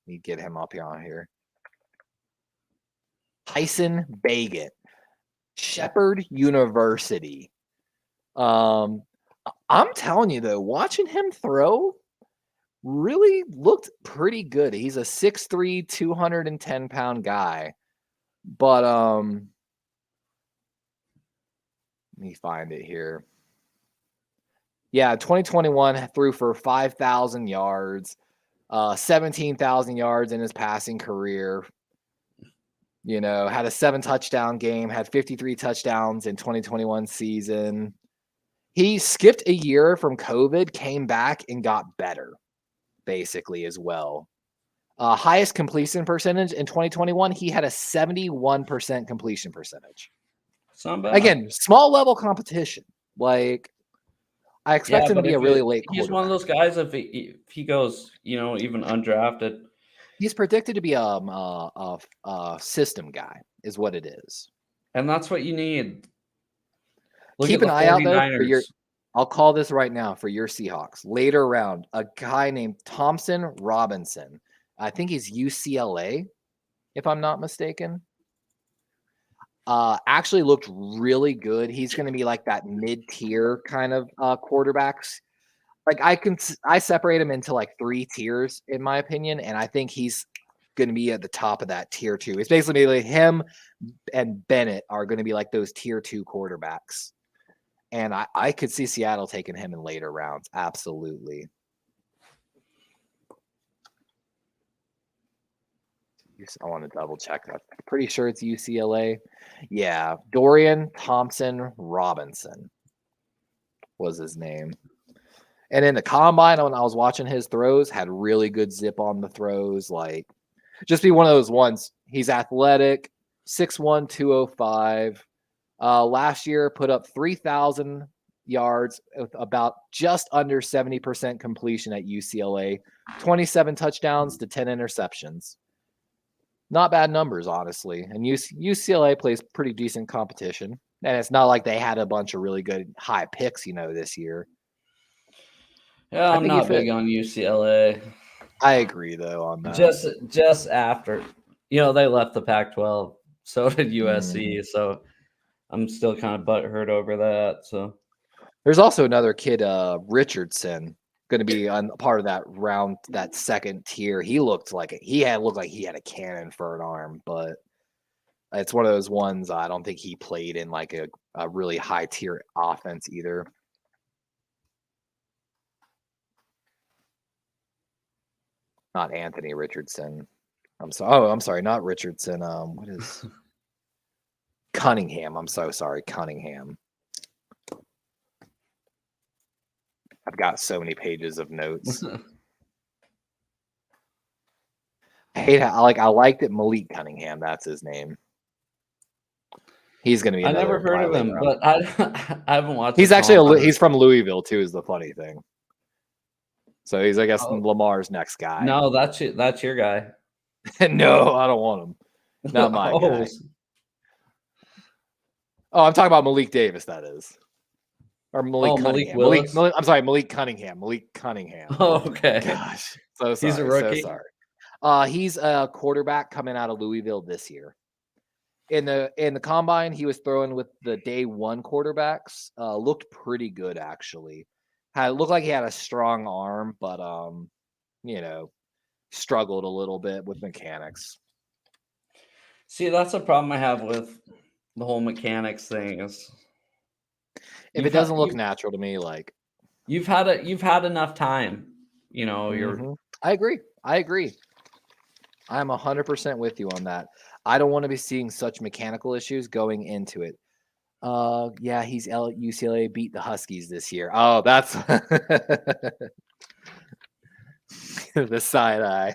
Let me get him up here on here. Tyson Bagant, Shepherd University. I'm telling you though, watching him throw really looked pretty good. He's a 6'3", 210-pound guy. But let me find it here. Yeah, 2021 threw for 5,000 yards, 17,000 yards in his passing career. Had a 7-touchdown game, had 53 touchdowns in 2021 season. He skipped a year from COVID, came back, and got better, basically, as well. Highest completion percentage in 2021, he had a 71% completion percentage. Again, small level competition. Like, I expect him to be a really late quarterback. He's one of those guys, if he goes, even undrafted. He's predicted to be a system guy, is what it is. And that's what you need. Keep an eye out, though, for your – I'll call this right now for your Seahawks. Later round, a guy named Thompson Robinson. I think he's UCLA, if I'm not mistaken. Actually looked really good. He's going to be like that mid-tier kind of quarterbacks. Like, I separate him into like 3 tiers, in my opinion, and I think he's going to be at the top of that tier 2. It's basically like him and Bennett are going to be like those tier 2 quarterbacks. And I could see Seattle taking him in later rounds. Absolutely. I want to double check that. I'm pretty sure it's UCLA. Yeah. Dorian Thompson Robinson was his name. And in the combine, when I was watching his throws, had really good zip on the throws. Like, just be one of those ones. He's athletic, 6'1", 205. Last year, put up 3,000 yards with about just under 70% completion at UCLA, 27 touchdowns to 10 interceptions. Not bad numbers, honestly. And UCLA plays pretty decent competition. And it's not like they had a bunch of really good high picks, this year. Yeah, I'm not big on UCLA. I agree, though, on that. Just after, they left the Pac-12. So did USC. So I'm still kind of butthurt over that. So there's also another kid, Richardson, going to be on part of that round, that second tier. He looked like he had a cannon for an arm, but it's one of those ones I don't think he played in like a really high tier offense either. Not Anthony Richardson. I'm sorry. Oh, I'm sorry, not Richardson. What is Cunningham? I'm so sorry, Cunningham. I've got so many pages of notes. I liked it. Malik Cunningham, that's his name. He's going to be I another. never heard of him, but I haven't watched. He's actually he's from Louisville too. Is the funny thing. So he's, I guess, Lamar's next guy. No, that's your guy. No, I don't want him. Not my guy. Oh, I'm talking about Malik Davis. That is, or Malik Cunningham. I'm sorry, Malik Cunningham. Malik Cunningham. Oh, okay. Gosh, so sorry. He's a rookie. So sorry. He's a quarterback coming out of Louisville this year. In the combine, he was throwing with the day one quarterbacks. Looked pretty good actually. Looked like he had a strong arm, but struggled a little bit with mechanics. See, that's a problem I have with the whole mechanics thing. Is if it doesn't look natural to me, like you've had enough time. I agree. I'm 100% with you on that. I don't want to be seeing such mechanical issues going into it. Yeah, UCLA beat the Huskies this year. Oh, that's the side eye.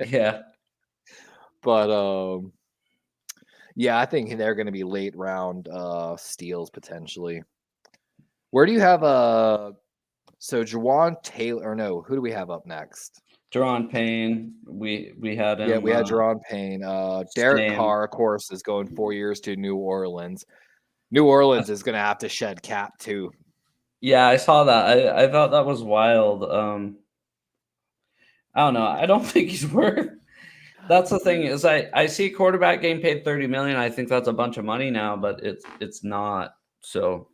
Yeah. But yeah, I think they're going to be late round steals potentially. Where do you have so Jawan Taylor, or no, who do we have up next? Jaron Payne. We had him. Yeah, we had Jaron Payne. Derek Carr, of course, is going 4 years to New Orleans. New Orleans is going to have to shed cap too. Yeah, I saw that. I thought that was wild. I don't know. I don't think he's worth. That's the thing is I see quarterback getting paid $30 million. I think that's a bunch of money now, but it's not. So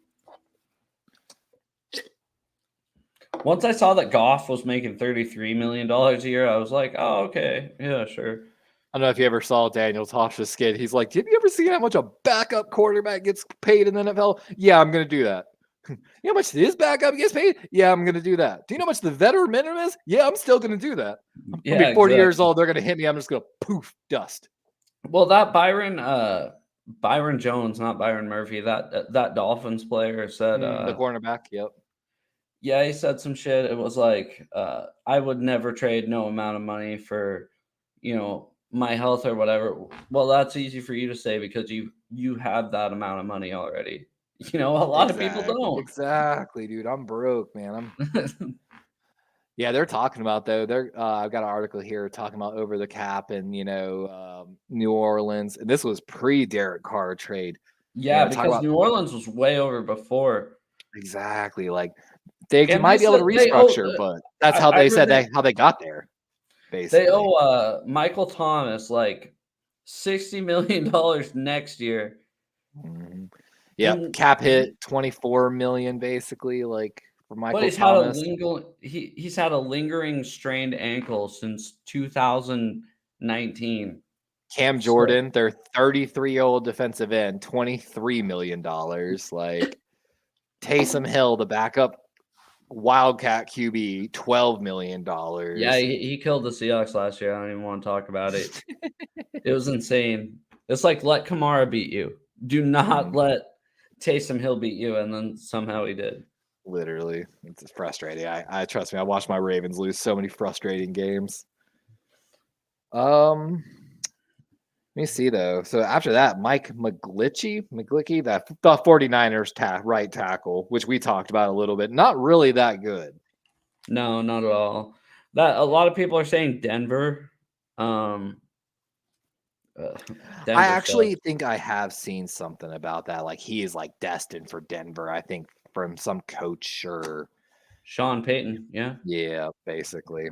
once I saw that Goff was making $33 million a year, I was like, oh, okay. Yeah, sure. I don't know if you ever saw Daniel Tosh's skit. He's like, have you ever seen how much a backup quarterback gets paid in the NFL? Yeah, I'm going to do that. You know how much his backup gets paid? Yeah, I'm going to do that. Do you know how much the veteran minimum is? Yeah, I'm still going to do that. I'm going to be 40 years old. They're going to hit me. I'm just going to poof, dust. Well, that Byron Jones, not Byron Murphy, that Dolphins player said the cornerback. Yep. Yeah, he said some shit. It was like, I would never trade no amount of money for, my health or whatever. Well, that's easy for you to say because you have that amount of money already. A lot of people don't. Exactly, dude. I'm broke, man. Yeah, they're talking about though. I've got an article here talking about over the cap and New Orleans, and this was pre-Derek Carr trade. Yeah, because New Orleans was way over before. Exactly, like they might be able to restructure, but that's how they said how they got there. Basically, they owe Michael Thomas like $60 million next year. Mm-hmm. Yeah, cap hit $24 million basically, like for Michael Thomas. He's had a lingering strained ankle since 2019. Cam Jordan, their 33-year-old defensive end, $23 million. Like Taysom Hill, the backup Wildcat QB, $12 million. Yeah, he killed the Seahawks last year. I don't even want to talk about it. It was insane. It's like, let Kamara beat you. Do not let Taysom Hill beat you, and then somehow he did. Literally, it's frustrating. I trust me. I watched my Ravens lose so many frustrating games. Let me see though. So after that, Mike McGlinchey, the 49ers right tackle, which we talked about a little bit. Not really that good. No, not at all. That a lot of people are saying Denver. I actually think I have seen something about that. Like he is like destined for Denver. I think from some coach or Sean Payton. Yeah. Yeah, basically.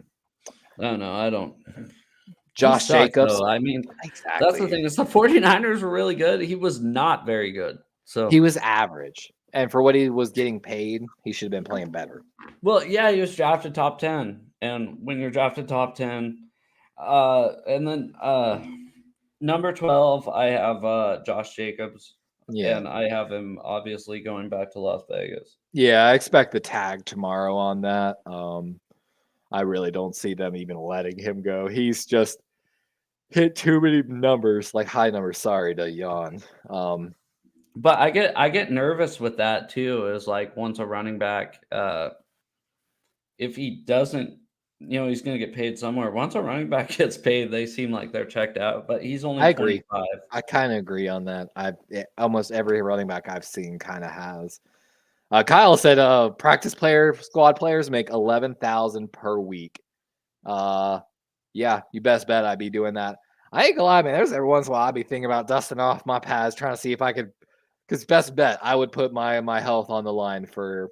No, I don't. Josh Jacobs. Though. I mean, exactly. That's the thing. Is the 49ers were really good. He was not very good. So he was average. And for what he was getting paid, he should have been playing better. Well, yeah, he was drafted top 10. And when you're drafted top 10, and then number 12, I have Josh Jacobs. Yeah. And I have him obviously going back to Las Vegas. Yeah, I expect the tag tomorrow on that. I really don't see them even letting him go. He's just hit too many numbers, like high numbers. Sorry to yawn. But I get nervous with that too. Is like once a running back, if he doesn't, he's going to get paid somewhere. Once a running back gets paid, they seem like they're checked out. But he's only I agree. 25. I kind of agree on that. Almost every running back I've seen kind of has. Kyle said, squad players make 11,000 per week. Yeah, you best bet I'd be doing that. I ain't gonna lie, man. There's every once in a while I'd be thinking about dusting off my pads, trying to see if I could. Because best bet, I would put my health on the line for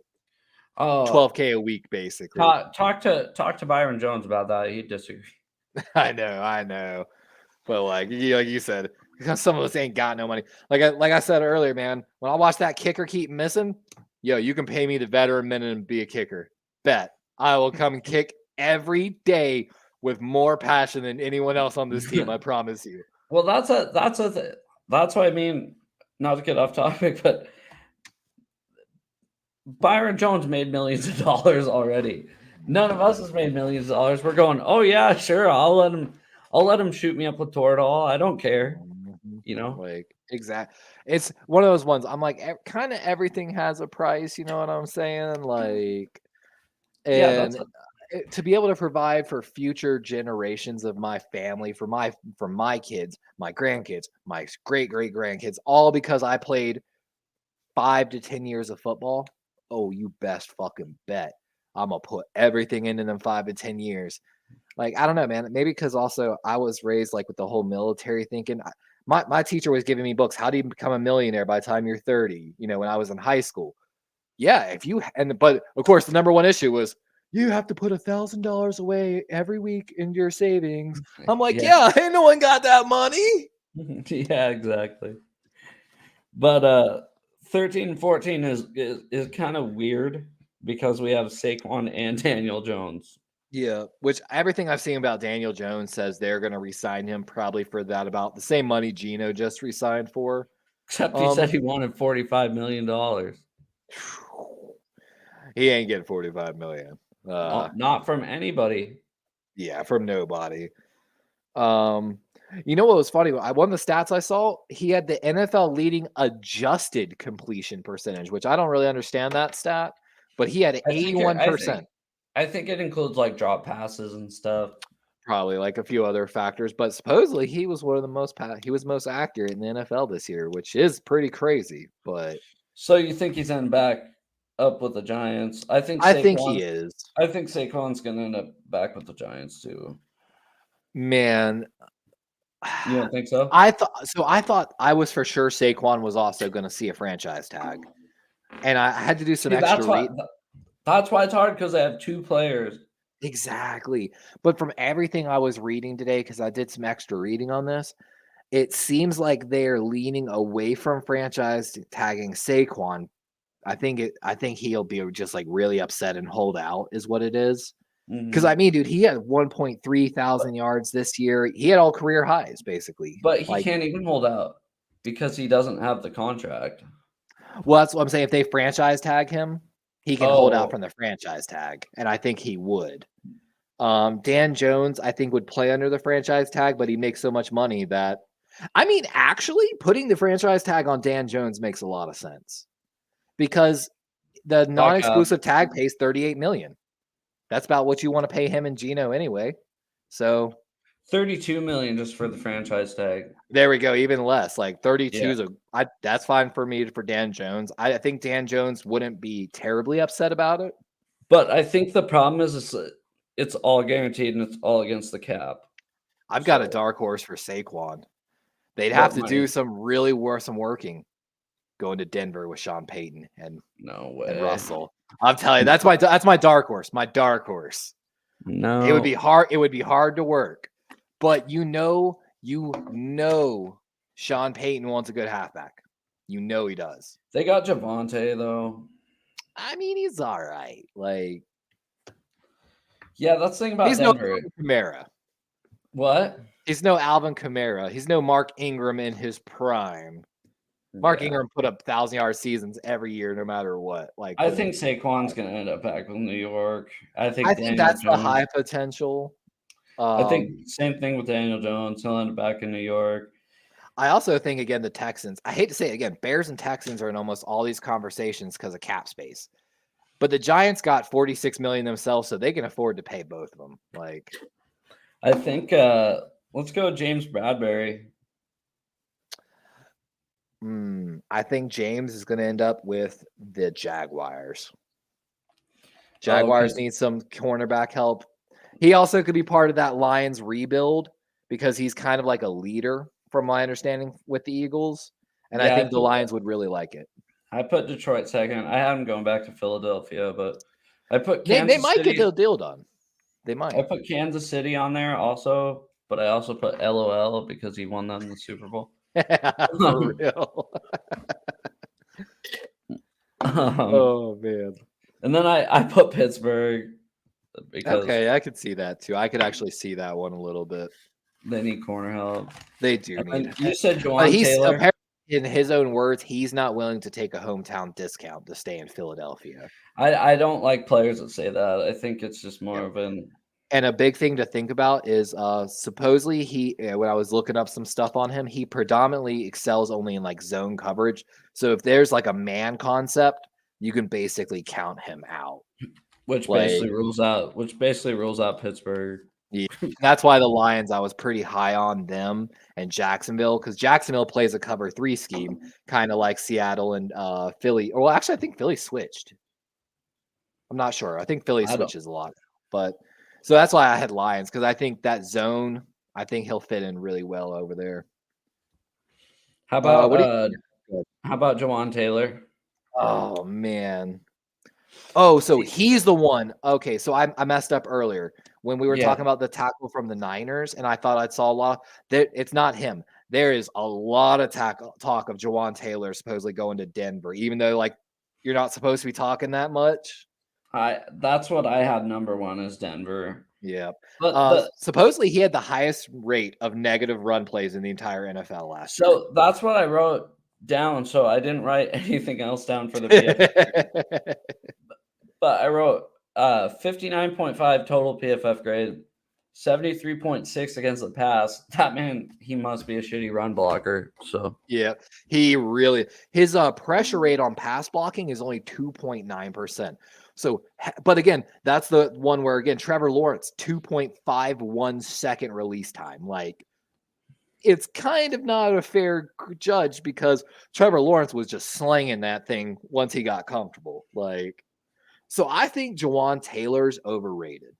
$12K a week, basically. Talk to Byron Jones about that. He'd disagree. I know. But like you said, some of us ain't got no money. Like I said earlier, man, when I watch that kicker keep missing, you can pay me the veteran minute and be a kicker. Bet I will come and kick every day with more passion than anyone else on this team. I promise you. Well, that's what I mean. Not to get off topic, but Byron Jones made millions of dollars already. None of us has made millions of dollars. We're going, oh yeah, sure. I'll let him shoot me up with Toradol. I don't care. Like exactly. It's one of those ones. I'm like, kind of everything has a price. You know what I'm saying? Like, and to be able to provide for future generations of my family, for my kids, my grandkids, my great grandkids, all because I played 5 to 10 years of football. Oh, you best fucking bet I'm gonna put everything into them 5 to 10 years. Like, I don't know, man. Maybe because also I was raised like with the whole military thinking. My teacher was giving me books. How do you become a millionaire by the time you're 30? When I was in high school. Yeah, but of course the number one issue was you have to put $1,000 away every week in your savings. I'm like, yeah, ain't no one got that money. Yeah, exactly. But 13 and 14 is kind of weird because we have Saquon and Daniel Jones. Yeah, which everything I've seen about Daniel Jones says they're going to re-sign him probably for that about the same money Geno just re-signed for. Except he said he wanted $45 million. He ain't getting $45 million. Not from anybody. Yeah, from nobody. You know what was funny? One of the stats I saw, he had the NFL leading adjusted completion percentage, which I don't really understand that stat, but he had 81%. I think it includes like drop passes and stuff. Probably like a few other factors, but supposedly he was one of the most most accurate in the NFL this year, which is pretty crazy. But so you think he's ending back up with the Giants? I think he is. I think Saquon's gonna end up back with the Giants too. Man, you don't think so? I thought I was for sure Saquon was also going to see a franchise tag, and I had to do some extra reading. That's why it's hard because they have 2 players. Exactly. But from everything I was reading today, because I did some extra reading on this, it seems like they're leaning away from franchise tagging Saquon. I think he'll be just like really upset and hold out is what it is. Because I mean, dude, he had 1.3 thousand yards this year. He had all career highs, basically. But he can't even hold out because he doesn't have the contract. Well, that's what I'm saying. If they franchise tag him, he can hold out from the franchise tag, and I think he would. Dan Jones, I think, would play under the franchise tag, but he makes so much money that, I mean, actually, putting the franchise tag on Dan Jones makes a lot of sense because the non-exclusive tag pays $38 million. That's about what you want to pay him and Geno anyway. So $32 million just for the franchise tag. There we go. Even less, like 32 is that's fine for me for Dan Jones. I think Dan Jones wouldn't be terribly upset about it. But I think the problem is it's all guaranteed and it's all against the cap. I've got a dark horse for Saquon. They'd have to do some really working going to Denver with Sean Payton and Russell. I'm telling you, that's my dark horse. My dark horse. No, it would be hard. It would be hard to work, but Sean Payton wants a good halfback. He does. They got Javonte though. I mean, he's all right. Like, yeah, that's the thing about he's Denver. No Alvin Kamara. What? He's no Alvin Kamara. He's no Mark Ingram in his prime. Mark Ingram put up 1,000-yard seasons every year, no matter what. Like, I think Saquon's going to end up back with New York. I think that's the high potential. I think same thing with Daniel Jones. He'll end up back in New York. I also think, again, the Texans, I hate to say it again, Bears and Texans are in almost all these conversations because of cap space. But the Giants got $46 million themselves, so they can afford to pay both of them. Like, I think let's go James Bradbury. I think James is going to end up with the Jaguars. Jaguars need some cornerback help. He also could be part of that Lions rebuild because he's kind of like a leader, from my understanding, with the Eagles. And I think the Lions would really like it. I put Detroit second. I had him going back to Philadelphia, but I put Kansas City. They might get the deal done. They might. I put Kansas City on there also, but I also put LOL because he won them in the Super Bowl. For real. Oh, man. And then I put Pittsburgh because I could see that too. I could actually see that one a little bit. They need corner help. They do need. You said Juwan Taylor. Apparently, in his own words, he's not willing to take a hometown discount to stay in Philadelphia. I don't like players that say that. I think it's just more of an. And a big thing to think about is supposedly when I was looking up some stuff on him, he predominantly excels only in like zone coverage. So if there's like a man concept, you can basically count him out. Which basically rules out Pittsburgh. Yeah. That's why the Lions, I was pretty high on them and Jacksonville, because Jacksonville plays a cover 3 scheme, kind of like Seattle and Philly. Well, actually, I think Philly switched. I'm not sure. I think Philly switches a lot. But so that's why I had Lions, because I think that zone, I think he'll fit in really well over there. How about Juwan Taylor? Oh, man. Oh, so he's the one. Okay, so I messed up earlier when we were talking about the tackle from the Niners, and I thought I saw a lot. It's not him. There is a lot of talk of Juwan Taylor supposedly going to Denver, even though like you're not supposed to be talking that much. That's what I had number 1 is Denver. Yeah, but supposedly he had the highest rate of negative run plays in the entire NFL last year. So that's what I wrote down. So I didn't write anything else down for the PFF. But I wrote 59.5 total PFF grade, 73.6 against the pass. That man, he must be a shitty run blocker. So yeah, he really his pressure rate on pass blocking is only 2.9%. So, but again, that's the one where again Trevor Lawrence 2.51 second release time. Like, it's kind of not a fair judge because Trevor Lawrence was just slinging that thing once he got comfortable. Like, so I think Juwan Taylor's overrated,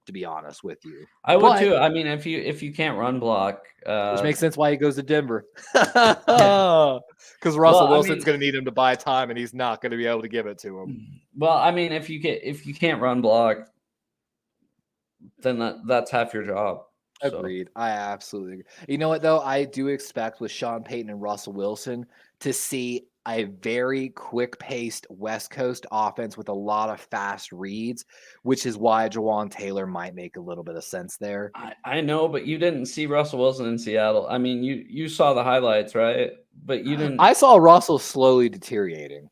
to be honest with you. I would too. I mean, if you can't run block, which makes sense why he goes to Denver. Because Russell Wilson's going to need him to buy time, and he's not going to be able to give it to him. Well, I mean, if you can't run block, then that's half your job. Agreed. I absolutely agree. You know what, though? I do expect with Sean Payton and Russell Wilson to see a very quick-paced West Coast offense with a lot of fast reads, which is why Juwan Taylor might make a little bit of sense there. I know, but you didn't see Russell Wilson in Seattle. I mean, you saw the highlights, right? But you didn't. I saw Russell slowly deteriorating,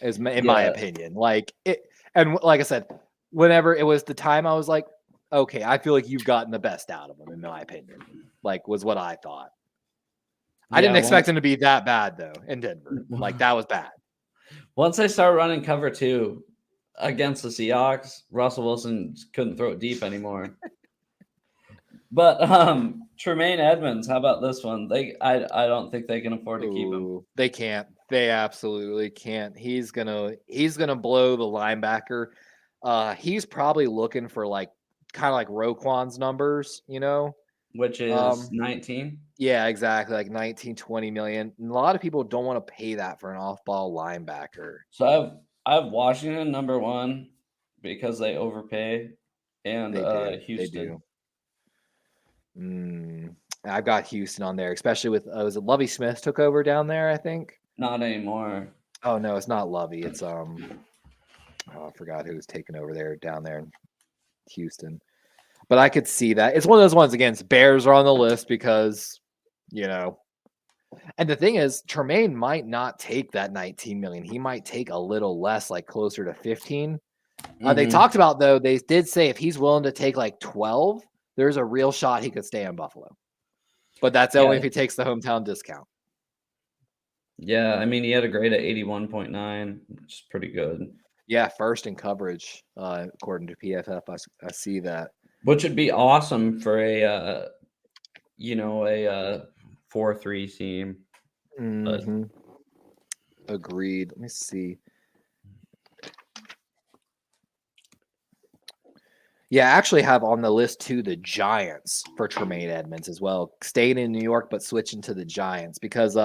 in my opinion. Like it, and like I said, whenever it was the time, I was like, okay, I feel like you've gotten the best out of him, in my opinion. Like, was what I thought. I didn't expect him to be that bad, though, in Denver. Like, that was bad. Once they started running cover 2 against the Seahawks, Russell Wilson couldn't throw it deep anymore. But Tremaine Edmonds, how about this one? I don't think they can afford to keep him. They can't. They absolutely can't. He's gonna blow the linebacker. He's probably looking for like kind of like Roquan's numbers, you know, which is 19. Yeah, exactly, like 19, 20 million. And a lot of people don't want to pay that for an off-ball linebacker. So I have Washington number 1 because they overpay, and Houston. They do. I've got Houston on there, especially with was it Lovie Smith took over down there? I think not anymore. Oh no, it's not Lovie. It's I forgot who was taking over there down there in Houston. But I could see that. It's one of those ones, again, Bears are on the list because, you know. And the thing is, Tremaine might not take that 19 million. He might take a little less, like closer to 15. They talked about, though, they did say if he's willing to take like 12, there's a real shot he could stay in Buffalo. But that's Yeah. only if he takes the hometown discount. Yeah, I mean, he had a grade at 81.9, which is pretty good. Yeah, first in coverage, according to PFF. I see that. Which would be awesome for a 4-3 team. But Agreed. Let me see. Yeah, I actually have on the list too the Giants for Tremaine Edmonds as well. Staying in New York, but switching to the Giants because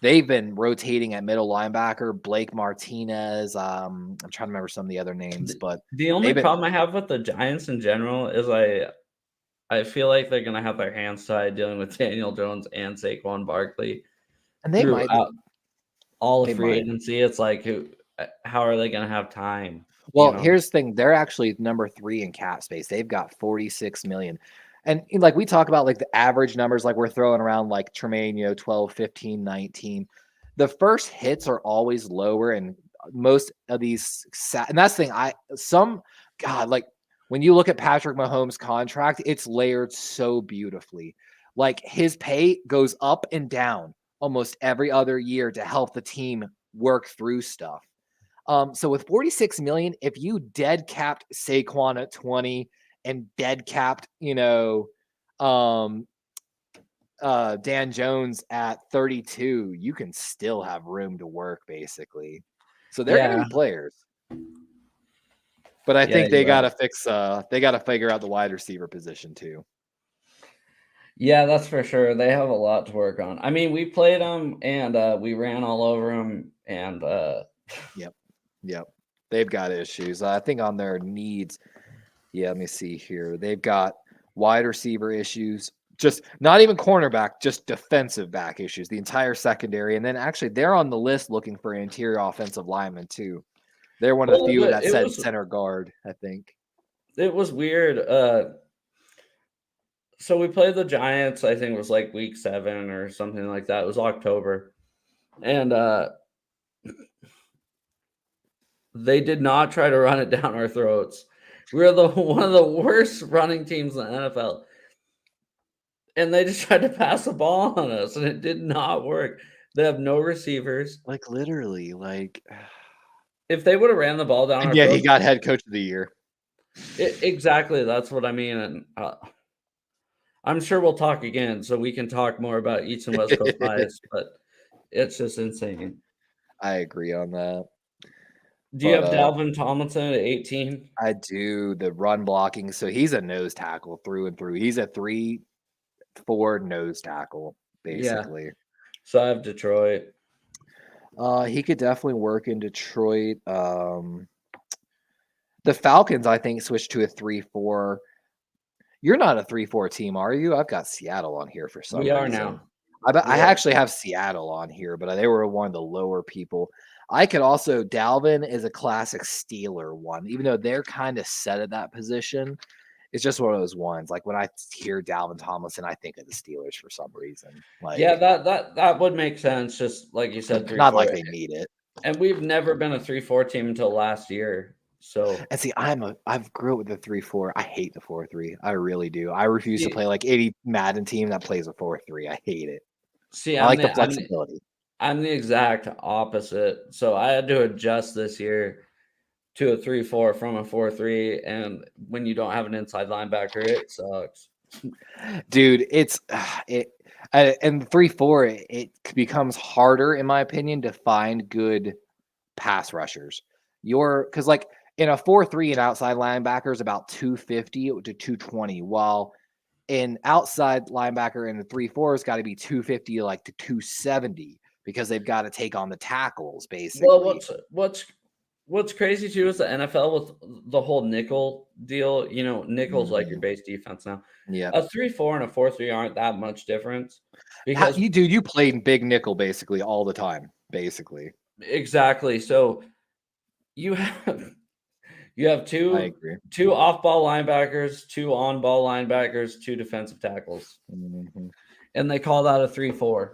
they've been rotating at middle linebacker. Blake Martinez. I'm trying to remember some of the other names, but the only problem I have with the Giants in general is I feel like they're gonna have their hands tied dealing with Daniel Jones and Saquon Barkley. And they might all of free agency. It's like, how are they gonna have time? Well, here's the thing. They're actually number 3 in cap space. They've got 46 million. And like we talk about like the average numbers, like we're throwing around like Tremaine, 12, 15, 19. The first hits are always lower. And most of these, and that's the thing. Like when you look at Patrick Mahomes' contract, it's layered so beautifully. Like his pay goes up and down almost every other year to help the team work through stuff. So with 46 million, if you dead capped Saquon at 20 and dead capped, Dan Jones at 32, you can still have room to work basically. So they're going to be players. But I think they got to figure out the wide receiver position too. Yeah, that's for sure. They have a lot to work on. I mean, we played them and we ran all over them and Yep. They've got issues. I think on their needs. Yeah, let me see here. They've got wide receiver issues. Just not even cornerback, just defensive back issues. The entire secondary. And then actually they're on the list looking for interior offensive linemen too. They're one of the few that said center guard, I think. It was weird. So we played the Giants, I think it was like week 7 or something like that. It was October. And they did not try to run it down our throats. We were one of the worst running teams in the NFL. And they just tried to pass the ball on us, and it did not work. They have no receivers. Like literally, like if they would have ran the ball down our throats, he got head coach of the year. Exactly. That's what I mean. And I'm sure we'll talk again, so we can talk more about East and West Coast bias, but it's just insane. I agree on that. Do you have Dalvin Tomlinson at 18? I do. The run blocking. So he's a nose tackle through and through. He's a 3-4 nose tackle, basically. Yeah. So I have Detroit. He could definitely work in Detroit. The Falcons, I think, switched to a 3-4. You're not a 3-4 team, are you? I've got Seattle on here for some reason. We are now. I actually have Seattle on here, but they were one of the lower people. I could also, Dalvin is a classic Steeler one, even though they're kind of set at that position. It's just one of those ones. Like when I hear Dalvin Tomlinson, I think of the Steelers for some reason. Like, yeah, that would make sense. Just like you said, 3-4. Not like they need it. And we've never been a 3-4 team until last year. So and see, I've grew up with the 3-4. I hate the 4-3. I really do. I refuse to play like any Madden team that plays a 4-3. I hate it. See, I like the flexibility. I'm the exact opposite. So I had to adjust this year to a 3-4 from a 4-3, and when you don't have an inside linebacker, it sucks. Dude, and 3-4, it becomes harder, in my opinion, to find good pass rushers. Because like in a 4-3, an outside linebacker is about 250 to 220, while an outside linebacker in the 3-4 has got to be 250 like to 270 because they've got to take on the tackles, basically. Well, what's crazy too is the NFL with the whole nickel deal. Nickel's like your base defense now. Yeah, a 3-4 and a 4-3 aren't that much difference because you played big nickel basically all the time, basically. Exactly. So you have two off-ball linebackers, 2 on-ball linebackers, 2 defensive tackles, and they call that a 3-4.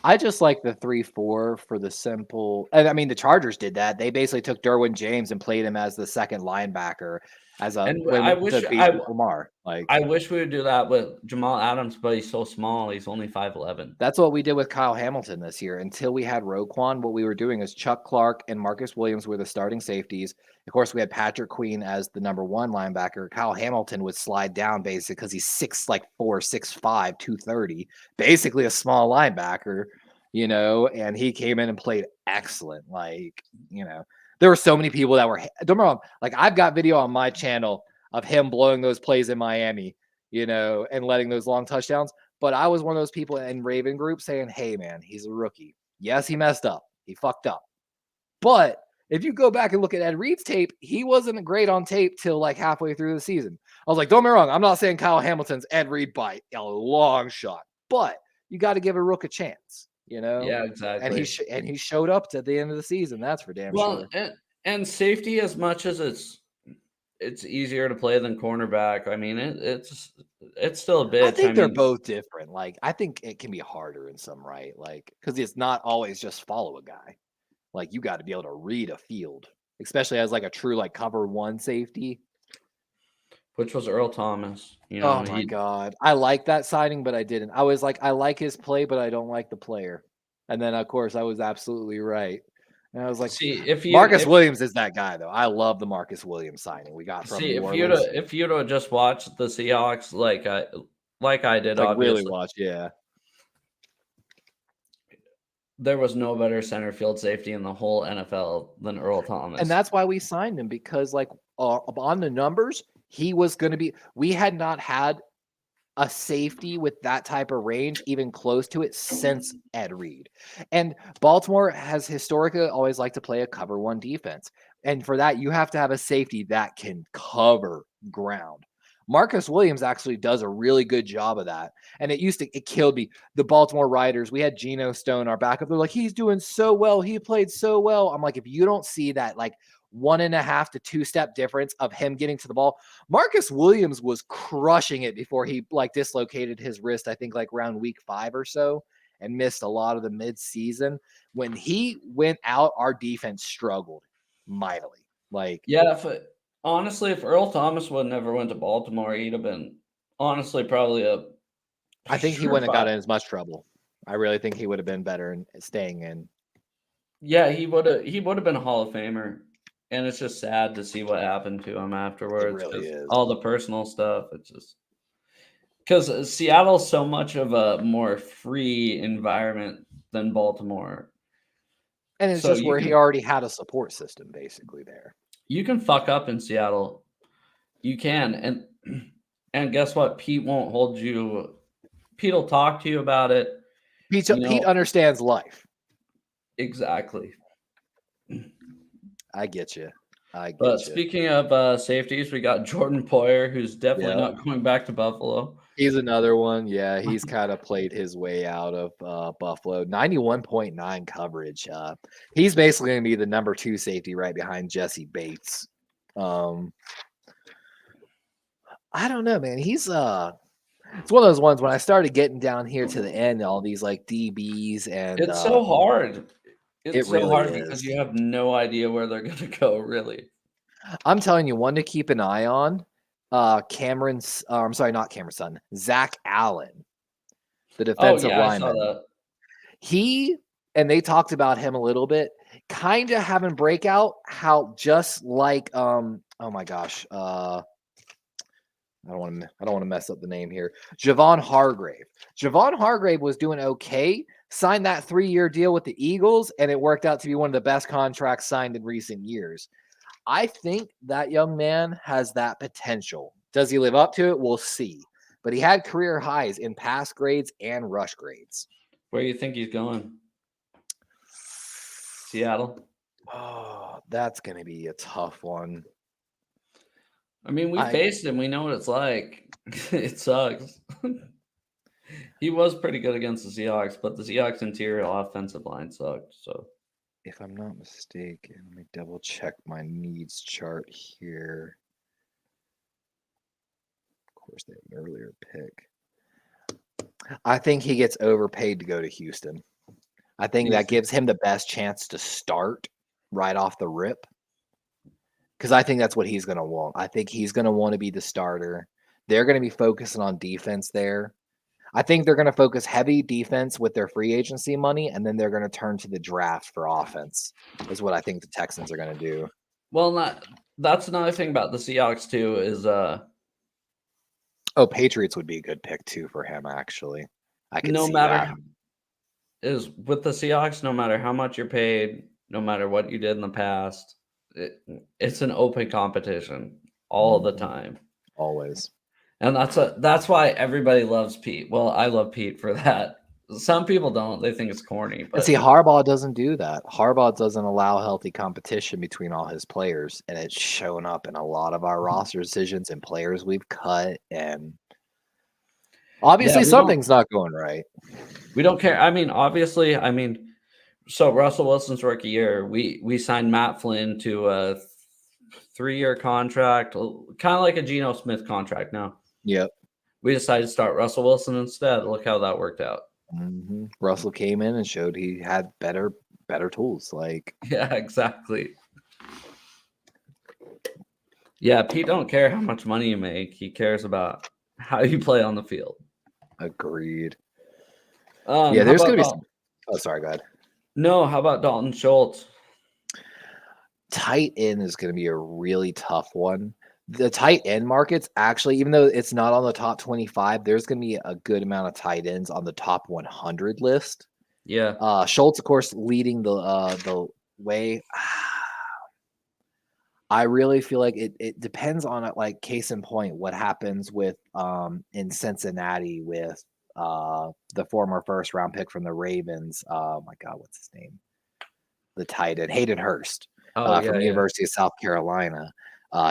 I just like the 3-4 for the simple. I mean, the Chargers did that. They basically took Derwin James and played him as the second linebacker. as a And when I we wish to beat Lamar. Like I wish we would do that with Jamal Adams, but he's so small. He's only 5'11". that's what we did with Kyle Hamilton this year. Until we had Roquan, what we were doing is Chuck Clark and Marcus Williams were the starting safeties. Of course, we had Patrick Queen as the number one linebacker. Kyle Hamilton would slide down basically because he's 6'4", 6'5", 230, basically a small linebacker, and he came in and played excellent. There were so many people that were, don't get me wrong, like I've got video on my channel of him blowing those plays in Miami, and letting those long touchdowns. But I was one of those people in Raven group saying, hey, man, he's a rookie. Yes, he messed up. He fucked up. But if you go back and look at Ed Reed's tape, he wasn't great on tape till like halfway through the season. I was like, don't get me wrong. I'm not saying Kyle Hamilton's Ed Reed by a long shot, but you got to give a rook a chance, Yeah, And exactly. he showed up to the end of the season. That's for damn Well, sure. and safety, as much as it's easier to play than cornerback. I mean, it's still a I bitch. think they're both different. Like, I think it can be harder in some right, like because it's not always just follow a guy. Like, you got to be able to read a field, especially as like a true like cover one safety. which was Earl Thomas. Oh my God. I like that signing, but I didn't. I was like, I like his play, but I don't like the player. And then, of course, I was absolutely right. And I was like, see Marcus Williams is that guy, though. I love the Marcus Williams signing we got from New Orleans. if you'd have just watched the Seahawks like I did, Like, really obviously, watch, yeah. there was no better center field safety in the whole NFL than Earl Thomas. And that's why we signed him, because, like, on the numbers, he was going to be – we had not had a safety with that type of range, even close to it, since Ed Reed. And Baltimore has historically always liked to play a cover one defense. And for that, you have to have a safety that can cover ground. Marcus Williams actually does a really good job of that. And it killed me. The Baltimore Riders, we had Geno Stone, our backup. They're like, he's doing so well. He played so well. I'm like, if you don't see that, like, 1.5 to 2 step difference of him getting to the ball. Marcus Williams was crushing it before he like dislocated his wrist, I think like around week 5 or so, and missed a lot of the mid-season. When he went out, our defense struggled mightily. Like, yeah, honestly, if Earl Thomas would never went to Baltimore, he'd have been honestly probably I think he wouldn't have got in as much trouble. I really think he would have been better in staying in. Yeah, he would have been a Hall of Famer. And it's just sad to see what happened to him afterwards. It really is. All the personal stuff. It's just because Seattle's so much of a more free environment than Baltimore. And it's just where he already had a support system basically there. You can fuck up in Seattle. You can. And guess what? Pete won't hold you. Pete will talk to you about it. Pete understands life. Exactly. I get you. Speaking of safeties, we got Jordan Poyer, who's definitely not going back to Buffalo. He's another one. Yeah, he's kind of played his way out of Buffalo. 91.9 coverage. He's basically going to be the number 2 safety right behind Jesse Bates. I don't know, man. He's it's one of those ones when I started getting down here to the end, all these like DBs and it's so hard. It's so really hard because you have no idea where they're going to go, really. I'm telling you, one to keep an eye on, I'm sorry, not Cameron's son, Zach Allen, the defensive lineman. I saw that. And they talked about him a little bit, kind of having breakout, how just like, oh my gosh, I don't want to mess up the name here. Javon Hargrave. Javon Hargrave was doing okay, signed that 3-year deal with the Eagles, and it worked out to be one of the best contracts signed in recent years. I think that young man has that potential. Does he live up to it? We'll see. But he had career highs in pass grades and rush grades. Where do you think he's going? Seattle? Oh, that's going to be a tough one. I mean, we faced him. We know what it's like. It sucks. He was pretty good against the Seahawks, but the Seahawks interior offensive line sucked. So, if I'm not mistaken, let me double check my needs chart here. Of course, they have an earlier pick. I think he gets overpaid to go to Houston. I think that gives him the best chance to start right off the rip. because I think that's what he's going to want. I think he's going to want to be the starter. They're going to be focusing on defense there. I think they're going to focus heavy defense with their free agency money, and then they're going to turn to the draft for offense, is what I think the Texans are going to do. Well, that's another thing about the Seahawks too is Patriots would be a good pick too for him, actually. I could no see matter that. is with the Seahawks, no matter how much you're paid, no matter what you did in the past, it's an open competition all the time. Always. And that's why everybody loves Pete. Well, I love Pete for that. Some people don't. They think it's corny. But And see, Harbaugh doesn't do that. Harbaugh doesn't allow healthy competition between all his players, and it's shown up in a lot of our roster decisions and players we've cut. And obviously, something's not going right. We don't care. I mean, obviously, so Russell Wilson's rookie year, we signed Matt Flynn to a 3-year contract, kind of like a Geno Smith contract now. Yep. We decided to start Russell Wilson instead. Look how that worked out. Mm-hmm. Russell came in and showed he had better tools. Yeah, exactly. Yeah, Pete don't care how much money you make. He cares about how you play on the field. Agreed. Yeah, there's gonna be some. Oh, sorry, go ahead. No, how about Dalton Schultz? Tight end is going to be a really tough one. The tight end markets, actually, even though it's not on the top 25, there's going to be a good amount of tight ends on the top 100 list. Yeah. Schultz, of course, leading the way. I really feel like it depends on it. Like, case in point, what happens with in Cincinnati with the former first round pick from the Ravens. Oh my God, what's his name? The tight end, Hayden Hurst. From the University of South Carolina.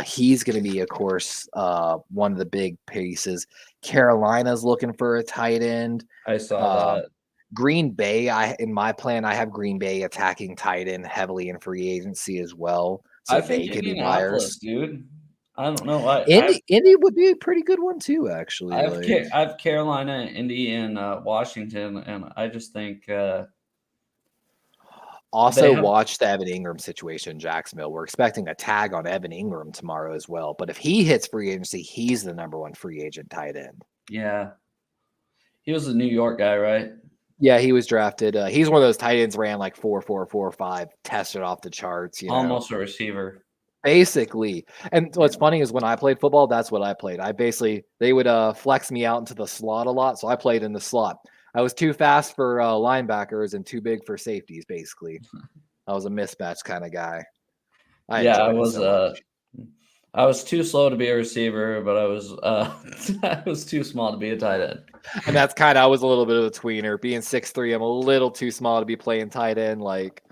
He's going to be, of course, one of the big pieces. Carolina's looking for a tight end. I saw that. Green Bay, in my plan, I have Green Bay attacking tight end heavily in free agency as well. So I think Indianapolis, dude. I don't know. Indy would be a pretty good one too, actually. I have Carolina, Indy, and Washington, and I just think. Also, watch the Evan Ingram situation in Jacksonville. We're expecting a tag on Evan Ingram tomorrow as well. But if he hits free agency, he's the number one free agent tight end. Yeah. He was a New York guy, right? Yeah, he was drafted. He's one of those tight ends, ran like 4.4, 4.5, tested off the charts. Almost a receiver. Basically. And what's funny is when I played football, that's what I played. They would flex me out into the slot a lot. So I played in the slot. I was too fast for linebackers and too big for safeties, basically. I was a mismatch kind of guy. I was too slow to be a receiver, but I was too small to be a tight end. And that's I was a little bit of a tweener. Being 6'3", I'm a little too small to be playing tight end. Like,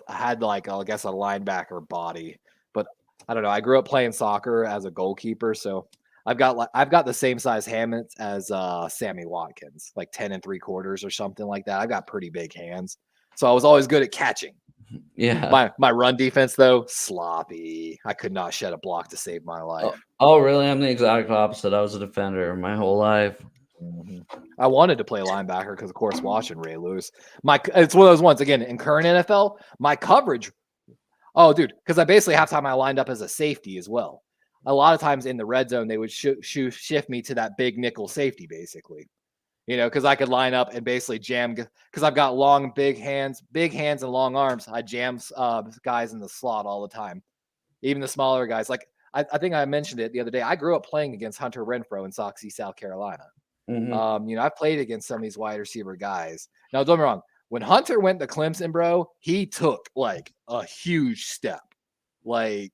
had I guess a linebacker body. But I don't know. I grew up playing soccer as a goalkeeper, so I've got the same size hands as Sammy Watkins, like 10 3/4 or something like that. I've got pretty big hands, so I was always good at catching. Yeah. My run defense though, sloppy. I could not shed a block to save my life. Oh really? I'm the exact opposite. I was a defender my whole life. Mm-hmm. I wanted to play linebacker because, of course, watching Ray Lewis. It's one of those ones again in current NFL. My coverage. Oh, dude, because I basically halftime I lined up as a safety as well. A lot of times in the red zone, they would shift me to that big nickel safety, basically. Because I could line up and basically jam. Because I've got long, big hands and long arms. I jam guys in the slot all the time, even the smaller guys. Like I think I mentioned it the other day. I grew up playing against Hunter Renfrow in Sauksy, South Carolina. Mm-hmm. I've played against some of these wide receiver guys. Now, don't get me wrong. When Hunter went to Clemson, bro, he took like a huge step. But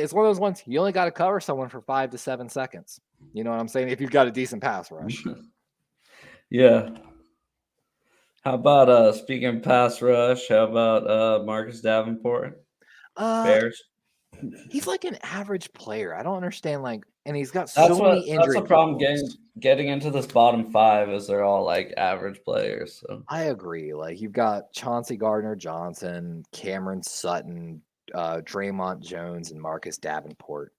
it's one of those ones you only got to cover someone for 5 to 7 seconds. You know what I'm saying? If you've got a decent pass rush. Yeah. How about speaking of pass rush? How about Marcus Davenport? Bears. He's like an average player. I don't understand. And he's got so many injuries. That's the problem getting into this bottom 5 is they're all like average players. So I agree. Like you've got Chauncey Gardner-Johnson, Cameron Sutton, Draymond Jones, and Marcus Davenport.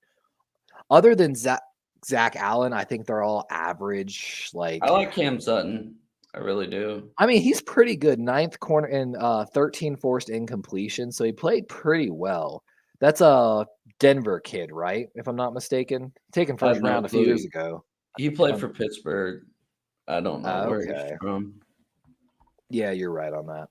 Other than Zach Allen, I think they're all average. I like Cam Sutton. I really do. I mean, he's pretty good. 9th corner and 13 forced incompletion, so he played pretty well. That's a Denver kid, right? If I'm not mistaken. Taken I first have no round a few years clue. ago. He played for Pittsburgh. I don't know where he's Okay. from. Yeah, you're right on that.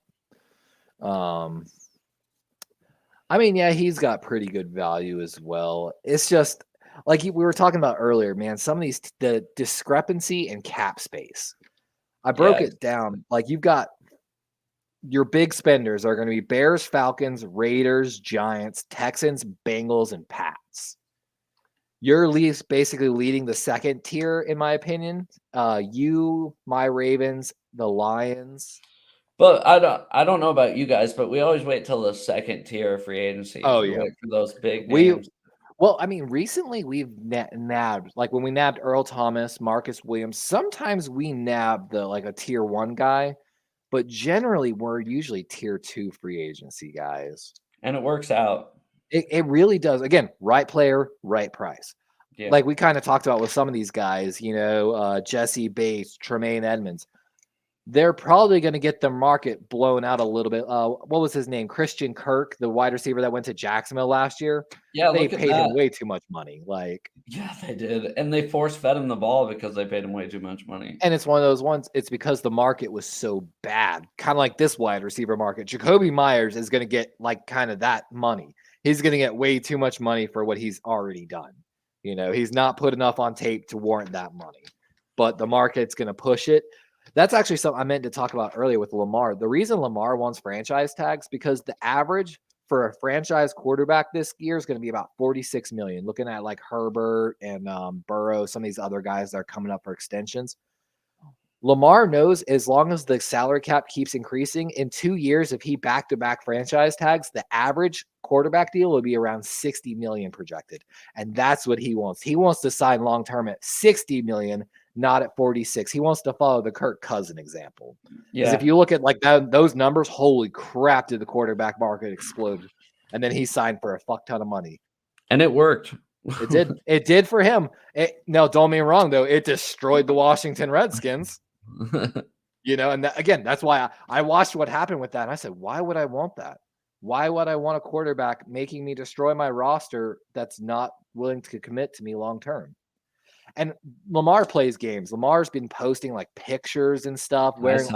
I mean, yeah, he's got pretty good value as well. It's just like we were talking about earlier, man. Some of these, the discrepancy in cap space. I broke Yeah, it down. Like you've got your big spenders are going to be Bears, Falcons, Raiders, Giants, Texans, Bengals, and Pats. You're least basically leading the second tier, in my opinion. You, my Ravens, the Lions. but I don't know about you guys, but we always wait till the second tier of free agency. Oh We yeah, wait for those big we. names. Well, I mean, recently we've nabbed like when we nabbed Earl Thomas, Marcus Williams. Sometimes we nab the like a tier 1 guy, but generally we're usually tier 2 free agency guys. And it works out. It really does. Again, right player, right price. Yeah. Like we kind of talked about with some of these guys, Jesse Bates, Tremaine Edmonds. They're probably going to get the market blown out a little bit. What was his name? Christian Kirk, the wide receiver that went to Jacksonville last year. Yeah, They look at paid him that. way too much money. Yeah, they did. And they force fed him the ball because they paid him way too much money. And it's one of those ones, it's because the market was so bad. Kind of like this wide receiver market. Jacoby Myers is going to get like kind of that money. He's going to get way too much money for what he's already done. He's not put enough on tape to warrant that money. But the market's going to push it. That's actually something I meant to talk about earlier with Lamar. The reason Lamar wants franchise tags because the average for a franchise quarterback this year is going to be about 46 million. Looking at like Herbert and Burrow, some of these other guys that are coming up for extensions. Lamar knows as long as the salary cap keeps increasing, in 2 years, if he back-to-back franchise tags, the average quarterback deal will be around 60 million projected. And that's what he wants. He wants to sign long-term at 60 million, not at 46. He wants to follow the Kirk Cousin example. Because if you look at like those numbers, holy crap, did the quarterback market explode. And then he signed for a fuck ton of money. And it worked. It did. It did for him. Now, don't get me wrong, though. It destroyed the Washington Redskins. And again, that's why I watched what happened with that. And I said, why would I want that? Why would I want a quarterback making me destroy my roster that's not willing to commit to me long term? And Lamar plays games. Lamar's been posting like pictures and stuff, wearing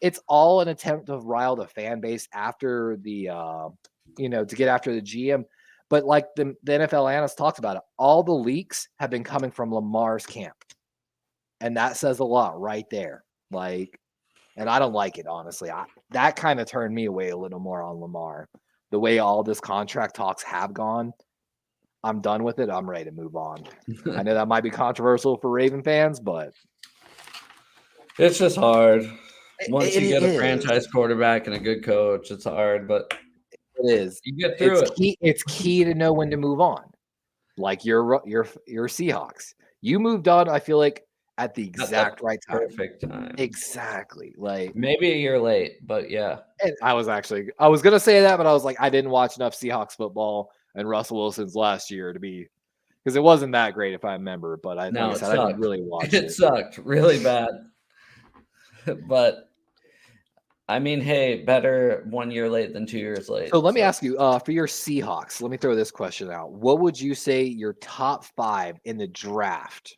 it's all an attempt to rile the fan base after the to get after the GM. But like the NFL analyst talks about it, all the leaks have been coming from Lamar's camp. And that says a lot right there. And I don't like it, honestly. That kind of turned me away a little more on Lamar. The way all this contract talks have gone, I'm done with it. I'm ready to move on. I know that might be controversial for Raven fans, but it's just hard. Once you get a is. franchise quarterback and a good coach, it's hard, but it is. You get through it. It's key to know when to move on. Like your Seahawks. You moved on, I feel like, at the exact right time. Perfect time. Exactly. Like maybe a year late, but yeah. And I was going to say that, but I was like, I didn't watch enough Seahawks football and Russell Wilson's last year to be, because it wasn't that great if I remember, but I didn't really watch it. It sucked really bad. But I mean, hey, better 1 year late than 2 years late. So let me ask you, for your Seahawks, let me throw this question out. What would you say your top 5 in the draft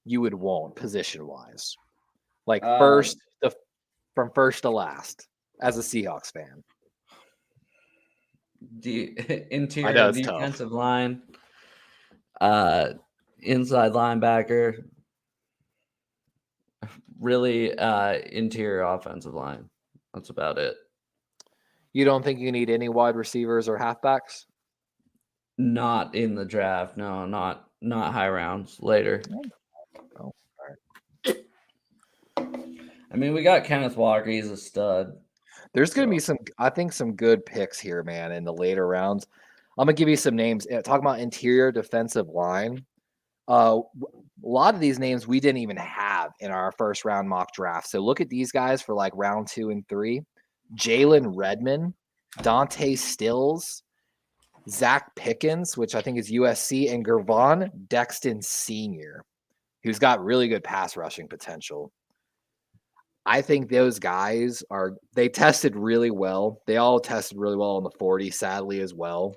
you would want position-wise? Like from first to last as a Seahawks fan. The interior defensive line, inside linebacker, really interior offensive line. That's about it. You don't think you need any wide receivers or halfbacks? Not in the draft. No, not high rounds. Later. Oh, all right. I mean, we got Kenneth Walker. He's a stud. There's going to be some good picks here, man, in the later rounds. I'm going to give you some names. Talking about interior defensive line. A lot of these names we didn't even have in our first round mock draft. So look at these guys for like round 2 and 3. Jalen Redmond, Dante Stills, Zach Pickens, which I think is USC, and Gervon Dexton Sr., who's got really good pass rushing potential. I think those guys they tested really well. They all tested really well on the 40, sadly, as well.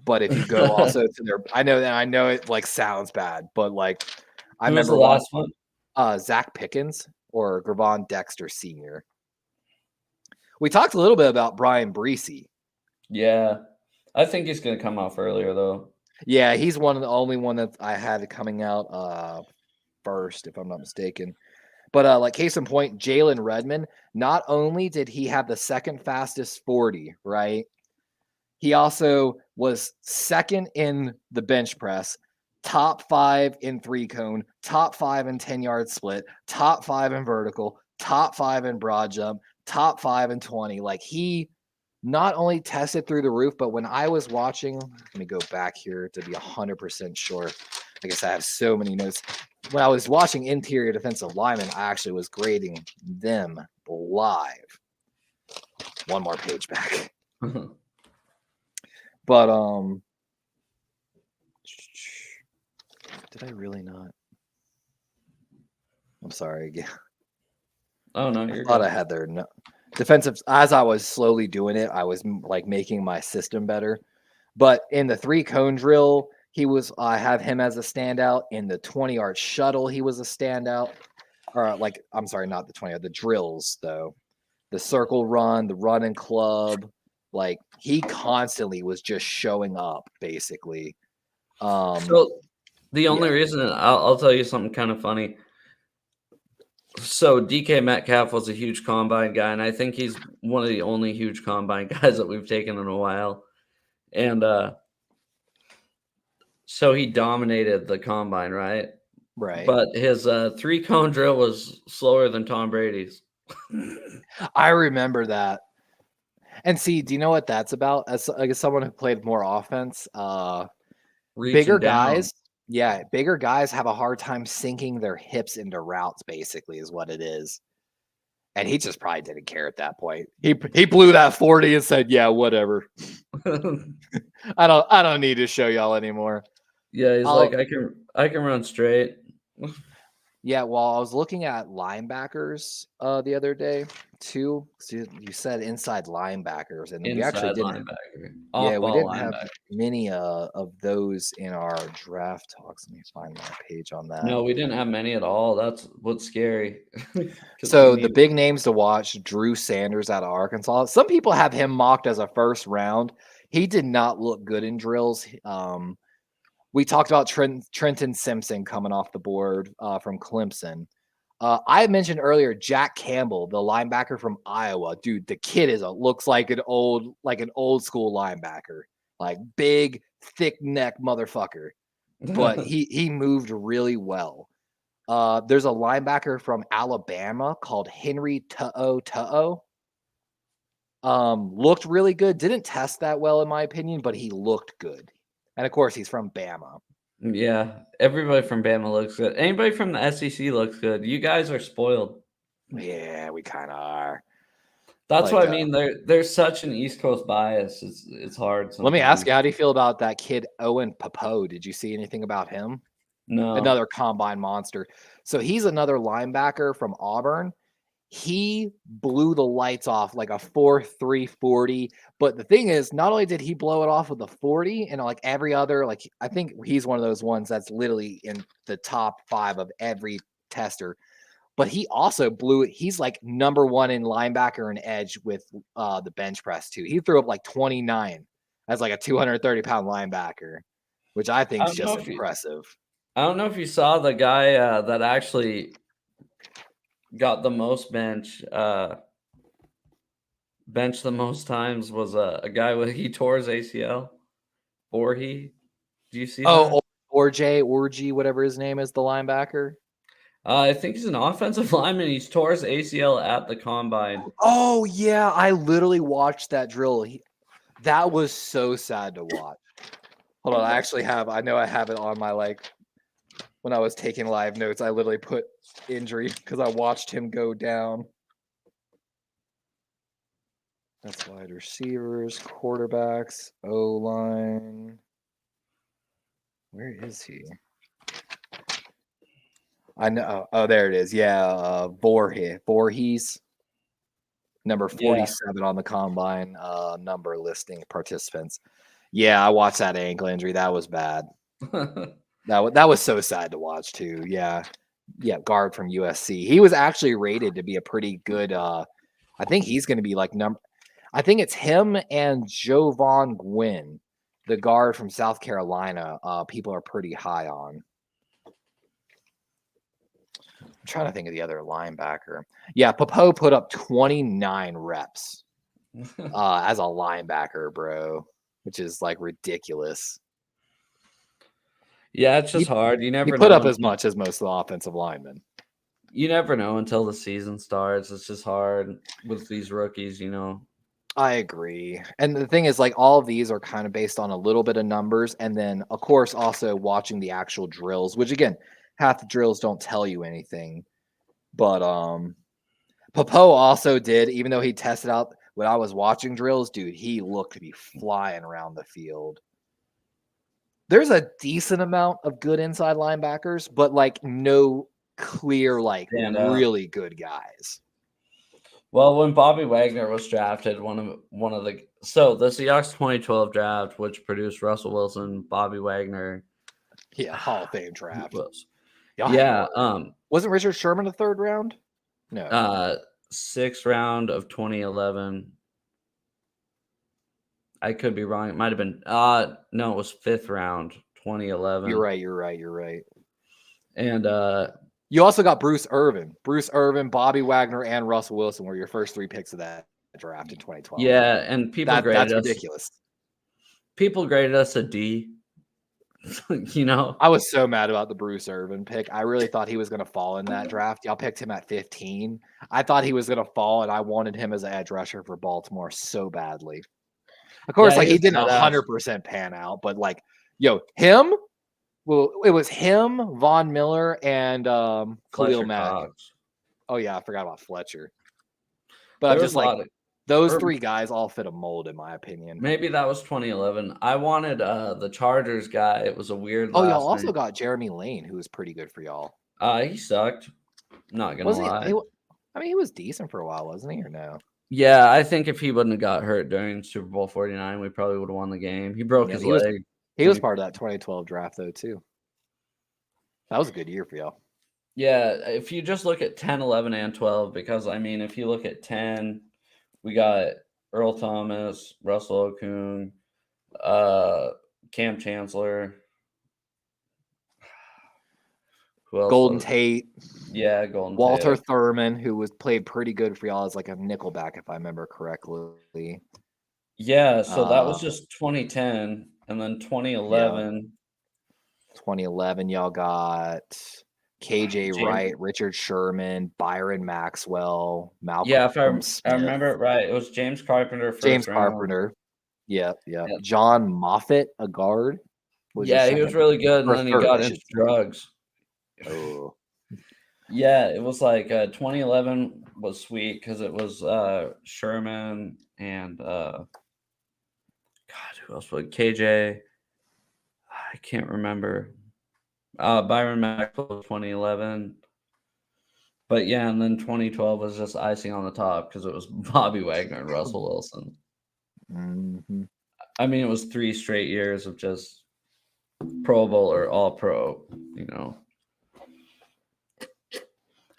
But if you go also to their, I know it like sounds bad, but like I Who was the remember last one? Zach Pickens or Gravon Dexter Sr. We talked a little bit about Brian Breesy. Yeah. I think he's going to come off earlier, though. Yeah, he's one of the only one that I had coming out first, if I'm not mistaken. But like case in point, Jalen Redmond, not only did he have the second fastest 40, right? He also was second in the bench press, top 5 in 3-cone, top 5 in 10-yard split, top 5 in vertical, top 5 in broad jump, top 5 in 20. Like he not only tested through the roof, but when I was watching, let me go back here to be 100% sure. I guess I have so many notes. When I was watching interior defensive linemen, I actually was grading them live. One more page back. But did I really not? I'm sorry again. Oh no, you're I thought good. I had their defensive. As I was slowly doing it, I was like making my system better. But in the 3-cone drill, I have him as a standout. In the 20-yard shuttle, he was a standout. Or like, I'm sorry, not the 20-yard, the drills though. The circle run, the run and club, like he constantly was just showing up basically. So the only reason I'll tell you something kind of funny. So DK Metcalf was a huge combine guy, and I think he's one of the only huge combine guys that we've taken in a while. And so he dominated the combine, right? Right. But his 3-cone drill was slower than Tom Brady's. I remember that. And see, do you know what that's about? As I guess someone who played more offense, bigger Down. bigger guys have a hard time sinking their hips into routes, basically, is what it is. And he just probably didn't care at that point. He blew that 40 and said, "Yeah, whatever. I don't need to show y'all anymore." Yeah, he's like, I can run straight. Yeah, well, I was looking at linebackers the other day too. So you said inside linebackers, and we actually Inside didn't. linebacker. Yeah, we Off-ball didn't have linebacker. many of those in our draft talks. Let me find my page on that. No, we didn't have many at all. That's what's scary. So the big names to watch: Drew Sanders out of Arkansas. Some people have him mocked as a first round. He did not look good in drills. We talked about Trenton Simpson coming off the board from Clemson. I mentioned earlier Jack Campbell, the linebacker from Iowa. Dude, the kid looks like an old school linebacker, like big, thick neck motherfucker. But he moved really well. There's a linebacker from Alabama called Henry Tu'o. Looked really good. Didn't test that well in my opinion, but he looked good. And of course, he's from Bama. Yeah, everybody from Bama looks good. Anybody from the SEC looks good. You guys are spoiled. Yeah, we kind of are. That's what I mean. There's such an East Coast bias. It's hard sometimes. Let me ask you, how do you feel about that kid Owen Popo? Did you see anything about him? No. Another combine monster. So he's another linebacker from Auburn. He blew the lights off like a 4.3 40. But the thing is, not only did he blow it off with a 40, and like every other, like I think he's one of those ones that's literally in the top 5 of every tester. But he also blew it. He's like number 1 in linebacker and edge with the bench press too. He threw up like 29 as like a 230-pound linebacker, which I think is just impressive. I don't know if you saw the guy that actually got the most bench the most times was a guy he tore his ACL. Do you see that? Orgy, whatever his name is, the linebacker. I think he's an offensive lineman. He's tore his ACL at the combine. Oh yeah, I literally watched that drill. That was so sad to watch. Hold on, I know I have it on my when I was taking live notes, I literally put injury because I watched him go down. That's wide receivers, quarterbacks, O-line. Where is he? I know. Oh, there it is. Yeah, Voorhees, number Yeah. 47 on the combine number listing participants. Yeah, I watched that ankle injury. That was bad. That was so sad to watch too. Yeah, guard from USC. He was actually rated to be a pretty good. I think he's going to be like number. I think it's him and Jovan Gwynn, the guard from South Carolina. People are pretty high on. I'm trying to think of the other linebacker. Yeah, Popo put up 29 reps as a linebacker, bro, which is like ridiculous. Yeah, it's just hard. You He never put know up as much as most of the offensive linemen. You never know until the season starts. It's just hard with these rookies, I agree. And the thing is, like, all of these are kind of based on a little bit of numbers. And then, of course, also watching the actual drills, which again, half the drills don't tell you anything. But Popo also did, even though he tested out when I was watching drills, dude, he looked to be flying around the field. There's a decent amount of good inside linebackers, but like no clear, like really good guys. Well, when Bobby Wagner was drafted, the Seahawks 2012 draft, which produced Russell Wilson, Bobby Wagner, Hall of Fame draft. Wasn't Richard Sherman the third round? No. 6th round of 2011. I could be wrong. It might have been no, it was 5th round, 2011. You're right. And you also got Bruce Irvin. Bruce Irvin, Bobby Wagner, and Russell Wilson were your first 3 picks of that draft in 2012. Yeah, and that's ridiculous. People graded us a D. I was so mad about the Bruce Irvin pick. I really thought he was going to fall in that draft. Y'all picked him at 15. I thought he was going to fall, and I wanted him as an edge rusher for Baltimore so badly. Of course, he didn't 100% pan out, but him. Well, it was him, Von Miller, and Khalil Mack. Oh yeah, I forgot about Fletcher. But I'm just those 3 guys all fit a mold, in my opinion. Maybe that was 2011. I wanted the Chargers guy. It was a weird. Oh, y'all also got Jeremy Lane, who was pretty good for y'all. He sucked. Not gonna lie. He was decent for a while, wasn't he, or no? Yeah, I think if he wouldn't have got hurt during Super Bowl 49, we probably would have won the game. He broke his leg. He was part of that 2012 draft, though, too. That was a good year for y'all. Yeah, if you just look at 10, 11, and 12, because, if you look at 10, we got Earl Thomas, Russell Okung, Cam Chancellor. Who else? Golden Tate. Yeah, Golden Walter Tate. Thurman, who played pretty good for y'all as like a nickelback, if I remember correctly. Yeah, so that was just 2010, and then 2011. Yeah. 2011, y'all got KJ Wright, Richard Sherman, Byron Maxwell, Malcolm. Yeah, if I remember it right, it was James Carpenter. Carpenter. Yeah. John Moffitt, a guard. He was really good, and then he got into drugs. Oh. Yeah, it was 2011 was sweet because it was Sherman and God, who else was KJ? I can't remember. Byron Maxwell 2011. But yeah, and then 2012 was just icing on the top because it was Bobby Wagner and Russell Wilson. Mm-hmm. It was 3 straight years of just Pro Bowl or All Pro,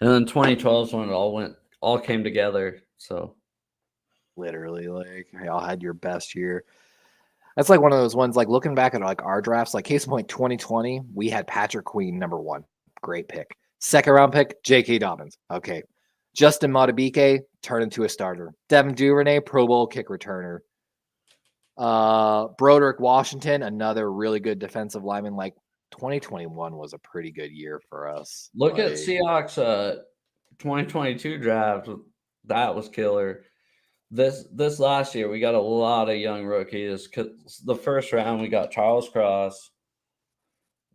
And then 2012 is when it all came together. So literally, y'all had your best year. That's one of those ones, looking back at our drafts, case in point 2020, we had Patrick Queen, number 1. Great pick. 2nd round pick, J.K. Dobbins. Okay. Justin Madubuike turned into a starter. Devin Duvernay, Pro Bowl kick returner. Broderick Washington, another really good defensive lineman. 2021 was a pretty good year for us. Look at Seahawks 2022 draft. That was killer. This last year, we got a lot of young rookies. The 1st round, we got Charles Cross,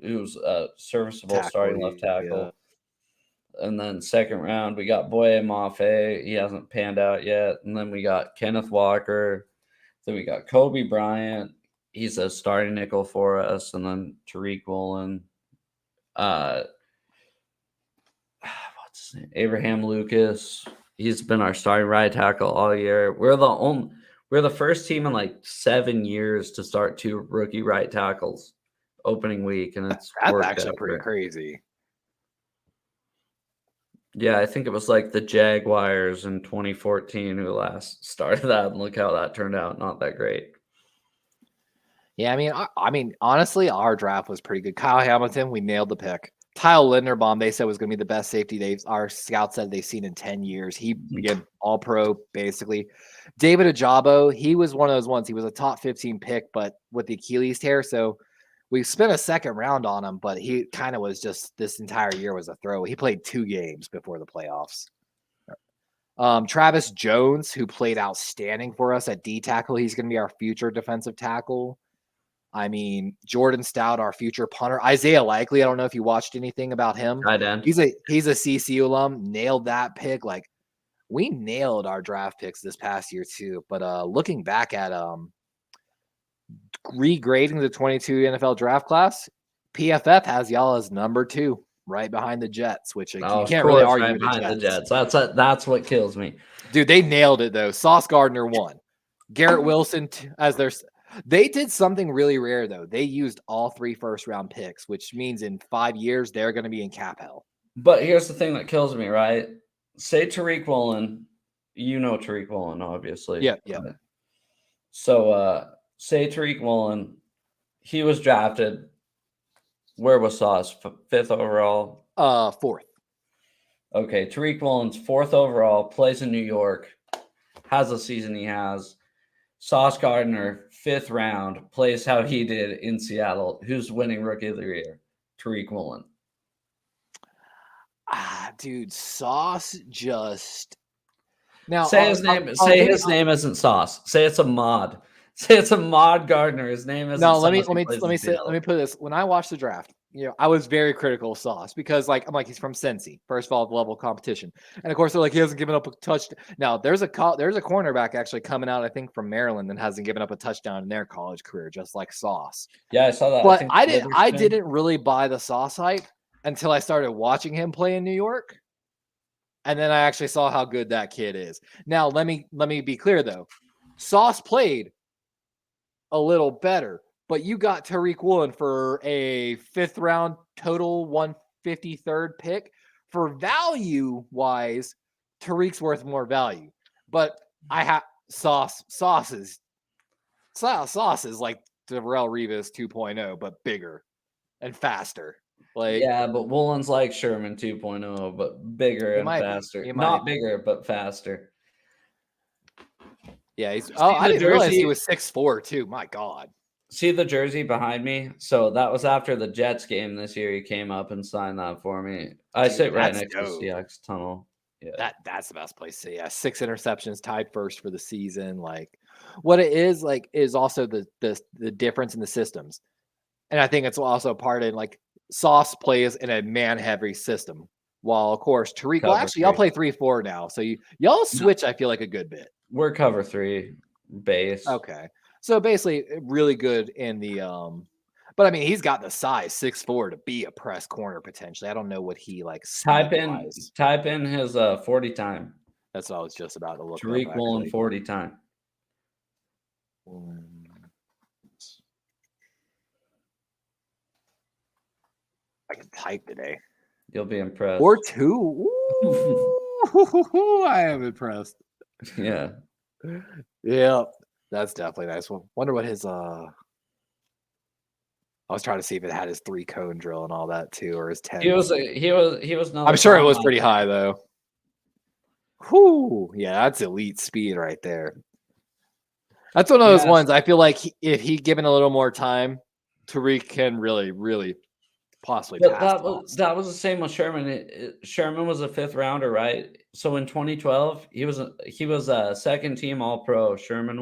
who was a serviceable starting left tackle. Yeah. And then 2nd round, we got Boye Mafe. He hasn't panned out yet. And then we got Kenneth Walker. Then we got Kobe Bryant. He's a starting nickel for us. And then Tariq Woolen. Davis, Abraham Lucas. He's been our starting right tackle all year. We're the first team in like 7 years to start 2 rookie right tackles opening week, and it's That's worked actually out pretty great. crazy. Yeah, I think it was like the Jaguars in 2014 who last started that, and look how that turned out. Not that great. Yeah, I mean, honestly, our draft was pretty good. Kyle Hamilton, we nailed the pick. Kyle Linderbaum, they said was going to be the best safety our scouts said they've seen in 10 years. He began all pro, basically. David Ajabo, he was one of those ones. He was a top 15 pick, but with the Achilles tear. So we spent a second round on him, but he kind of was just this entire year was a throw. He played 2 games before the playoffs. Travis Jones, who played outstanding for us at D tackle, he's going to be our future defensive tackle. I mean, Jordan Stout, our future punter. Isaiah Likely, I don't know if you watched anything about him. Tight end. He's a CCU alum. Nailed that pick. Like, we nailed our draft picks this past year too. But looking back at regrading the 22 NFL draft class, PFF has y'all as number 2, right behind the Jets, which you can't really argue right with behind the Jets. That's what kills me. Dude, they nailed it though. Sauce Gardner won. Garrett Wilson as their. They did something really rare, though. They used all 3 first-round picks, which means in 5 years, they're going to be in cap hell. But here's the thing that kills me, right? Say Tariq Woolen. You know Tariq Woolen, obviously. Yeah. So, say Tariq Woolen. He was drafted. Where was Sauce? 5th overall? 4th. Okay, Tariq Woolen's 4th overall, plays in New York, has the season he has. Sauce Gardner, 5th round, plays how he did in Seattle. Who's winning Rookie of the Year? Tariq Woolen. Dude, Sauce just now say his name. Say his name isn't Sauce. Say it's a mod. Say it's a mod Gardner. His name isn't. No, let me put this. When I watched the draft, I was very critical of Sauce because I'm like, he's from Cincy. First of all, the level of competition, and of course they're like, he hasn't given up a touchdown. Now there's a cornerback actually coming out, I think, from Maryland that hasn't given up a touchdown in their college career, just like Sauce. Yeah, I saw that. But I didn't really buy the Sauce hype until I started watching him play in New York, and then I actually saw how good that kid is. Now let me be clear though, Sauce played a little better. But you got Tariq Woolen for a 5th round total 153rd pick. For value wise, Tariq's worth more value. But I have Sauce is like Darrelle Revis 2.0, but bigger and faster. Like, yeah, but Woolen's like Sherman 2.0, but bigger and faster. Not bigger, but faster. Yeah, I didn't realize he was 6'4" too. My God. See the jersey behind me? So that was after the Jets game this year. He came up and signed that for me. I sit right next to the Seahawks tunnel. Yeah, that's the best place to. Yeah, 6 interceptions, tied first for the season. Like, what it is like is also the difference in the systems, and I think it's also part in like Sauce plays in a man-heavy system, while of course Tariq. Well, actually, y'all play 3-4 now, so y'all switch. I feel like a good bit. We're cover 3 base. Okay. So basically, really good in the but I mean, he's got the size 6'4" to be a press corner potentially. I don't know what he likes. Type in his 40 time. That's what I was just about to look. Tariq Woolen 40 time. I can type today. You'll be impressed. Or 2. Ooh, I am impressed. Yeah. Yeah. That's definitely nice. Wonder what his I was trying to see if it had his 3 cone drill and all that too, or his 10. He was. I'm sure it was pretty high though. Whoo! Yeah, that's elite speed right there. That's one of those ones. I feel like if he given a little more time, Tariq can really, really possibly pass. That was the same with Sherman. Sherman was a 5th rounder, right? So in 2012, he was a 2nd team All Pro. Sherman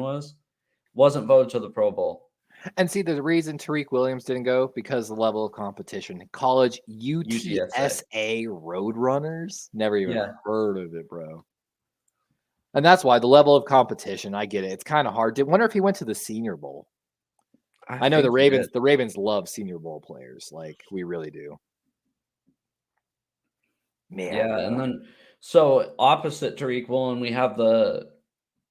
wasn't voted to the Pro Bowl. And see, the reason Tariq Williams didn't go because the level of competition. College UTSA Roadrunners, never even heard of it, bro. And that's why the level of competition. I get it. It's kind of hard. Wonder if he went to the Senior Bowl. I know the Ravens. The Ravens love Senior Bowl players. Like, we really do. Man, Yeah, and then so opposite Tariq Woolen, we have the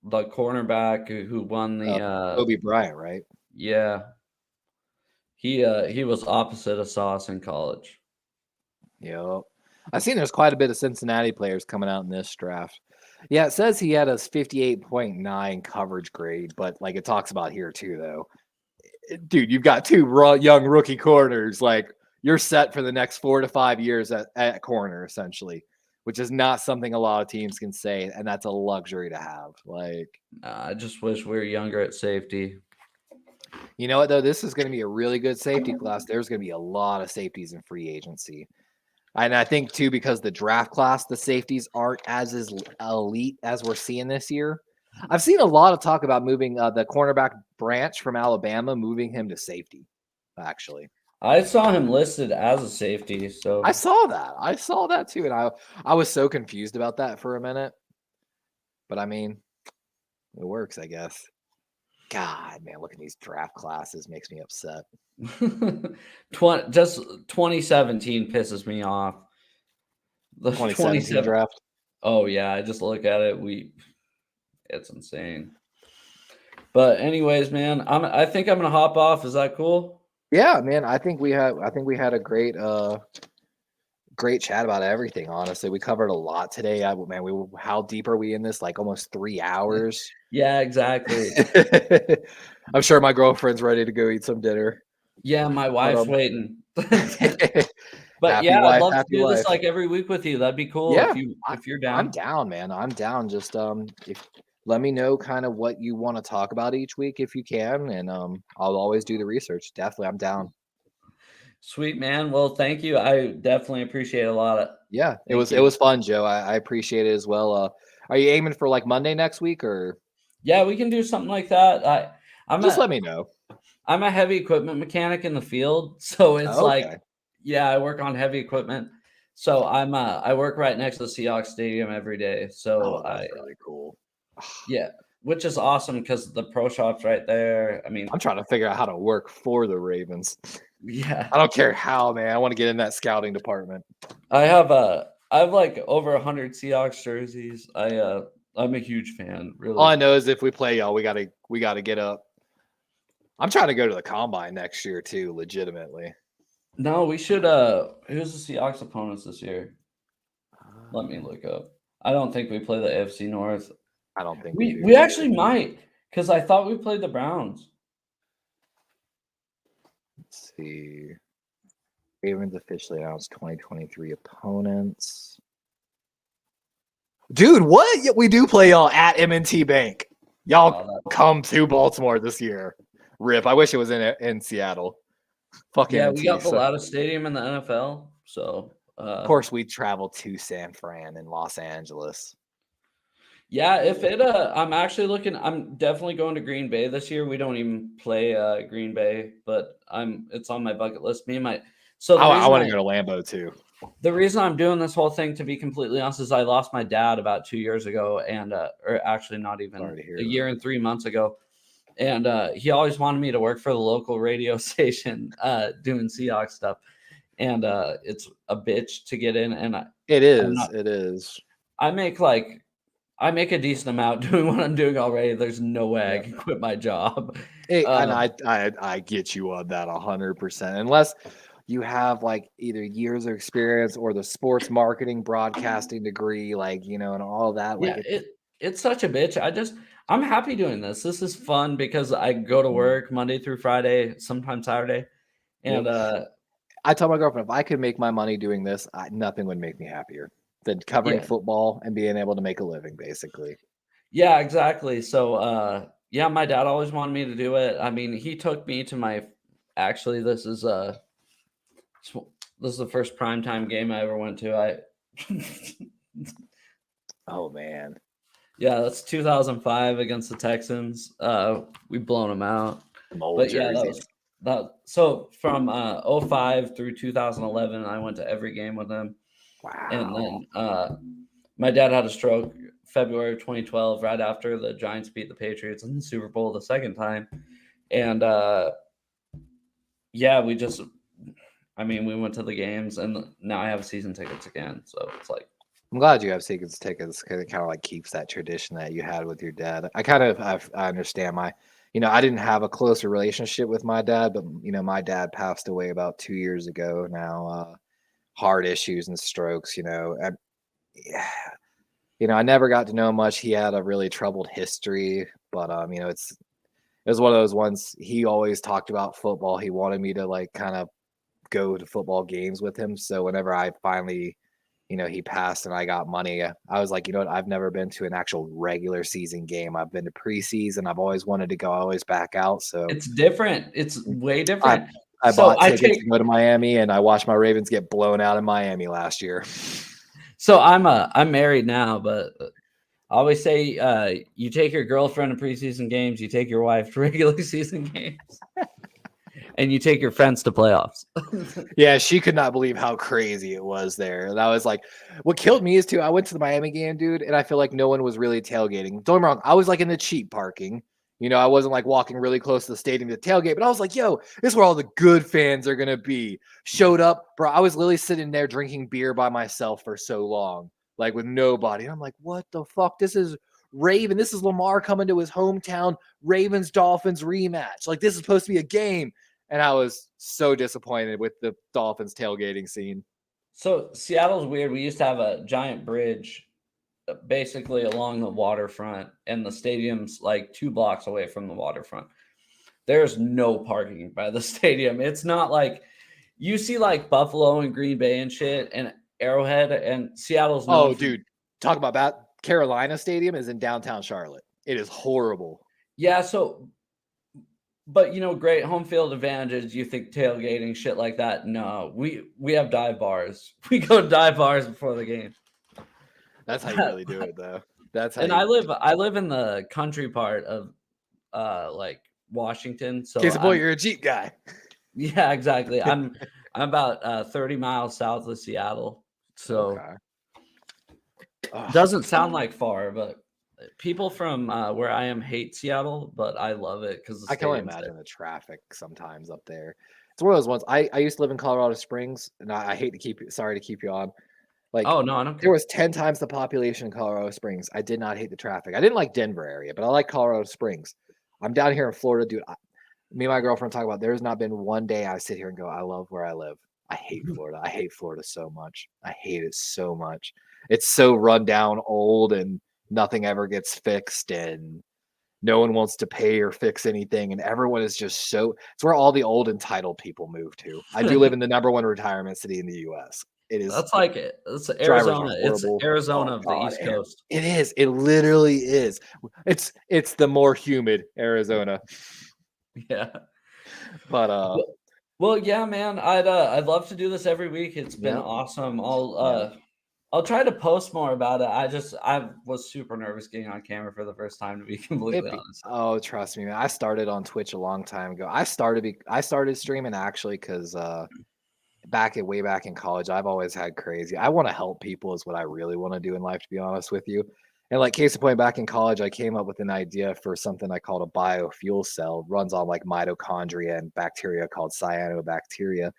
cornerback who won the Kobe Bryant, right? yeah. He was opposite of Sauce in college. Yep. I've seen there's quite a bit of Cincinnati players coming out in this draft. Yeah, it says he had a 58.9 coverage grade, but like it talks about here too, though. Dude, you've got two young rookie corners. Like you're set for the next 4 to 5 years at corner, essentially, which is not something a lot of teams can say, and that's a luxury to have. Like, I just wish we were younger at safety. you know what, though? This is going to be a really good safety class. There's going to be a lot of safeties in free agency. And I think, too, because the draft class, the safeties aren't as elite as we're seeing this year. I've seen a lot of talk about moving the cornerback Branch from Alabama, moving him to safety, actually. I saw him listed as a safety, so I saw that, too. And I was so confused about that for a minute. But, I mean, it works, I guess. God, man, looking at these draft classes makes me upset. Just 2017 pisses me off. The 2017 draft. Oh yeah, I just look at it. It's insane. But anyways, man, I think I'm gonna hop off. Is that cool? Yeah, man. I think we had a great chat about everything. Honestly, we covered a lot today. How deep are we in this? Like almost 3 hours. Yeah, exactly. I'm sure my girlfriend's ready to go eat some dinner. Yeah, my wife's waiting. But happy yeah, wife, I'd love to do life. this like every week with you. That'd be cool. Yeah, if you're down. I'm down, man. I'm down. Just let me know kind of what you want to talk about each week if you can, and I'll always do the research. Definitely, I'm down. Sweet, man. Well, thank you. I definitely appreciate it a lot. Yeah, it was fun, Joe. I appreciate it as well. Are you aiming for like Monday next week or? Yeah, we can do something like that. Let me know. I'm a heavy equipment mechanic in the field, so it's like, yeah, I work on heavy equipment. So I work right next to the Seahawks stadium every day. So that's really cool. Yeah, which is awesome because the pro shop's right there. I mean, I'm trying to figure out how to work for the Ravens. Yeah, I don't care how, man. I want to get in that scouting department. I have like over 100 Seahawks jerseys. I'm a huge fan. Really, all I know is if we play y'all, we gotta get up. I'm trying to go to the combine next year too, legitimately. No, we should. Who's the Seahawks opponents this year? Let me look up. I don't think we play the AFC North. I don't think we actually might, because I thought we played the Browns. Let's see. Ravens officially announced 2023 opponents. Dude, what? We do play y'all at M&T Bank. Y'all come to Baltimore this year. Rip. I wish it was in Seattle. Fucking yeah, we got the loudest stadium in the NFL. So of course we travel to San Fran and Los Angeles. Yeah, if it I'm actually looking. I'm definitely going to Green Bay this year. We don't even play Green Bay, but it's on my bucket list. I want to go to Lambeau too. The reason I'm doing this whole thing, to be completely honest, is I lost my dad about 2 years ago, and or actually not even a year and 3 months ago. And he always wanted me to work for the local radio station doing Seahawks stuff. And it's a bitch to get in. And it is. I make a decent amount doing what I'm doing already. There's no way I can quit my job. And I get you on that 100%. Unless you have like either years of experience or the sports marketing broadcasting degree, and all that. Like it's such a bitch. I'm happy doing this. This is fun because I go to work Monday through Friday, sometimes Saturday. And I tell my girlfriend, if I could make my money doing this, nothing would make me happier than covering football and being able to make a living, basically. Yeah, exactly. So my dad always wanted me to do it. I mean, he took me to this is the first primetime game I ever went to. Oh man. Yeah, that's 2005 against the Texans. We've blown them out. But jerseys. So from 05 through 2011, I went to every game with them. Wow. And then my dad had a stroke February of 2012, right after the Giants beat the Patriots in the Super Bowl the second time. And I mean, we went to the games, and now I have season tickets again. So it's like, I'm glad you have season tickets because it kind of like keeps that tradition that you had with your dad. I understand I didn't have a closer relationship with my dad, but my dad passed away about 2 years ago now. Heart issues and strokes, and I never got to know much. He had a really troubled history, but it was one of those ones. He always talked about football. He wanted me to like kind of go to football games with him. So whenever I finally, he passed and I got money, I was like, you know what? I've never been to an actual regular season game. I've been to preseason. I've always wanted to go. I always back out. So it's different. It's way I, different. I So bought tickets to go to Miami, and I watched my Ravens get blown out in Miami last year. So I'm married now, but I always say you take your girlfriend to preseason games, you take your wife to regular season games, and you take your friends to playoffs. Yeah, she could not believe how crazy it was there. And I was like, what killed me is too, I went to the Miami game, dude, and I feel like no one was really tailgating. Don't get me wrong, I was like in the cheap parking. I wasn't like walking really close to the stadium to tailgate, but I was like, yo, this is where all the good fans are going to be. Showed up, bro. I was literally sitting there drinking beer by myself for so long, like with nobody. And I'm like, what the fuck? This is Raven. This is Lamar coming to his hometown Ravens Dolphins rematch. Like, this is supposed to be a game. And I was so disappointed with the Dolphins tailgating scene. So Seattle's weird. We used to have a giant bridge basically along the waterfront, and the stadium's like 2 blocks away from the waterfront. There's no parking by the stadium. It's not like you see like Buffalo and Green Bay and shit and Arrowhead, and Seattle's known for, dude, talk about that. Carolina Stadium is in downtown Charlotte. It is horrible. Yeah, so but great home field advantages. You think tailgating, shit like that? No, we have dive bars. We go to dive bars before the game. That's how you really do it, though. That's how. And I live in the country part of like Washington. So Case of boy, you're a Jeep guy. Yeah, exactly. I'm about 30 miles south of Seattle. So doesn't sound like far, but people from where I am hate Seattle, but I love it because I can only imagine the traffic sometimes up there. It's one of those ones. I used to live in Colorado Springs, and I hate to keep you on. Like, oh no, I don't care. There was 10 times the population in Colorado Springs. I did not hate the traffic. I didn't like Denver area, but I like Colorado Springs. I'm down here in Florida, dude. Me and my girlfriend talk about there's not been one day I sit here and go, I love where I live. I hate Florida. I hate Florida so much. I hate it so much. It's so run down, old, and nothing ever gets fixed, and no one wants to pay or fix anything, and everyone is just so. It's where all the old entitled people move to. I do live in the number 1 retirement city in the U.S. It is. That's like it. It's Arizona. It's Arizona of the East Coast. It is. It literally is. It's the more humid Arizona. Yeah. But well, yeah, man. I'd love to do this every week. It's been awesome. I'll try to post more about it. I was super nervous getting on camera for the first time, to be completely honest. Oh, trust me, man. I started on Twitch a long time ago. I started streaming actually because way back in college, I've always had crazy. I want to help people is what I really want to do in life, to be honest with you. And like case in point, back in college, I came up with an idea for something I called a biofuel cell. It runs on like mitochondria and bacteria called cyanobacteria.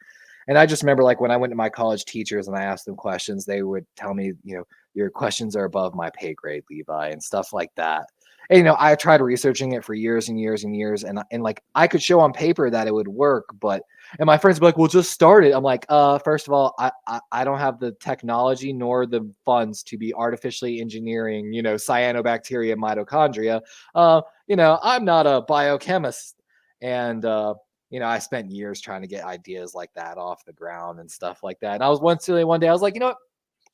And I just remember like when I went to my college teachers and I asked them questions, they would tell me, your questions are above my pay grade, Levi, and stuff like that. And, I tried researching it for years and years and years. And like I could show on paper that it would work, and my friends would be like, well, just start it. I'm like, first of all, I don't have the technology nor the funds to be artificially engineering, cyanobacteria, mitochondria. I'm not a biochemist. And, I spent years trying to get ideas like that off the ground and stuff like that. And I was one day, I was like, you know what?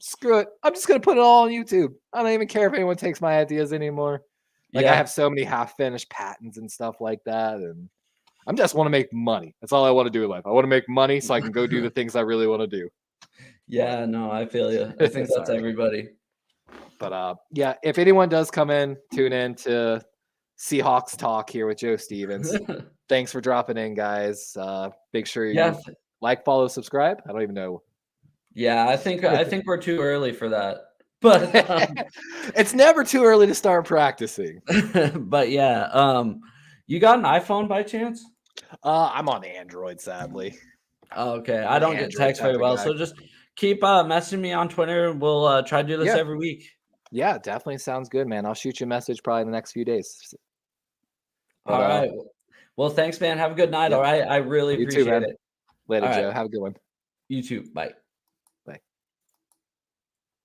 Screw it. I'm just going to put it all on YouTube. I don't even care if anyone takes my ideas anymore. Like I have so many half-finished patents and stuff like that. And I just want to make money. That's all I want to do in life. I want to make money so I can go do the things I really want to do. Yeah, no, I feel you. I think that's everybody. But yeah, if anyone does come in, tune in to Seahawks Talk here with Joe Stevens. Thanks for dropping in, guys. Make sure you like, follow, subscribe. I don't even know. Yeah, I think we're too early for that. But it's never too early to start practicing. But yeah, you got an iPhone by chance? I'm on Android, sadly. Okay, I'm I an don't get Android text very type of well, guy. so just keep messaging me on Twitter. We'll try to do this Yeah. every week. Yeah, definitely sounds good, man. I'll shoot you a message probably in the next few days. But All right. Well, thanks, man. Have a good night. yeah, All right. I really you too, appreciate man. it. Later, All right. Joe. Have a good one. You too. Bye.